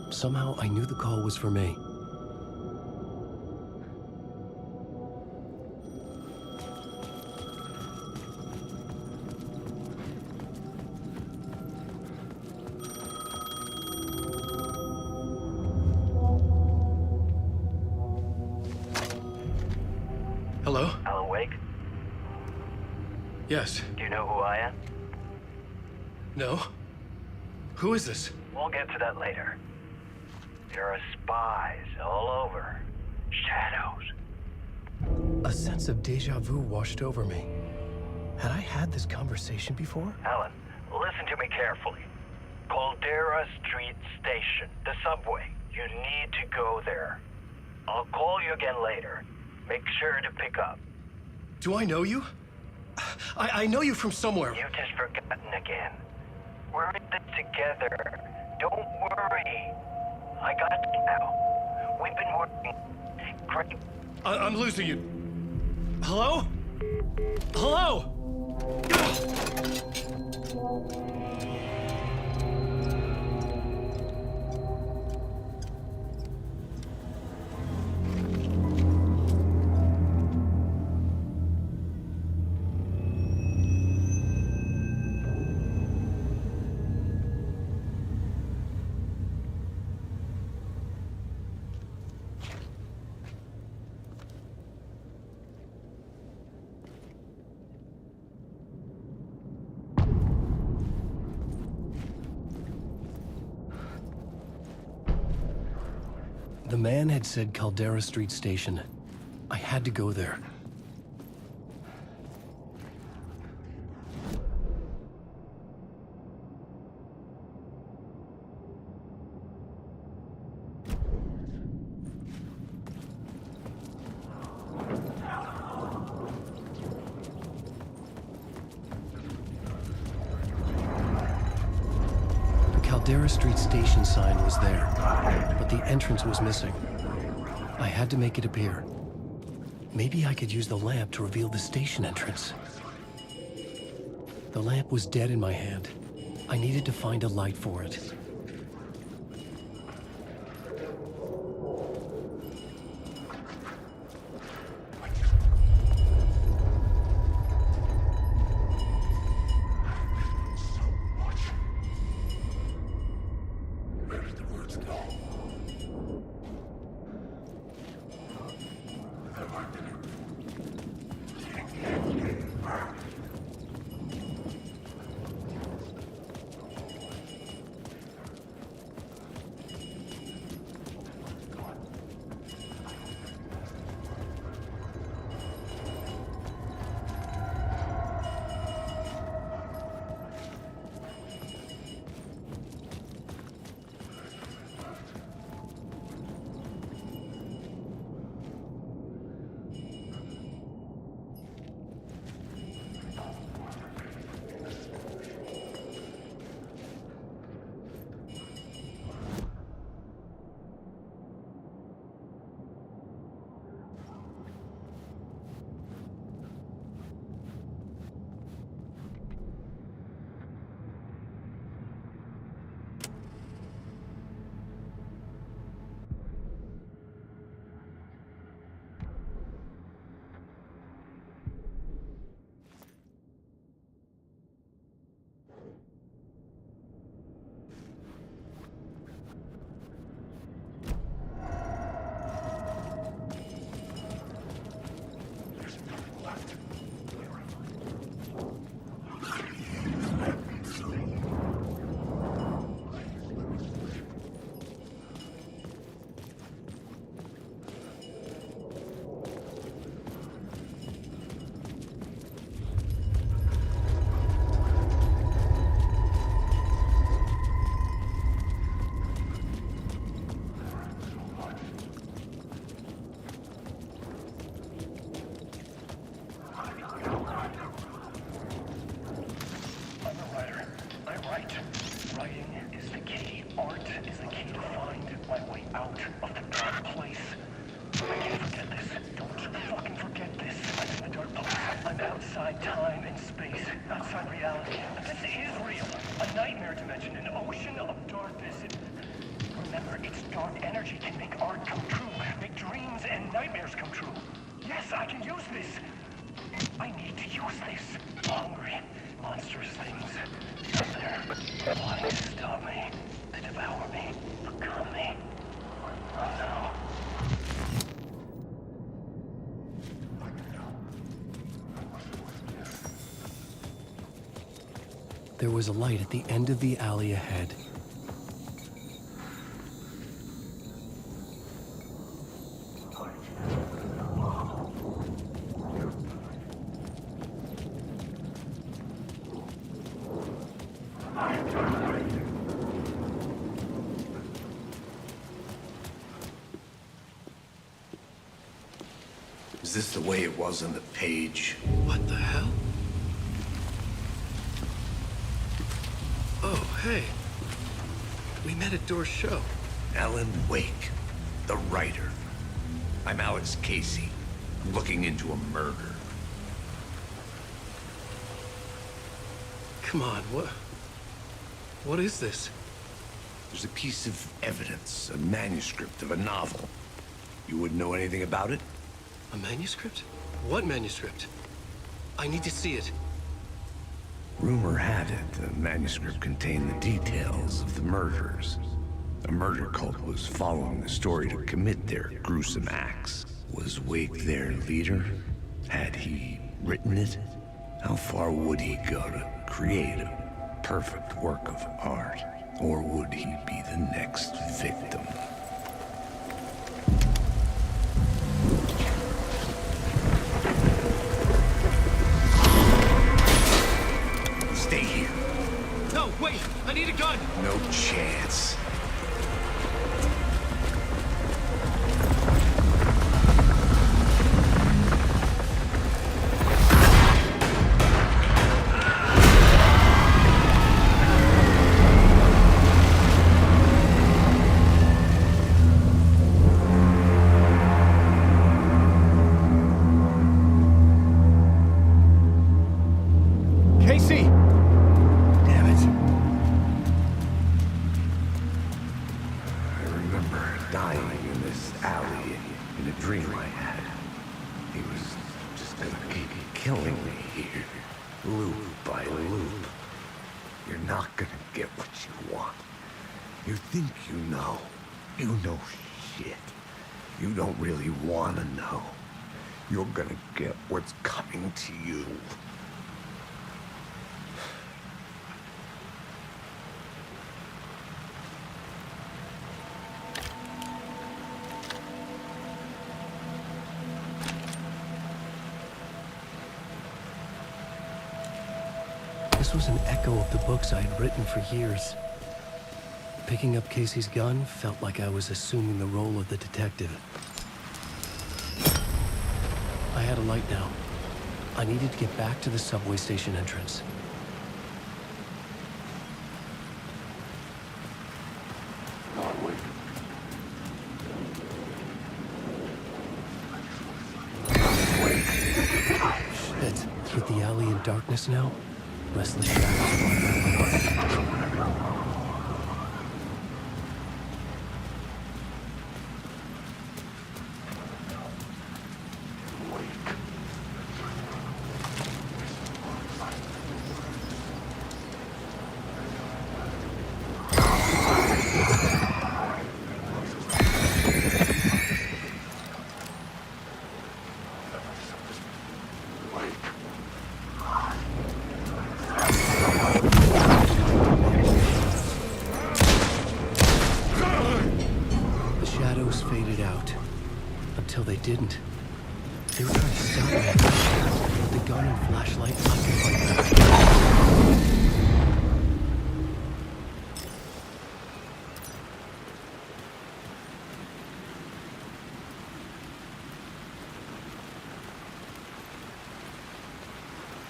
Somehow I knew the call was for me. Hello? Alan Wake? Yes. Do you know who I am? No? Who is this? We'll get to that later. There are spies all over. Shadows. A sense of deja vu washed over me. Had I had this conversation before? Alan, listen to me carefully. Caldera Street Station, the subway. You need to go there. I'll call you again later. Make sure to pick up. Do I know you? I know you from somewhere. You've just forgotten again. We're in this together. Don't worry. I got you now. We've been working. Great. I'm losing you. Hello? Hello? The man had said Caldera Street Station. I had to go there. The Caldera Street Station sign was there, but the entrance was missing. I had to make it appear. Maybe I could use the lamp to reveal the station entrance. The lamp was dead in my hand. I needed to find a light for it. outside time and space, outside reality. This is real. A nightmare dimension, an ocean of dark. Its dark energy can make art come true, make dreams and nightmares come true. Yes, I can use this. I need to use this. Hungry, monstrous things out there wanting to stop me, to devour me, become me. Oh no. There was a light at the end of the alley ahead. Is this the way it was on the page? What the hell? Oh, hey. We met at Door's show. Alan Wake, the writer. I'm Alex Casey. I'm looking into a murder. Come on, what is this? There's a piece of evidence, a manuscript of a novel. You wouldn't know anything about it? A manuscript? What manuscript? I need to see it. Rumor had it the manuscript contained the details of the murders. A murder cult was following the story to commit their gruesome acts. Was Wake their leader? Had he written it? How far would he go to create a perfect work of art? Or would he be the next victim? Stay here. No, wait! I need a gun! No chance. Casey! Damn it. I remember dying in this alley in a dream I had. He was just gonna keep killing me here, loop by loop. You're not gonna get what you want. You think you know. You know shit. You don't really want to know. You're gonna get what's coming to you. This was an echo of the books I had written for years. Picking up Casey's gun felt like I was assuming the role of the detective. I had a light now. I needed to get back to the subway station entrance. Shit, through the alley in darkness now? Restless shadows flying around my heart. The shadows faded out. Until they didn't. They were trying to stop me. With the gun and flashlight, I could fight back.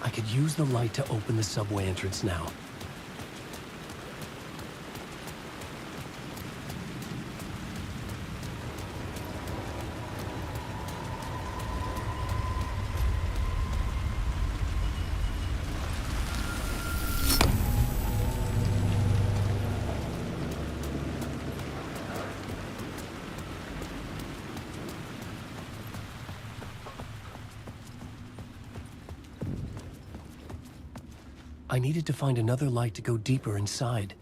I could use the light to open the subway entrance now. I needed to find another light to go deeper inside.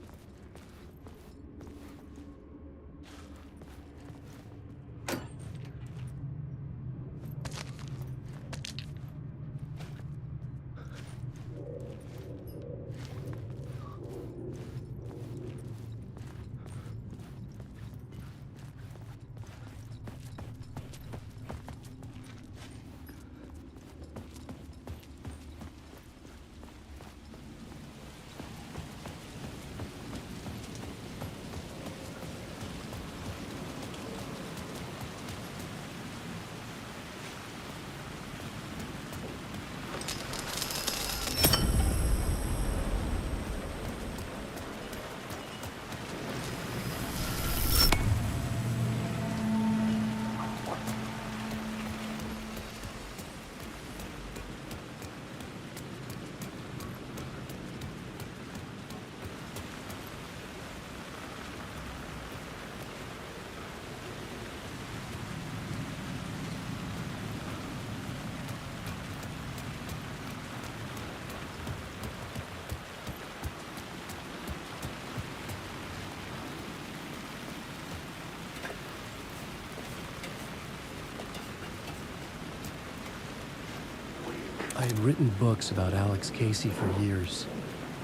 I had written books about Alex Casey for years.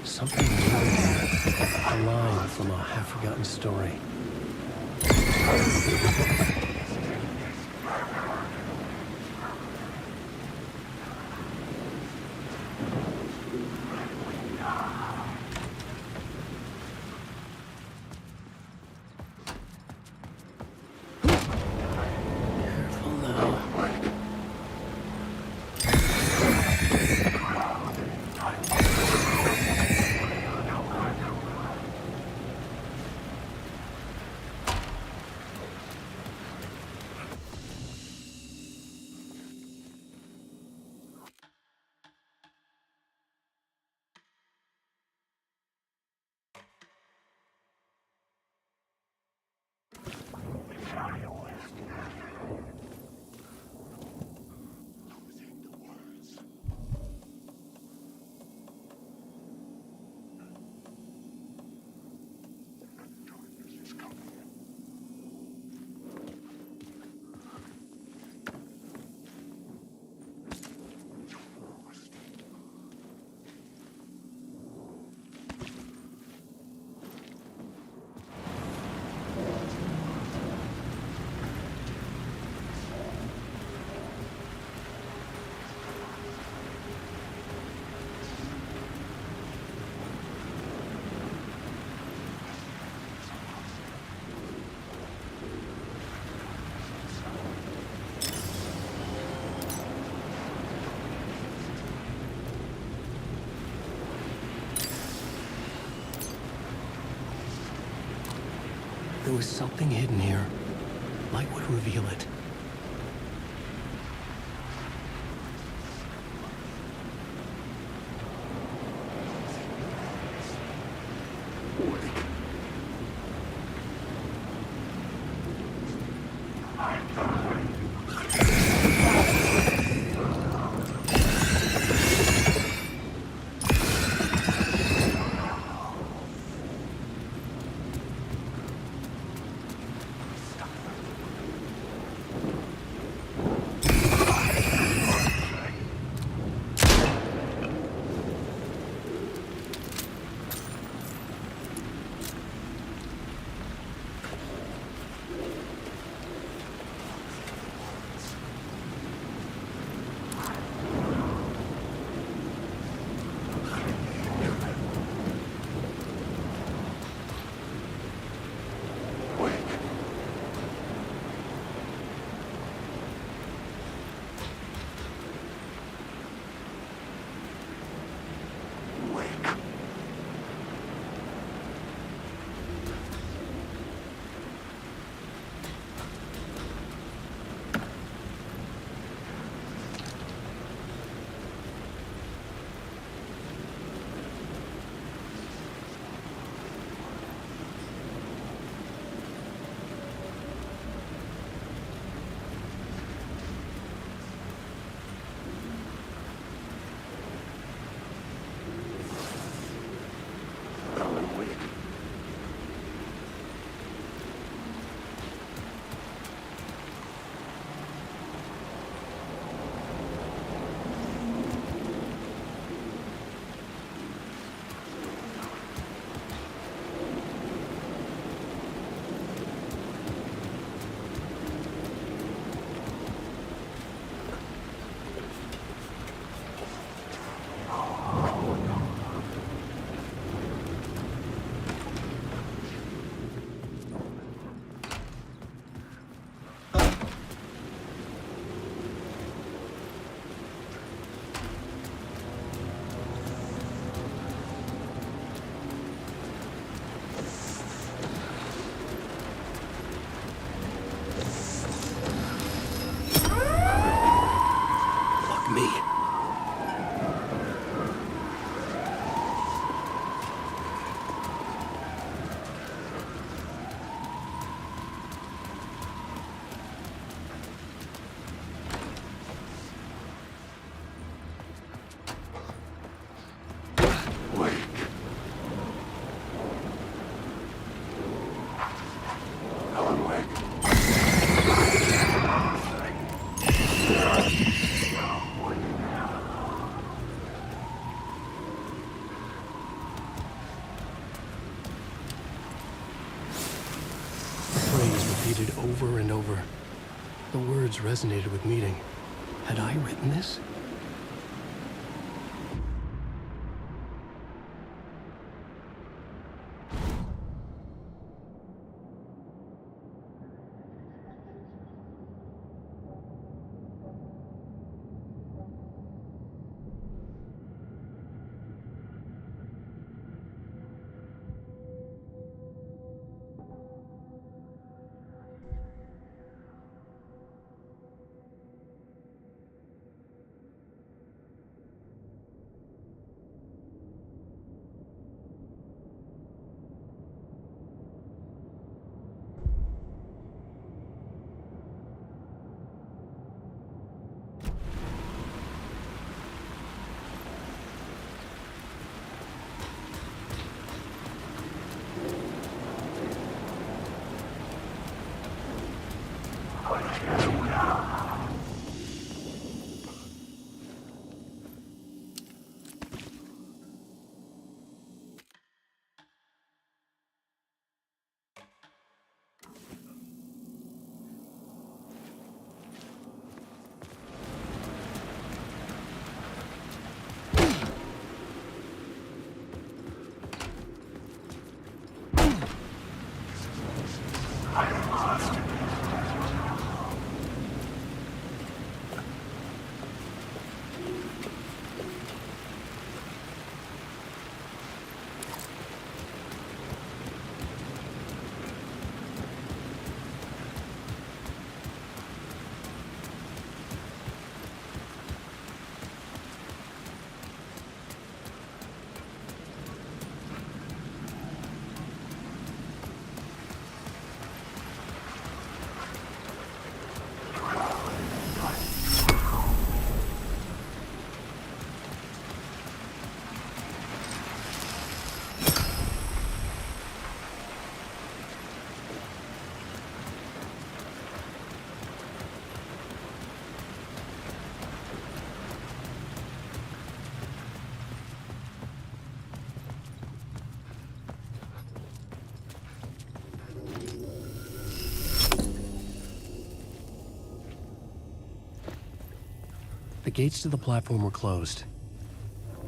Something weird there. A line from a half-forgotten story. There was something hidden here. Light would reveal it. repeated over and over. The words resonated with meaning. Had I written this? The gates to the platform were closed.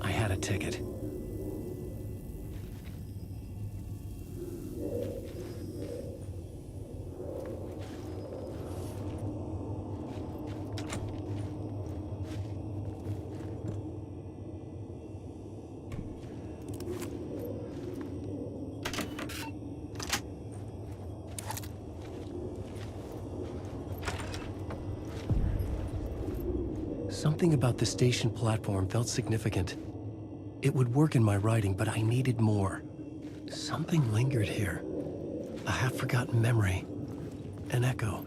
I had a ticket. Something about the station platform felt significant. It would work in my writing, but I needed more. Something lingered here. A half-forgotten memory. An echo.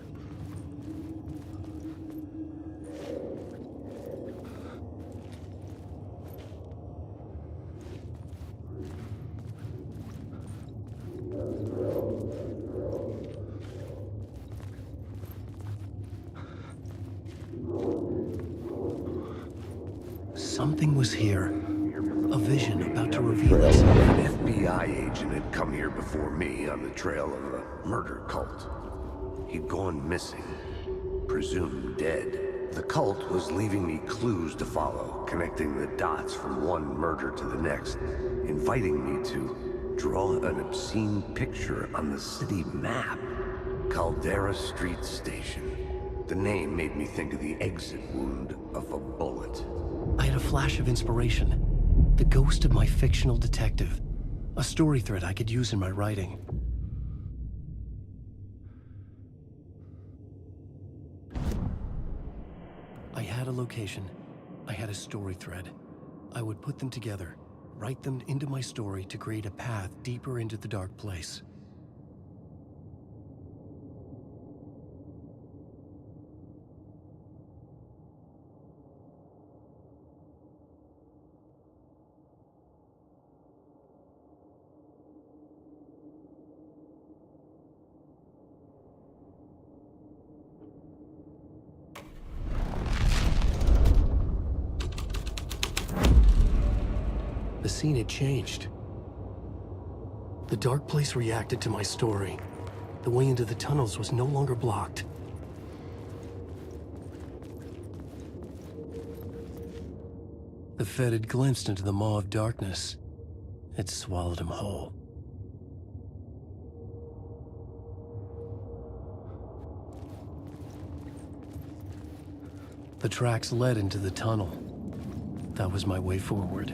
Something was here. A vision about to reveal itself. An FBI agent had come here before me on the trail of a murder cult. He'd gone missing, presumed dead. The cult was leaving me clues to follow, connecting the dots from one murder to the next, inviting me to draw an obscene picture on the city map. Caldera Street Station. The name made me think of the exit wound of a bullet. I had a flash of inspiration. The ghost of my fictional detective. A story thread I could use in my writing. I had a location. I had a story thread. I would put them together, write them into my story to create a path deeper into the dark place. The scene had changed. The dark place reacted to my story. The way into the tunnels was no longer blocked. The Fed had glimpsed into the maw of darkness. It swallowed him whole. The tracks led into the tunnel. That was my way forward.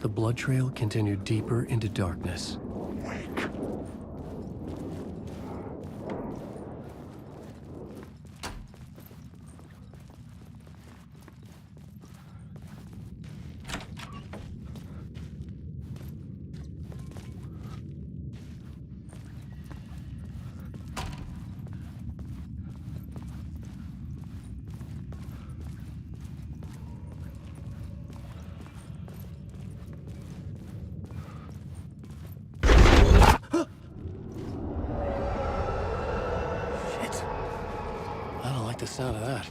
The blood trail continued deeper into darkness. I don't like the sound of that.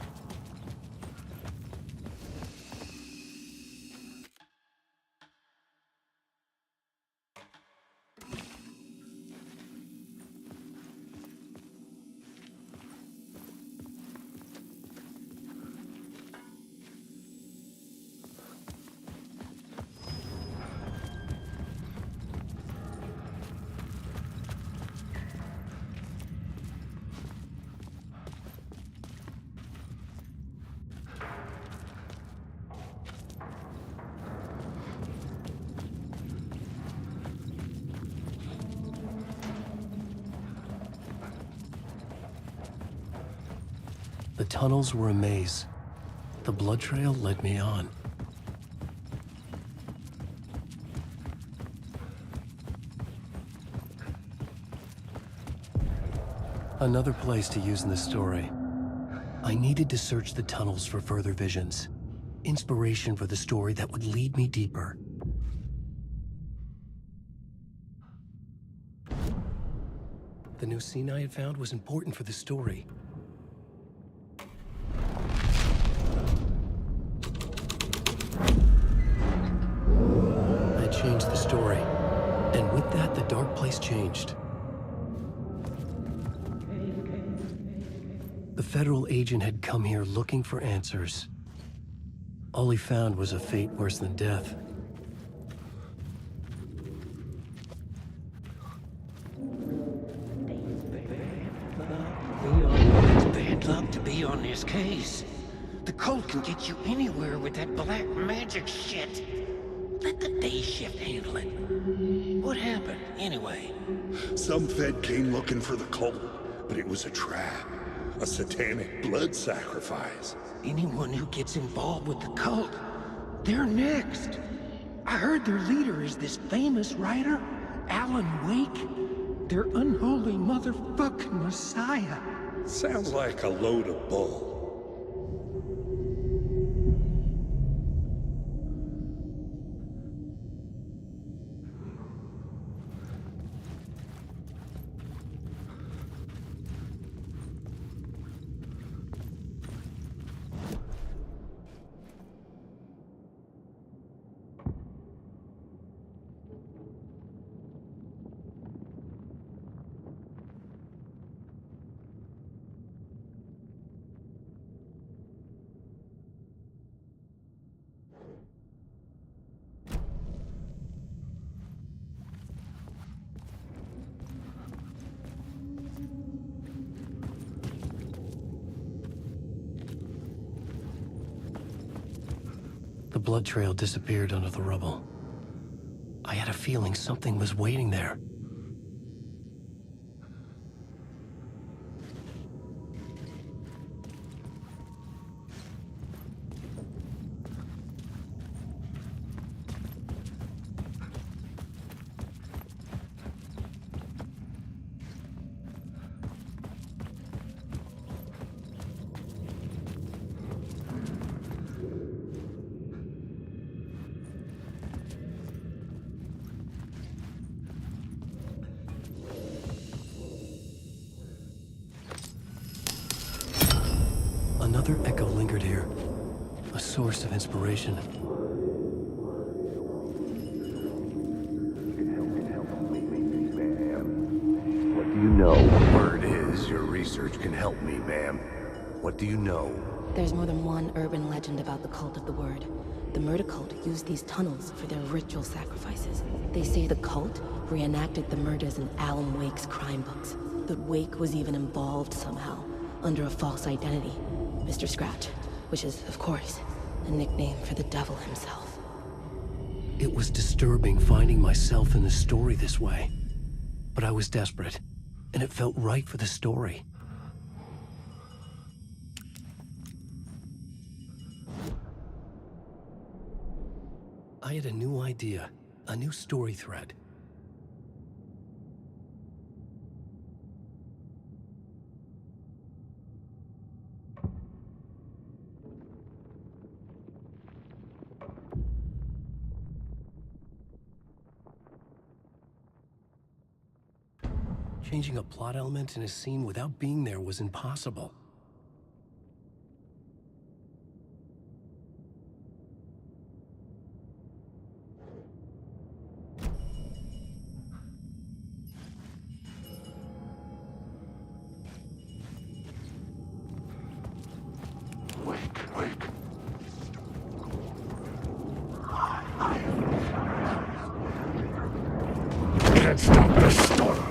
The tunnels were a maze. The blood trail led me on. Another place to use in the story. I needed to search the tunnels for further visions. Inspiration for the story that would lead me deeper. The new scene I had found was important for the story. I changed the story, and with that, the dark place changed. The federal agent had come here looking for answers. All he found was a fate worse than death. It's bad luck to be on this case. The cult can get you anywhere with that black magic shit. Let the day shift handle it. What happened, anyway? Some Fed came looking for the cult, but it was a trap. A satanic blood sacrifice. Anyone who gets involved with the cult, they're next. I heard their leader is this famous writer, Alan Wake. Their unholy motherfucking messiah. Sounds like a load of bull. The blood trail disappeared under the rubble. I had a feeling something was waiting there. source of inspiration. What do you know? Word is your research can help me, ma'am. What do you know? There's more than one urban legend about the Cult of the Word. The murder cult used these tunnels for their ritual sacrifices. They say the cult reenacted the murders in Alan Wake's crime books. That Wake was even involved somehow, under a false identity. Mr. Scratch, which is, of course, a nickname for the devil himself. It was disturbing finding myself in the story this way. But I was desperate, and it felt right for the story. I had a new idea, a new story thread. Changing a plot element in a scene without being there was impossible. Can't stop the storm.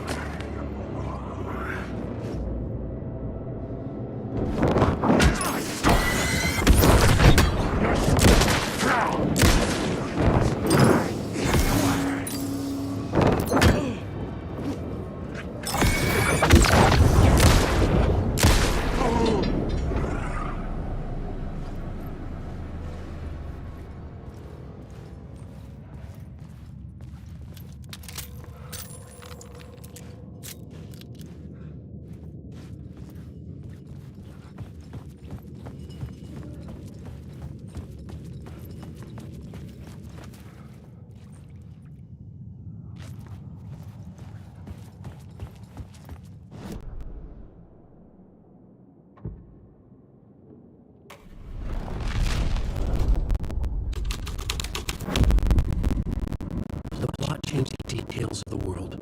The plot changed the details of the world.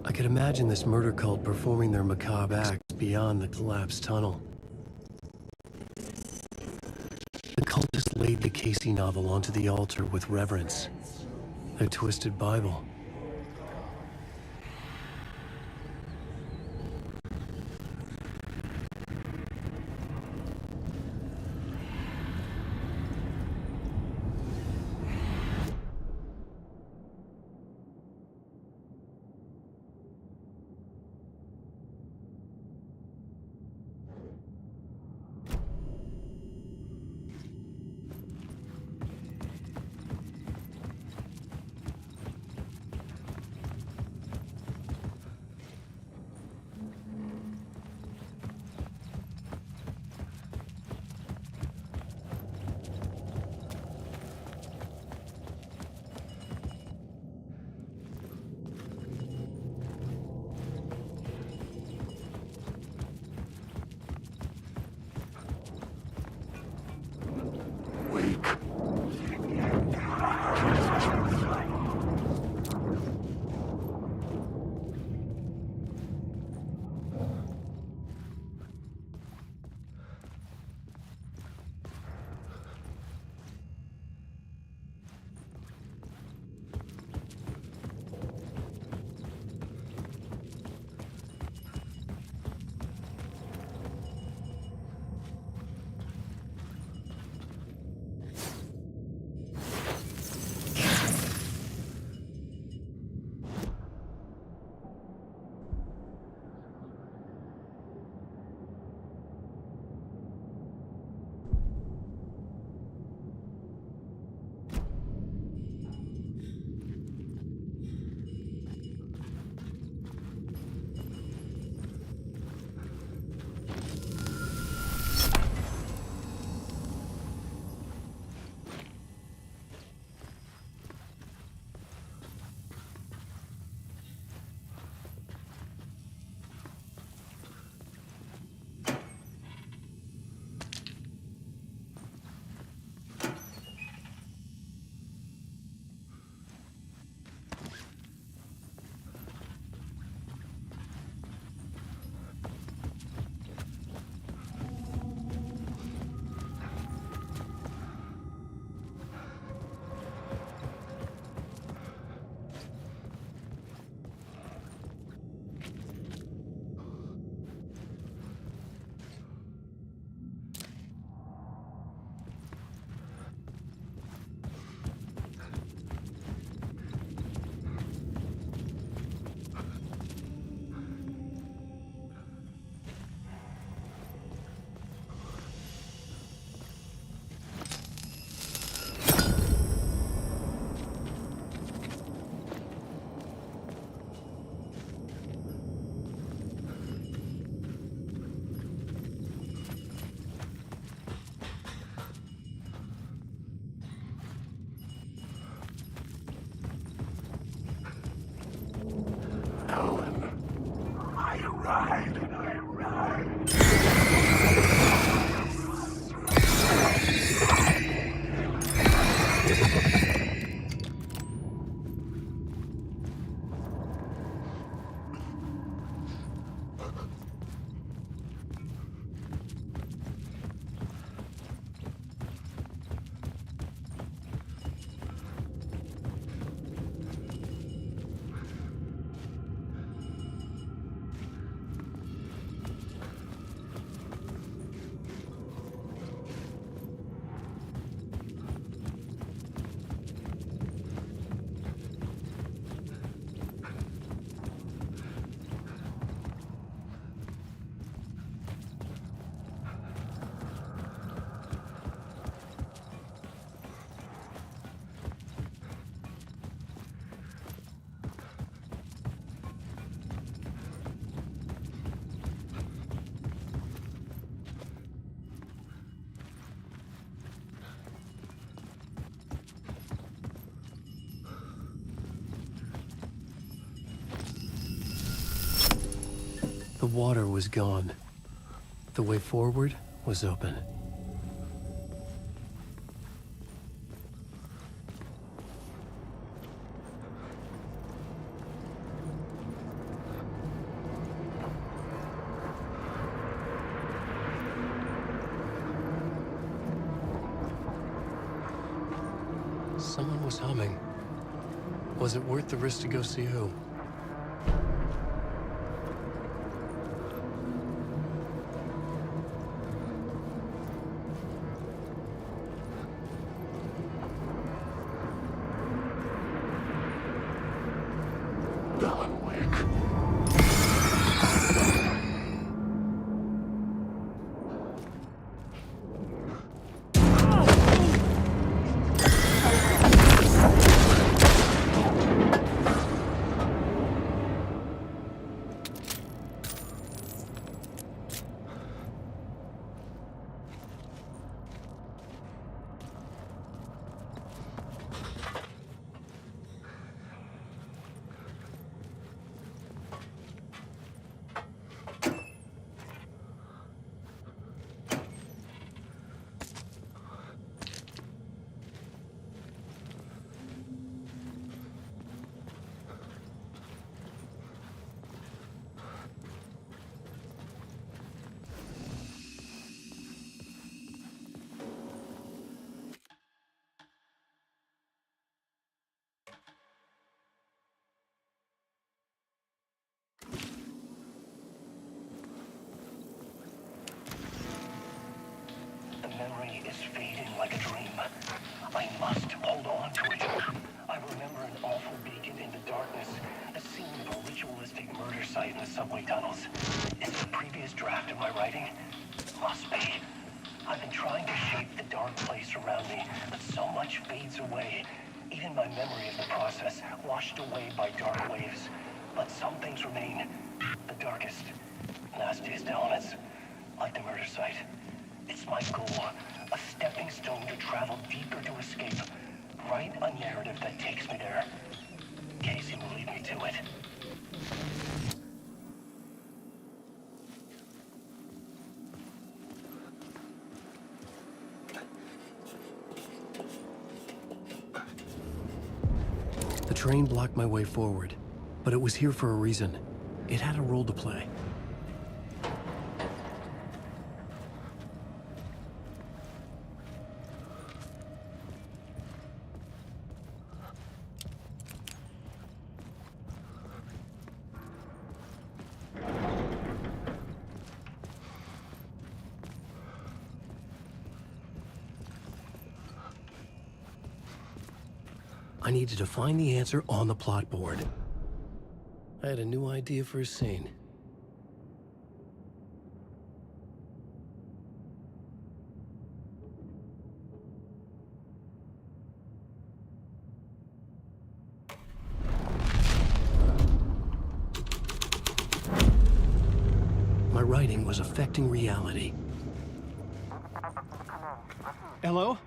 I could imagine this murder cult performing their macabre acts beyond the collapsed tunnel. The cultists laid the Casey novel onto the altar with reverence. A twisted Bible. The water was gone. The way forward was open. Someone was humming. Was it worth the risk to go see who? Memory is fading like a dream. I must hold on to it. I remember an awful beacon in the darkness, a scene of a ritualistic murder site in the subway tunnels. Is it a previous draft of my writing? Must be. I've been trying to shape the dark place around me, but so much fades away. Even my memory of the process, washed away by dark waves. But some things remain. The darkest, nastiest elements, like the murder site. It's my goal, a stepping stone to travel deeper to escape. Write a narrative that takes me there. Casey will lead me to it. The train blocked my way forward, but it was here for a reason. It had a role to play. I needed to find the answer on the plot board. I had a new idea for a scene. My writing was affecting reality. Hello?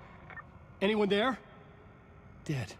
Anyone there? Dead.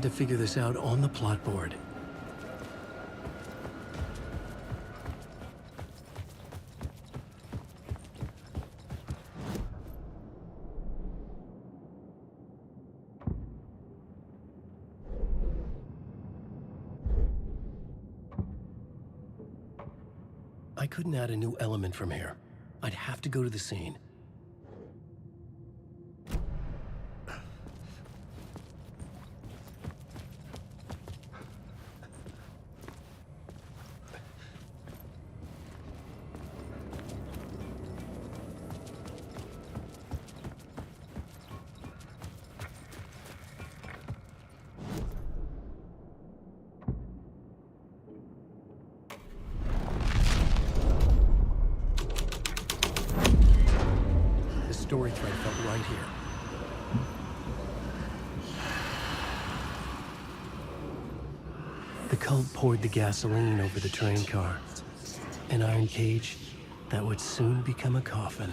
had to figure this out on the plot board. I couldn't add a new element from here. I'd have to go to the scene. Story thread felt right here. The cult poured the gasoline over the train car. An iron cage that would soon become a coffin.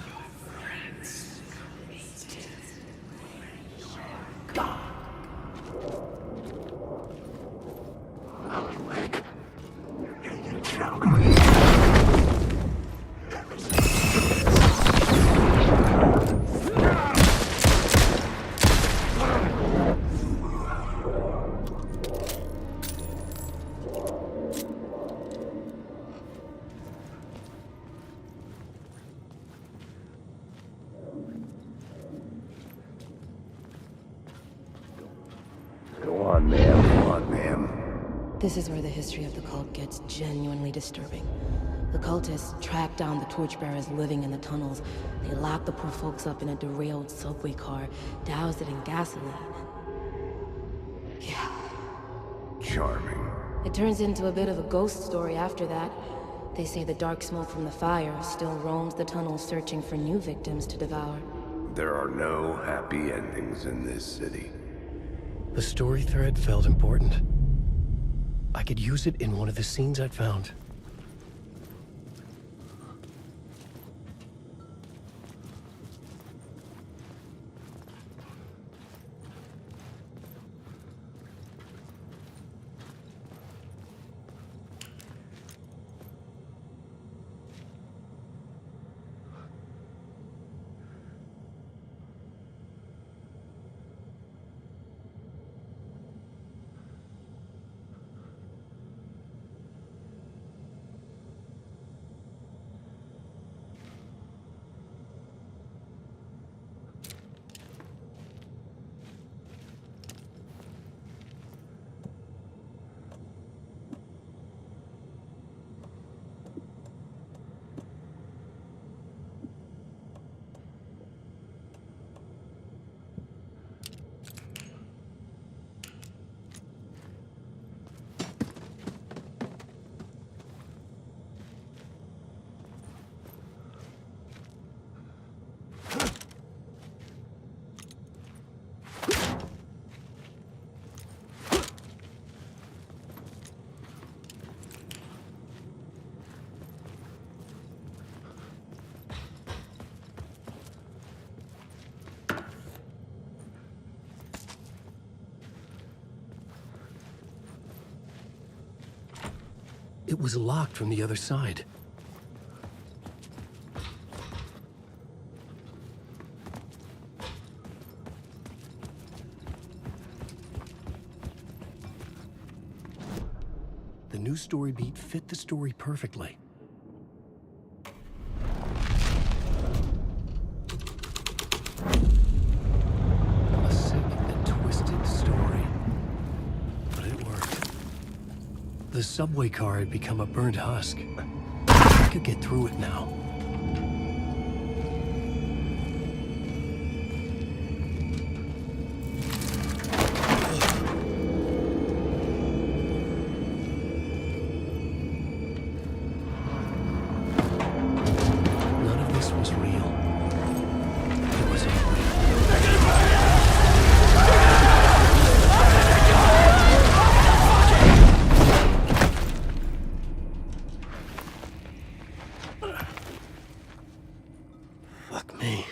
Go on, ma'am. This is where the history of the cult gets genuinely disturbing. The cultists tracked down the torchbearers living in the tunnels. They locked the poor folks up in a derailed subway car, doused it in gasoline. Yeah. Charming. It turns into a bit of a ghost story after that. They say the dark smoke from the fire still roams the tunnels searching for new victims to devour. There are no happy endings in this city. The story thread felt important. I could use it in one of the scenes I'd found. It was locked from the other side. The new story beat fit the story perfectly. A sick and twisted story. But it worked. The subway car had become a burnt husk. I could get through it now. None of this was real. It was all real. Fuck me.